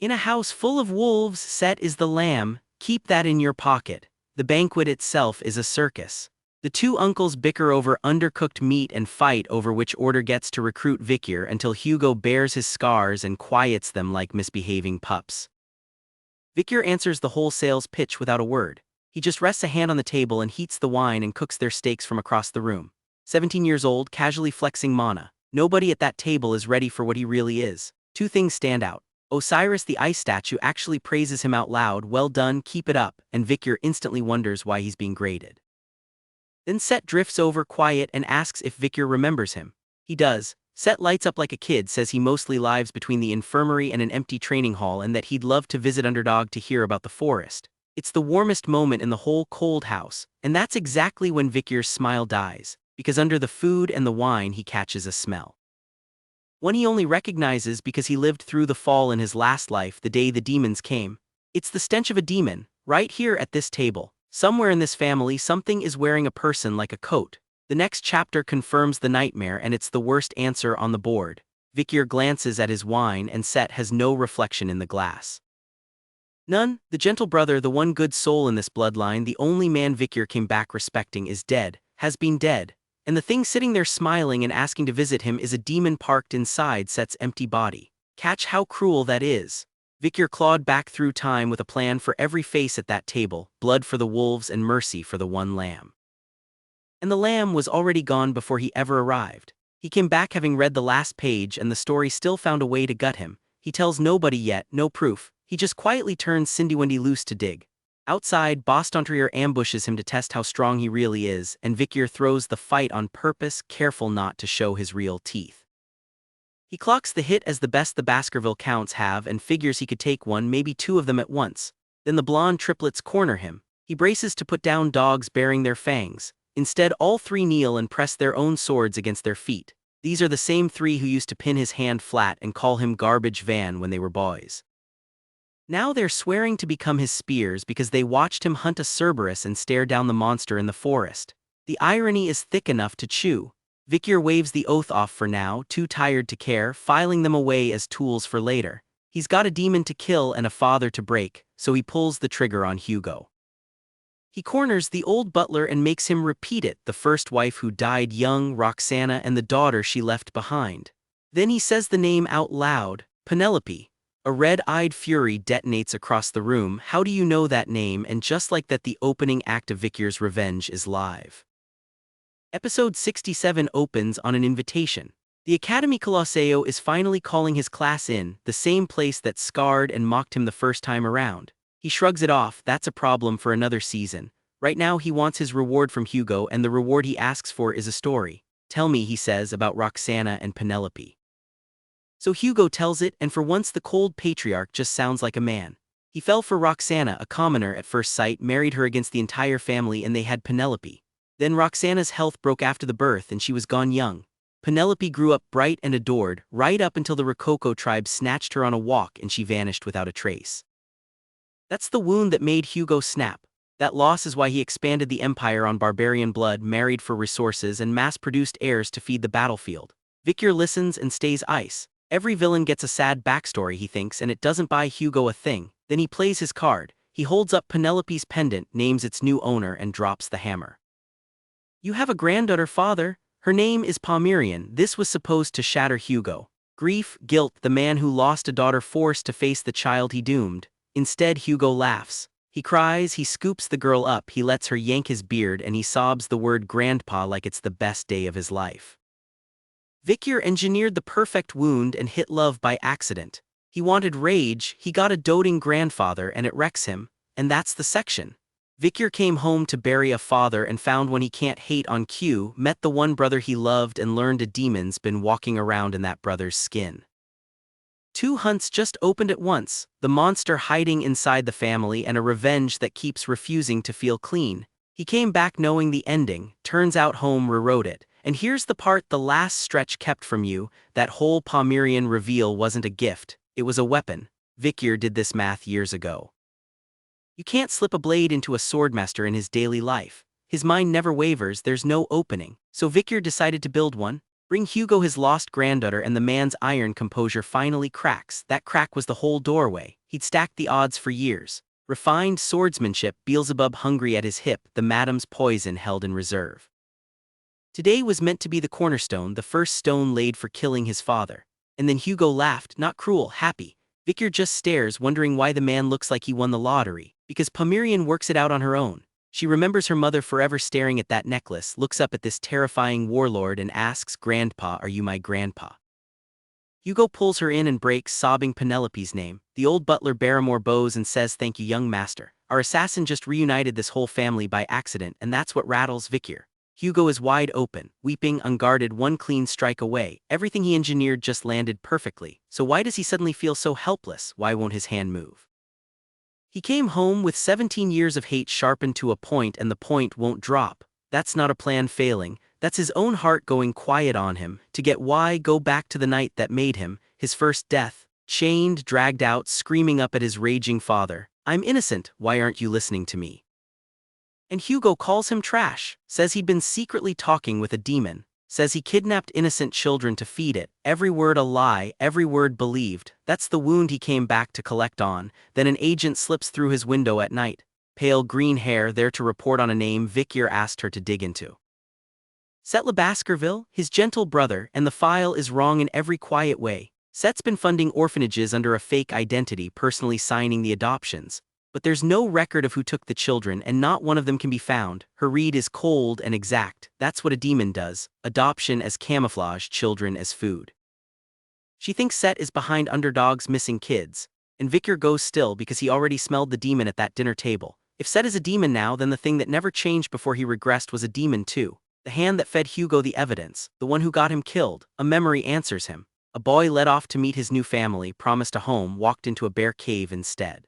In a house full of wolves, Set is the lamb. Keep that in your pocket. The banquet itself is a circus. The 2 uncles bicker over undercooked meat and fight over which order gets to recruit Vikir until Hugo bears his scars and quiets them like misbehaving pups. Vikir answers the whole sales pitch without a word. He just rests a hand on the table and heats the wine and cooks their steaks from across the room. 17 years old, casually flexing mana. Nobody at that table is ready for what he really is. 2 things stand out. Osiris, the ice statue, actually praises him out loud, "Well done, keep it up," and Vikir instantly wonders why he's being graded. Then Set drifts over quiet and asks if Vikir remembers him. He does. Set lights up like a kid, says he mostly lives between the infirmary and an empty training hall and that he'd love to visit Underdog to hear about the forest. It's the warmest moment in the whole cold house, and that's exactly when Vikir's smile dies, because under the food and the wine he catches a smell. One he only recognizes because he lived through the fall in his last life the day the demons came. It's the stench of a demon, right here at this table. Somewhere in this family something is wearing a person like a coat. The next chapter confirms the nightmare and it's the worst answer on the board. Vikir glances at his wine and Set has no reflection in the glass. None, the gentle brother, the one good soul in this bloodline, the only man Vikir came back respecting, is dead, has been dead, and the thing sitting there smiling and asking to visit him is a demon parked inside Set's empty body. Catch how cruel that is. Vikir clawed back through time with a plan for every face at that table, blood for the wolves and mercy for the one lamb. And the lamb was already gone before he ever arrived. He came back having read the last page and the story still found a way to gut him. He tells nobody yet, no proof. He just quietly turns Cindy Wendy loose to dig. Outside, Bastontrier ambushes him to test how strong he really is, and Vikir throws the fight on purpose, careful not to show his real teeth. He clocks the hit as the best the Baskerville counts have and figures he could take one, maybe two of them at once. Then the blonde triplets corner him. He braces to put down dogs bearing their fangs. Instead, all three kneel and press their own swords against their feet. These are the same three who used to pin his hand flat and call him Garbage Van when they were boys. Now they're swearing to become his spears because they watched him hunt a Cerberus and stare down the monster in the forest. The irony is thick enough to chew. Vikir waves the oath off for now, too tired to care, filing them away as tools for later. He's got a demon to kill and a father to break, so he pulls the trigger on Hugo. He corners the old butler and makes him repeat it, the first wife who died young, Roxana, and the daughter she left behind. Then he says the name out loud, Penelope. A red-eyed fury detonates across the room. How do you know that name? And just like that, the opening act of Vikir's revenge is live. Episode 67 opens on an invitation. The Academy Colosseo is finally calling his class in, the same place that scarred and mocked him the first time around. He shrugs it off, that's a problem for another season. Right now he wants his reward from Hugo, and the reward he asks for is a story. Tell me, he says, about Roxana and Penelope. So Hugo tells it, and for once the cold patriarch just sounds like a man. He fell for Roxana, a commoner at first sight, married her against the entire family, and they had Penelope. Then Roxana's health broke after the birth and she was gone young. Penelope grew up bright and adored, right up until the Rococo tribe snatched her on a walk and she vanished without a trace. That's the wound that made Hugo snap. That loss is why he expanded the empire on barbarian blood, married for resources, and mass-produced heirs to feed the battlefield. Vikir listens and stays ice. Every villain gets a sad backstory, he thinks, and it doesn't buy Hugo a thing. Then he plays his card. He holds up Penelope's pendant, names its new owner, and drops the hammer. You have a granddaughter, father. Her name is Pomeranian. This was supposed to shatter Hugo. Grief, guilt, the man who lost a daughter forced to face the child he doomed. Instead, Hugo laughs. He cries, he scoops the girl up, he lets her yank his beard, and he sobs the word grandpa like it's the best day of his life. Vikir engineered the perfect wound and hit love by accident. He wanted rage, he got a doting grandfather, and it wrecks him, and that's the section. Vikir came home to bury a father and found one he can't hate on cue, met the one brother he loved and learned a demon's been walking around in that brother's skin. 2 hunts just opened at once, the monster hiding inside the family and a revenge that keeps refusing to feel clean. He came back knowing the ending, turns out home rewrote it. And here's the part the last stretch kept from you, that whole Pomeranian reveal wasn't a gift, it was a weapon. Vikir did this math years ago. You can't slip a blade into a swordmaster in his daily life. His mind never wavers, there's no opening. So Vikir decided to build one. Bring Hugo his lost granddaughter, and the man's iron composure finally cracks. That crack was the whole doorway. He'd stacked the odds for years. Refined swordsmanship, Beelzebub hungry at his hip, the madam's poison held in reserve. Today was meant to be the cornerstone, the first stone laid for killing his father. And then Hugo laughed, not cruel, happy. Vikir just stares, wondering why the man looks like he won the lottery. Because Pomeranian works it out on her own. She remembers her mother forever staring at that necklace, looks up at this terrifying warlord and asks, "Grandpa, are you my grandpa?" Hugo pulls her in and breaks, sobbing Penelope's name. The old butler Barrymore bows and says, "Thank you, young master. Our assassin just reunited this whole family by accident, and that's what rattles Vikir. Hugo is wide open, weeping, unguarded, one clean strike away. Everything he engineered just landed perfectly. So why does he suddenly feel so helpless? Why won't his hand move? He came home with 17 years of hate sharpened to a point, and the point won't drop. That's not a plan failing. That's his own heart going quiet on him. To get why, go back to the night that made him, his first death. Chained, dragged out, screaming up at his raging father. I'm innocent, why aren't you listening to me? And Hugo calls him trash, says he'd been secretly talking with a demon, says he kidnapped innocent children to feed it. Every word a lie, every word believed. That's the wound he came back to collect on. Then an agent slips through his window at night. Pale green hair, there to report on a name Vikir asked her to dig into. Setla Baskerville, his gentle brother, and the file is wrong in every quiet way. Set's been funding orphanages under a fake identity, personally signing the adoptions. But there's no record of who took the children, and not one of them can be found. Her read is cold and exact. That's what a demon does. Adoption as camouflage, children as food. She thinks Set is behind Underdog's missing kids. And Vikir goes still because he already smelled the demon at that dinner table. If Set is a demon now, then the thing that never changed before he regressed was a demon too. The hand that fed Hugo the evidence, the one who got him killed, a memory answers him. A boy led off to meet his new family, promised a home, walked into a bare cave instead.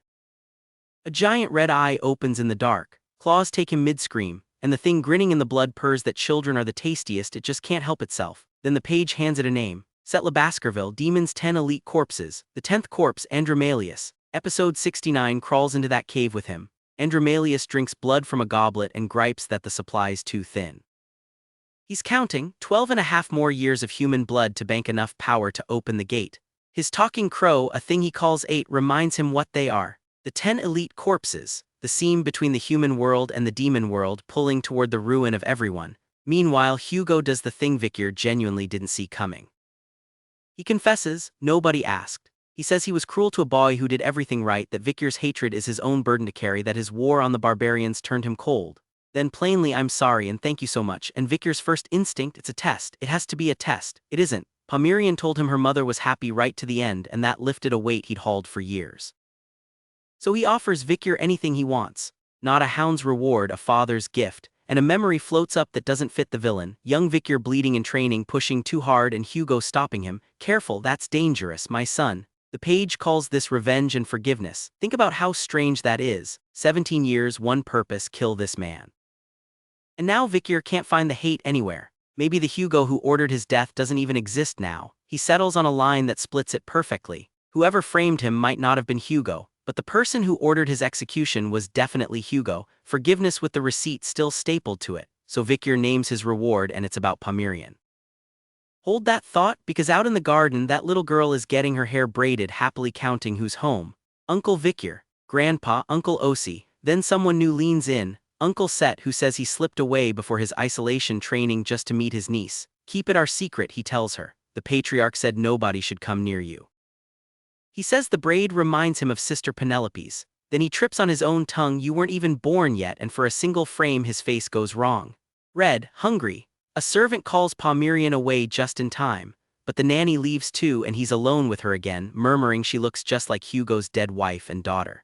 A giant red eye opens in the dark, claws take him mid-scream, and the thing grinning in the blood purrs that children are the tastiest, it just can't help itself. Then the page hands it a name. Setla Baskerville, Demon's 10 Elite Corpses. The 10th corpse, Andromalius. Episode 69 crawls into that cave with him. Andromalius drinks blood from a goblet and gripes that the supply's too thin. He's counting, 12.5 more years of human blood to bank enough power to open the gate. His talking crow, a thing he calls 8, reminds him what they are. The 10 elite corpses, the seam between the human world and the demon world, pulling toward the ruin of everyone. Meanwhile, Hugo does the thing Vikir genuinely didn't see coming. He confesses, nobody asked. He says he was cruel to a boy who did everything right, that Vikir's hatred is his own burden to carry, that his war on the barbarians turned him cold. Then plainly, I'm sorry and thank you so much. And Vikir's first instinct, it's a test. It has to be a test. It isn't. Pomerian told him her mother was happy right to the end, and that lifted a weight he'd hauled for years. So he offers Vikir anything he wants. Not a hound's reward, a father's gift, and a memory floats up that doesn't fit the villain. Young Vikir bleeding in training, pushing too hard, and Hugo stopping him. Careful, that's dangerous, my son. The page calls this revenge and forgiveness. Think about how strange that is. 17 years, one purpose, kill this man. And now Vikir can't find the hate anywhere. Maybe the Hugo who ordered his death doesn't even exist now. He settles on a line that splits it perfectly. Whoever framed him might not have been Hugo, but the person who ordered his execution was definitely Hugo. Forgiveness with the receipt still stapled to it. So Vikir names his reward, and it's about Pomerian. Hold that thought, because out in the garden that little girl is getting her hair braided, happily counting who's home. Uncle Vikir, Grandpa, Uncle Osi. Then someone new leans in. Uncle Set, who says he slipped away before his isolation training just to meet his niece. Keep it our secret, he tells her. The patriarch said nobody should come near you. He says the braid reminds him of Sister Penelope's. Then he trips on his own tongue. You weren't even born yet, and for a single frame his face goes wrong. Red, hungry. A servant calls Pomerian away just in time. But the nanny leaves too, and he's alone with her again, murmuring she looks just like Hugo's dead wife and daughter.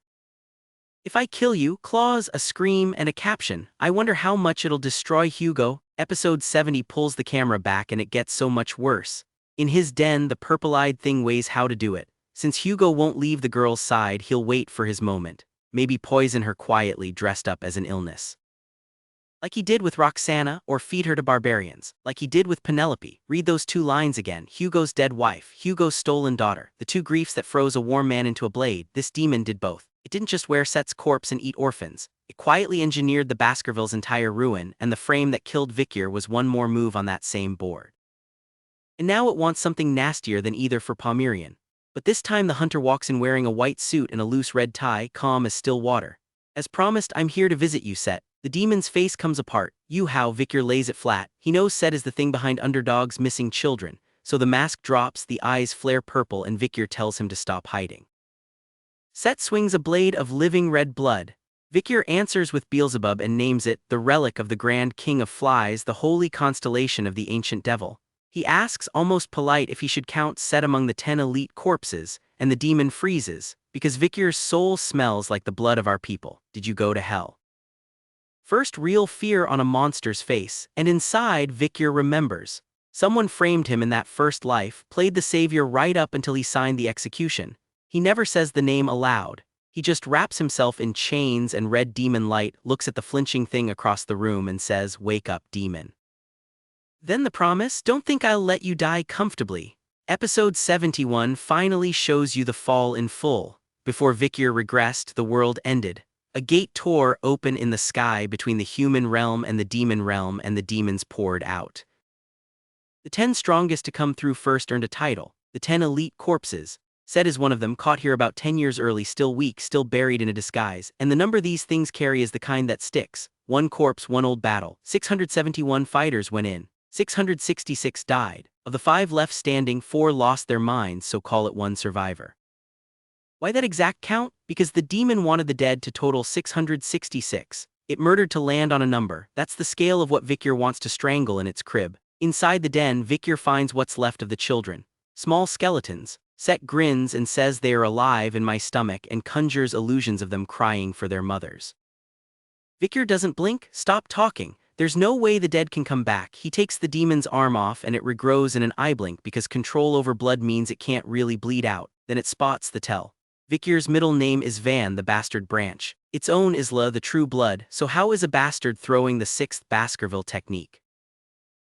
If I kill you, claws, a scream, and a caption. I wonder how much it'll destroy Hugo. Episode 70 pulls the camera back, and it gets so much worse. In his den, the purple-eyed thing weighs how to do it. Since Hugo won't leave the girl's side, he'll wait for his moment. Maybe poison her quietly, dressed up as an illness. Like he did with Roxana, or feed her to barbarians. Like he did with Penelope. Read those two lines again. Hugo's dead wife, Hugo's stolen daughter. The two griefs that froze a warm man into a blade. This demon did both. It didn't just wear Set's corpse and eat orphans. It quietly engineered the Baskervilles' entire ruin, and the frame that killed Vikir was one more move on that same board. And now it wants something nastier than either for Pomerian. But this time the hunter walks in wearing a white suit and a loose red tie, calm as still water. As promised, I'm here to visit you, Set. The demon's face comes apart. How Vikir lays it flat. He knows Set is the thing behind Underdog's missing children. So the mask drops, the eyes flare purple, and Vikir tells him to stop hiding. Set swings a blade of living red blood. Vikir answers with Beelzebub and names it, the relic of the Grand King of Flies, the holy constellation of the ancient devil. He asks, almost polite, if he should count Set among the 10 elite corpses, and the demon freezes, because Vikir's soul smells like the blood of our people. Did you go to hell? First real fear on a monster's face, and inside Vikir remembers. Someone framed him in that first life, played the savior right up until he signed the execution. He never says the name aloud. He just wraps himself in chains and red demon light, looks at the flinching thing across the room and says, "Wake up, demon." Then the promise, "Don't think I'll let you die comfortably." Episode 71 finally shows you the fall in full. Before Vikir regressed, the world ended. A gate tore open in the sky between the human realm and the demon realm, and the demons poured out. The 10 strongest to come through first earned a title, the 10 elite corpses. Set is one of them, caught here about 10 years early, still weak, still buried in a disguise, and the number these things carry is the kind that sticks. 1 corpse, 1 old battle. 671 fighters went in. 666 died. Of the 5 left standing, 4 lost their minds, so call it 1 survivor. Why that exact count? Because the demon wanted the dead to total 666. It murdered to land on a number. That's the scale of what Vikir wants to strangle in its crib. Inside the den, Vikir finds what's left of the children. Small skeletons. Set grins and says they are alive in my stomach and conjures illusions of them crying for their mothers. Vikir doesn't blink. "Stop talking. There's no way the dead can come back." He takes the demon's arm off and it regrows in an eye blink because control over blood means it can't really bleed out. Then it spots the tell. Vikir's middle name is Van, the bastard branch. Its own is La, the true blood, so how is a bastard throwing the 6th Baskerville technique?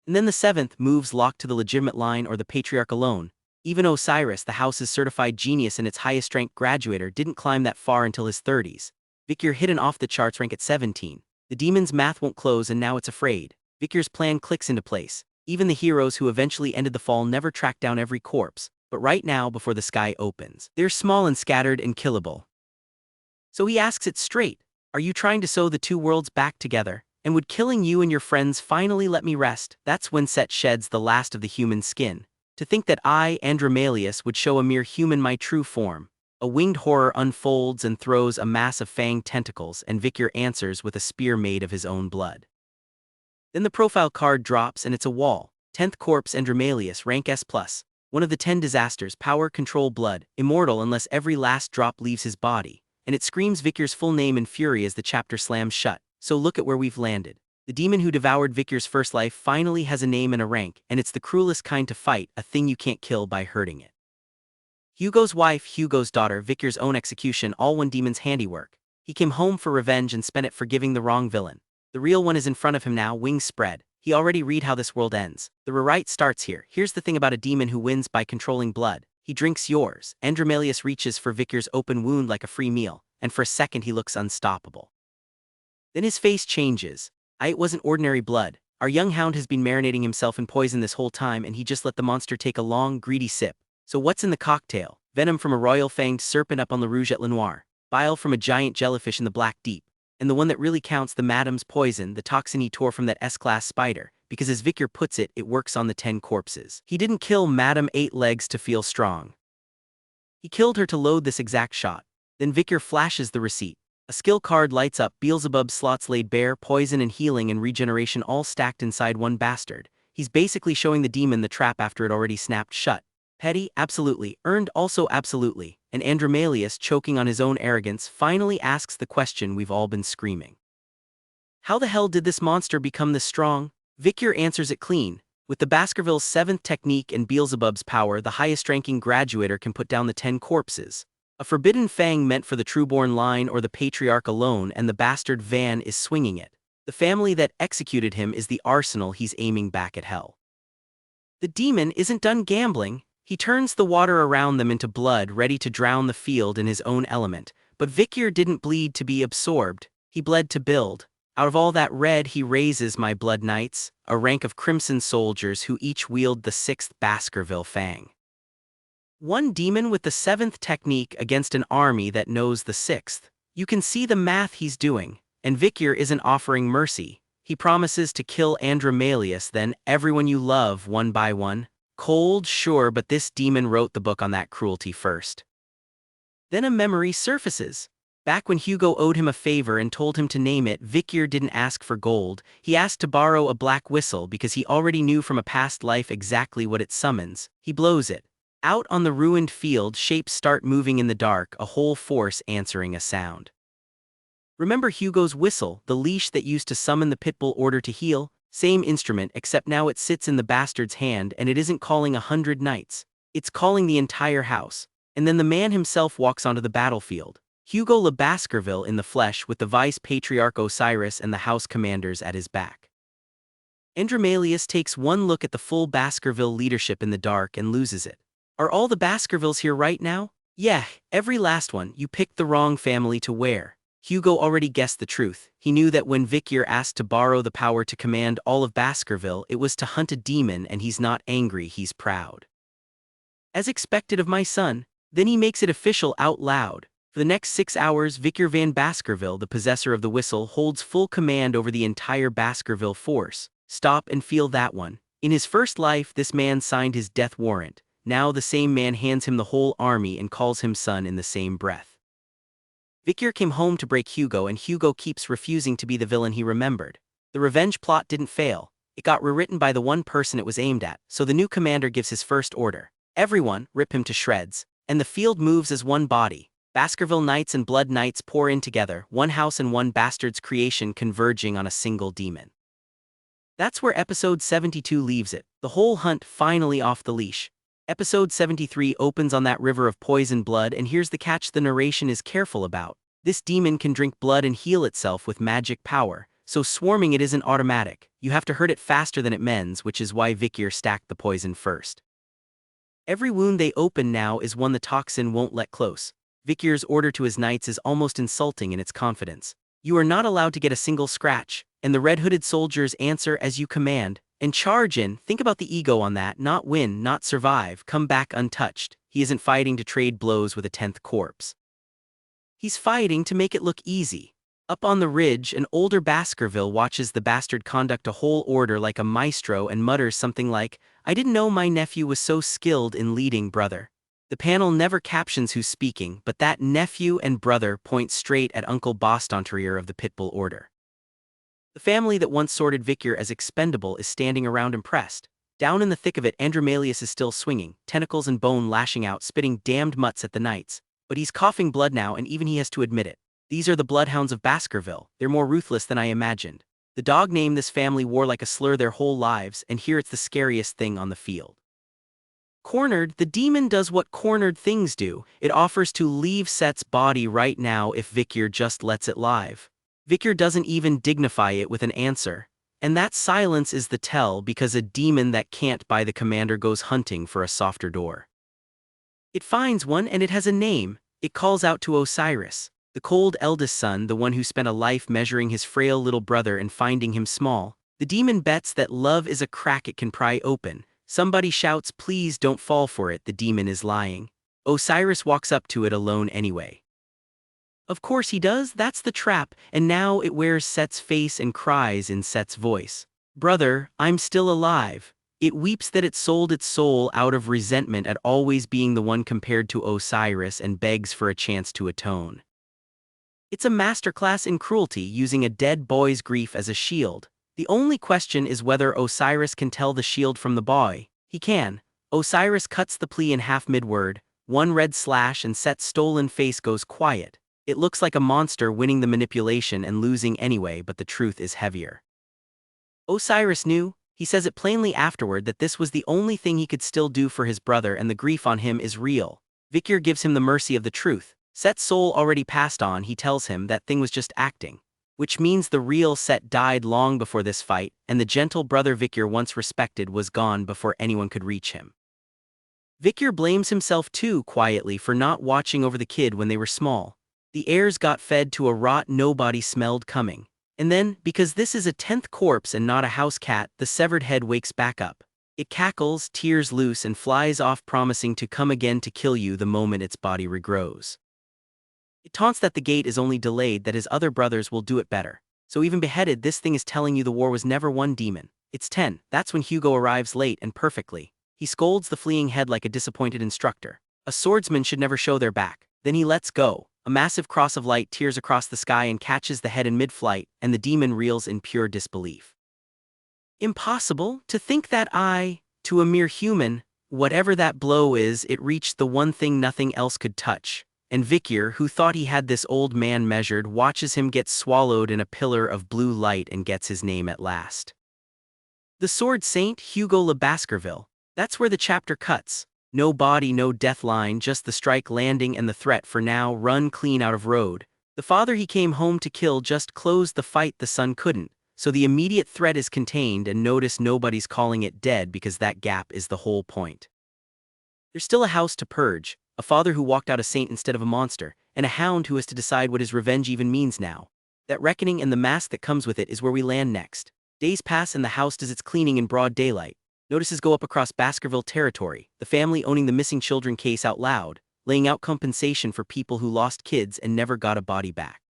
And then the 7th moves locked to the legitimate line or the patriarch alone. Even Osiris, the house's certified genius and its highest rank graduator, didn't climb that far until his 30s. Vikir hit an off-the-charts rank at 17. The demon's math won't close and now it's afraid. Vikir's plan clicks into place. Even the heroes who eventually ended the fall never tracked down every corpse, but right now, before the sky opens, they're small and scattered and killable. So he asks it straight, "Are you trying to sew the 2 worlds back together? And would killing you and your friends finally let me rest?" That's when Set sheds the last of the human skin. To think that I, Andromalius, would show a mere human my true form. A winged horror unfolds and throws a mass of fanged tentacles, and Vikir answers with a spear made of his own blood. Then the profile card drops and it's a wall. 10th corpse, Andromalius, rank S+. One of the 10 disasters, power, control, blood, immortal unless every last drop leaves his body. And it screams Vikir's full name in fury as the chapter slams shut. So look at where we've landed. The demon who devoured Vikir's first life finally has a name and a rank, and it's the cruelest kind to fight, a thing you can't kill by hurting it. Hugo's wife, Hugo's daughter, Vikir's own execution, all one demon's handiwork. He came home for revenge and spent it forgiving the wrong villain. The real one is in front of him now, wings spread. He already read how this world ends. The rewrite starts here. Here's the thing about a demon who wins by controlling blood. He drinks yours. Andromalius reaches for Vikir's open wound like a free meal, and for a second he looks unstoppable. Then his face changes. It wasn't ordinary blood. Our young hound has been marinating himself in poison this whole time, and he just let the monster take a long, greedy sip. So what's in the cocktail? Venom from a royal-fanged serpent up on the Rouge et le Noir. Bile from a giant jellyfish in the Black Deep. And the one that really counts, the Madam's poison, the toxin he tore from that S-class spider. Because as Vikir puts it, it works on the 10 corpses. He didn't kill Madame 8 Legs to feel strong. He killed her to load this exact shot. Then Vikir flashes the receipt. A skill card lights up, Beelzebub slots laid bare, poison and healing and regeneration all stacked inside one bastard. He's basically showing the demon the trap after it already snapped shut. Petty? Absolutely. Earned? Also absolutely. And Andromalius, choking on his own arrogance, finally asks the question we've all been screaming. How the hell did this monster become this strong? Vikir answers it clean. With the Baskerville's 7th technique and Beelzebub's power, the highest-ranking graduator can put down the 10 corpses. A forbidden fang meant for the trueborn line or the patriarch alone, and the bastard Van is swinging it. The family that executed him is the arsenal he's aiming back at hell. The demon isn't done gambling. He turns the water around them into blood, ready to drown the field in his own element. But Vikir didn't bleed to be absorbed. He bled to build. Out of all that red he raises my blood knights, a rank of crimson soldiers who each wield the 6th Baskerville fang. One demon with the 7th technique against an army that knows the 6th. You can see the math he's doing, and Vikir isn't offering mercy. He promises to kill Andromalius, then everyone you love one by one. Cold, sure, but this demon wrote the book on that cruelty first. Then a memory surfaces. Back when Hugo owed him a favor and told him to name it, Vikir didn't ask for gold. He asked to borrow a black whistle because he already knew from a past life exactly what it summons. He blows it. Out on the ruined field, shapes start moving in the dark, a whole force answering a sound. Remember Hugo's whistle, the leash that used to summon the pitbull order to heal? Same instrument, except now it sits in the bastard's hand and it isn't calling 100 knights. It's calling the entire house. And then the man himself walks onto the battlefield. Hugo le Baskerville in the flesh with the vice-patriarch Osiris and the house commanders at his back. Andromalius takes one look at the full Baskerville leadership in the dark and loses it. Are all the Baskervilles here right now? Yeah, every last one. You picked the wrong family to wear. Hugo already guessed the truth. He knew that when Vikir asked to borrow the power to command all of Baskerville, it was to hunt a demon, and he's not angry, he's proud. As expected of my son. Then he makes it official out loud. For the next 6 hours, Vikir Van Baskerville, the possessor of the whistle, holds full command over the entire Baskerville force. Stop and feel that one. In his first life, this man signed his death warrant. Now the same man hands him the whole army and calls him son in the same breath. Vikir came home to break Hugo, and Hugo keeps refusing to be the villain he remembered. The revenge plot didn't fail. It got rewritten by the one person it was aimed at, so the new commander gives his first order. Everyone, rip him to shreds. And the field moves as one body. Baskerville Knights and Blood Knights pour in together, one house and one bastard's creation converging on a single demon. That's where episode 72 leaves it, the whole hunt finally off the leash. Episode 73 opens on that river of poison blood, and here's the catch the narration is careful about. This demon can drink blood and heal itself with magic power, so swarming it isn't automatic. You have to hurt it faster than it mends, which is why Vikir stacked the poison first. Every wound they open now is one the toxin won't let close. Vikir's order to his knights is almost insulting in its confidence. You are not allowed to get a single scratch, and the red-hooded soldiers answer as you command, and charge in. Think about the ego on that, not win, not survive, come back untouched. He isn't fighting to trade blows with a 10th corpse. He's fighting to make it look easy. Up on the ridge, an older Baskerville watches the bastard conduct a whole order like a maestro and mutters something like, "I didn't know my nephew was so skilled in leading, brother." The panel never captions who's speaking, but that nephew and brother point straight at Uncle Bastonterier of the Pitbull Order. The family that once sorted Vikir as expendable is standing around impressed. Down in the thick of it, Andromalius is still swinging, tentacles and bone lashing out, spitting damned mutts at the knights. But he's coughing blood now, and even he has to admit it. These are the Bloodhounds of Baskerville. They're more ruthless than I imagined. The dog name this family wore like a slur their whole lives, and here it's the scariest thing on the field. Cornered, the demon does what cornered things do. It offers to leave Set's body right now if Vikir just lets it live. Vikir doesn't even dignify it with an answer. And that silence is the tell, because a demon that can't buy the commander goes hunting for a softer door. It finds one, and it has a name. It calls out to Osiris. The cold eldest son, the one who spent a life measuring his frail little brother and finding him small. The demon bets that love is a crack it can pry open. Somebody shouts, "Please don't fall for it," the demon is lying. Osiris walks up to it alone anyway. Of course he does, that's the trap, and now it wears Set's face and cries in Set's voice. "Brother, I'm still alive." It weeps that it sold its soul out of resentment at always being the one compared to Osiris and begs for a chance to atone. It's a masterclass in cruelty, using a dead boy's grief as a shield. The only question is whether Osiris can tell the shield from the boy. He can. Osiris cuts the plea in half mid-word, one red slash, and Set's stolen face goes quiet. It looks like a monster winning the manipulation and losing anyway, but the truth is heavier. Osiris knew. He says it plainly afterward that this was the only thing he could still do for his brother, and the grief on him is real. Vikir gives him the mercy of the truth. Set's soul already passed on. He tells him that thing was just acting. Which means the real Set died long before this fight, and the gentle brother Vikir once respected was gone before anyone could reach him. Vikir blames himself too quietly for not watching over the kid when they were small. The heirs got fed to a rot nobody smelled coming. And then, because this is a 10th corpse and not a house cat, the severed head wakes back up. It cackles, tears loose, and flies off, promising to come again to kill you the moment its body regrows. It taunts that the gate is only delayed, that his other brothers will do it better. So even beheaded, this thing is telling you the war was never one demon. It's 10. That's when Hugo arrives late and perfectly. He scolds the fleeing head like a disappointed instructor. A swordsman should never show their back. Then he lets go. A massive cross of light tears across the sky and catches the head in mid-flight, and the demon reels in pure disbelief. Impossible to think that to a mere human, whatever that blow is, it reached the one thing nothing else could touch. and Vikir, who thought he had this old man measured, watches him get swallowed in a pillar of blue light and gets his name at last. The Sword Saint Hugo Le Baskerville. That's where the chapter cuts. No body, no death line, just the strike landing and the threat for now, run clean out of road. The father he came home to kill just closed the fight the son couldn't, so the immediate threat is contained, and notice nobody's calling it dead because that gap is the whole point. There's still a house to purge, a father who walked out a saint instead of a monster, and a hound who has to decide what his revenge even means now. That reckoning and the mask that comes with it is where we land next. Days pass and the house does its cleaning in broad daylight. Notices go up across Baskerville territory, the family owning the missing children case out loud, laying out compensation for people who lost kids and never got a body back.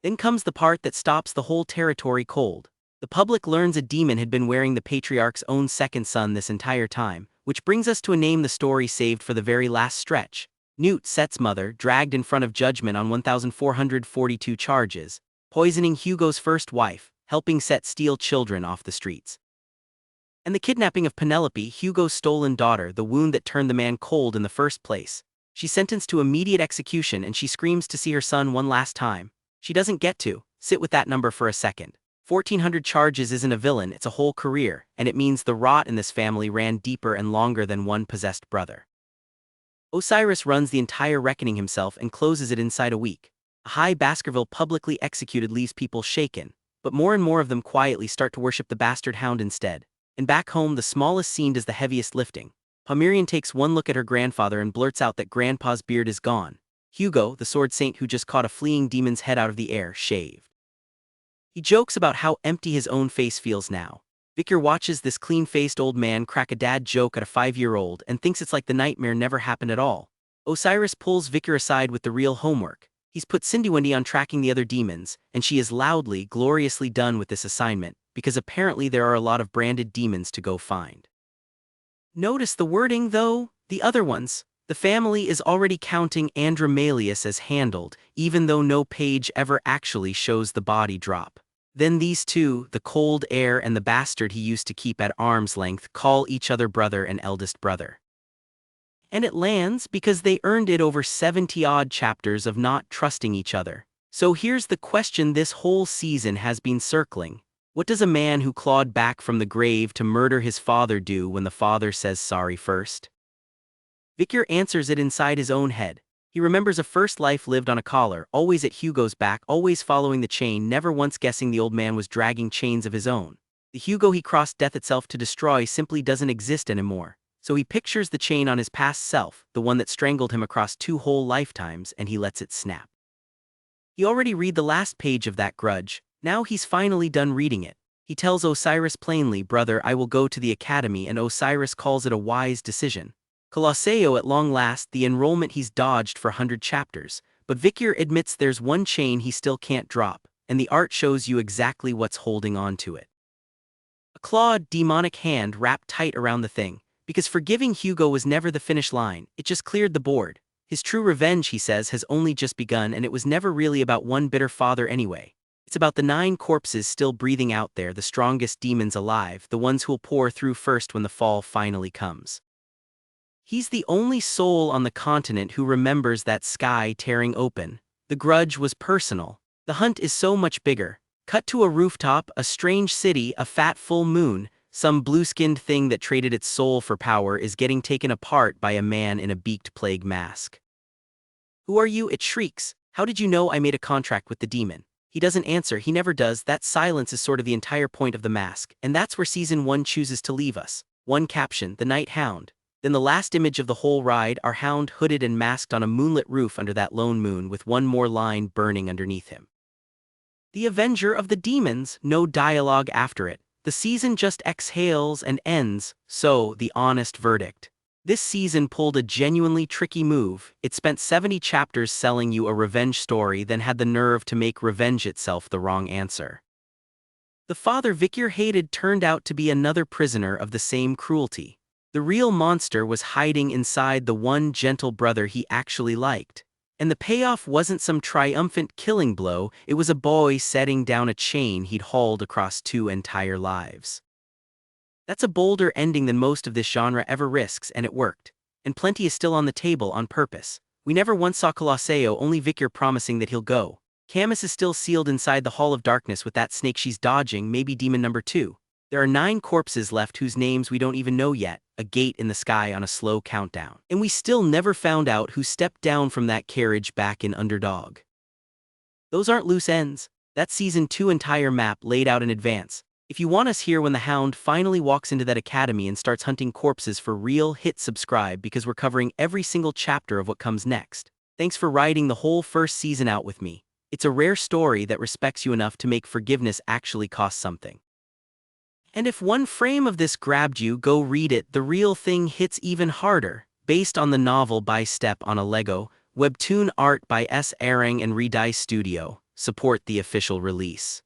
Then comes the part that stops the whole territory cold. The public learns a demon had been wearing the patriarch's own second son this entire time, which brings us to a name the story saved for the very last stretch. Newt, Set's mother, dragged in front of judgment on 1,442 charges, poisoning Hugo's first wife, helping Set steal children off the streets. And the kidnapping of Penelope, Hugo's stolen daughter, the wound that turned the man cold in the first place. She's sentenced to immediate execution and she screams to see her son one last time. She doesn't get to. Sit with that number for a second. 1,400 charges isn't a villain, it's a whole career, and it means the rot in this family ran deeper and longer than one possessed brother. Osiris runs the entire reckoning himself and closes it inside a week. A high Baskerville publicly executed leaves people shaken, but more and more of them quietly start to worship the bastard hound instead. And back home, the smallest scene does the heaviest lifting. Palmyrian takes one look at her grandfather and blurts out that Grandpa's beard is gone. Hugo, the sword saint who just caught a fleeing demon's head out of the air, shaved. He jokes about how empty his own face feels now. Vikir watches this clean-faced old man crack a dad joke at a 5-year-old and thinks it's like the nightmare never happened at all. Osiris pulls Vikir aside with the real homework. He's put Cindy on tracking the other demons, and she is loudly, gloriously done with this assignment, because apparently there are a lot of branded demons to go find. Notice the wording though, the other ones. The family is already counting Andromalius as handled, even though no page ever actually shows the body drop. Then these two, the cold air and the bastard he used to keep at arm's length, call each other brother and eldest brother. And it lands because they earned it over 70-odd chapters of not trusting each other. So here's the question this whole season has been circling. What does a man who clawed back from the grave to murder his father do when the father says sorry first? Vikir answers it inside his own head. He remembers a first life lived on a collar, always at Hugo's back, always following the chain, never once guessing the old man was dragging chains of his own. The Hugo he crossed death itself to destroy simply doesn't exist anymore. So he pictures the chain on his past self, the one that strangled him across 2 whole lifetimes, and he lets it snap. He already read the last page of that grudge. Now he's finally done reading it. He tells Osiris plainly, "Brother, I will go to the academy," and Osiris calls it a wise decision. Colosseo at long last, the enrollment he's dodged for 100 chapters, but Vikir admits there's one chain he still can't drop, and the art shows you exactly what's holding on to it. A clawed, demonic hand wrapped tight around the thing, because forgiving Hugo was never the finish line, it just cleared the board. His true revenge, he says, has only just begun, and it was never really about one bitter father anyway. It's about the 9 corpses still breathing out there, the strongest demons alive, the ones who'll pour through first when the fall finally comes. He's the only soul on the continent who remembers that sky tearing open. The grudge was personal. The hunt is so much bigger. Cut to a rooftop, a strange city, a fat full moon. Some blue-skinned thing that traded its soul for power is getting taken apart by a man in a beaked plague mask. "Who are you?" it shrieks. "How did you know I made a contract with the demon?" He doesn't answer, he never does. That silence is sort of the entire point of the mask, and that's where Season 1 chooses to leave us. One caption, "The Night Hound." Then the last image of the whole ride, our hound hooded and masked on a moonlit roof under that lone moon with one more line burning underneath him. The Avenger of the Demons, no dialogue after it. The season just exhales and ends, so the honest verdict. This season pulled a genuinely tricky move. It spent 70 chapters selling you a revenge story, then had the nerve to make revenge itself the wrong answer. The father Vikir hated turned out to be another prisoner of the same cruelty. The real monster was hiding inside the one gentle brother he actually liked. And the payoff wasn't some triumphant killing blow, it was a boy setting down a chain he'd hauled across 2 entire lives. That's a bolder ending than most of this genre ever risks, and it worked. And plenty is still on the table on purpose. We never once saw Colosseo, only Vikir promising that he'll go. Camus is still sealed inside the Hall of Darkness with that snake she's dodging, maybe demon number 2. There are 9 corpses left whose names we don't even know yet, a gate in the sky on a slow countdown. And we still never found out who stepped down from that carriage back in Underdog. Those aren't loose ends. That's Season 2 entire map laid out in advance. If you want us here when the Hound finally walks into that academy and starts hunting corpses for real, hit subscribe because we're covering every single chapter of what comes next. Thanks for riding the whole first season out with me. It's a rare story that respects you enough to make forgiveness actually cost something. And if one frame of this grabbed you, go read it. The real thing hits even harder. Based on the novel by Step on a Lego, webtoon art by S.arang and Redice Studio. Support the official release.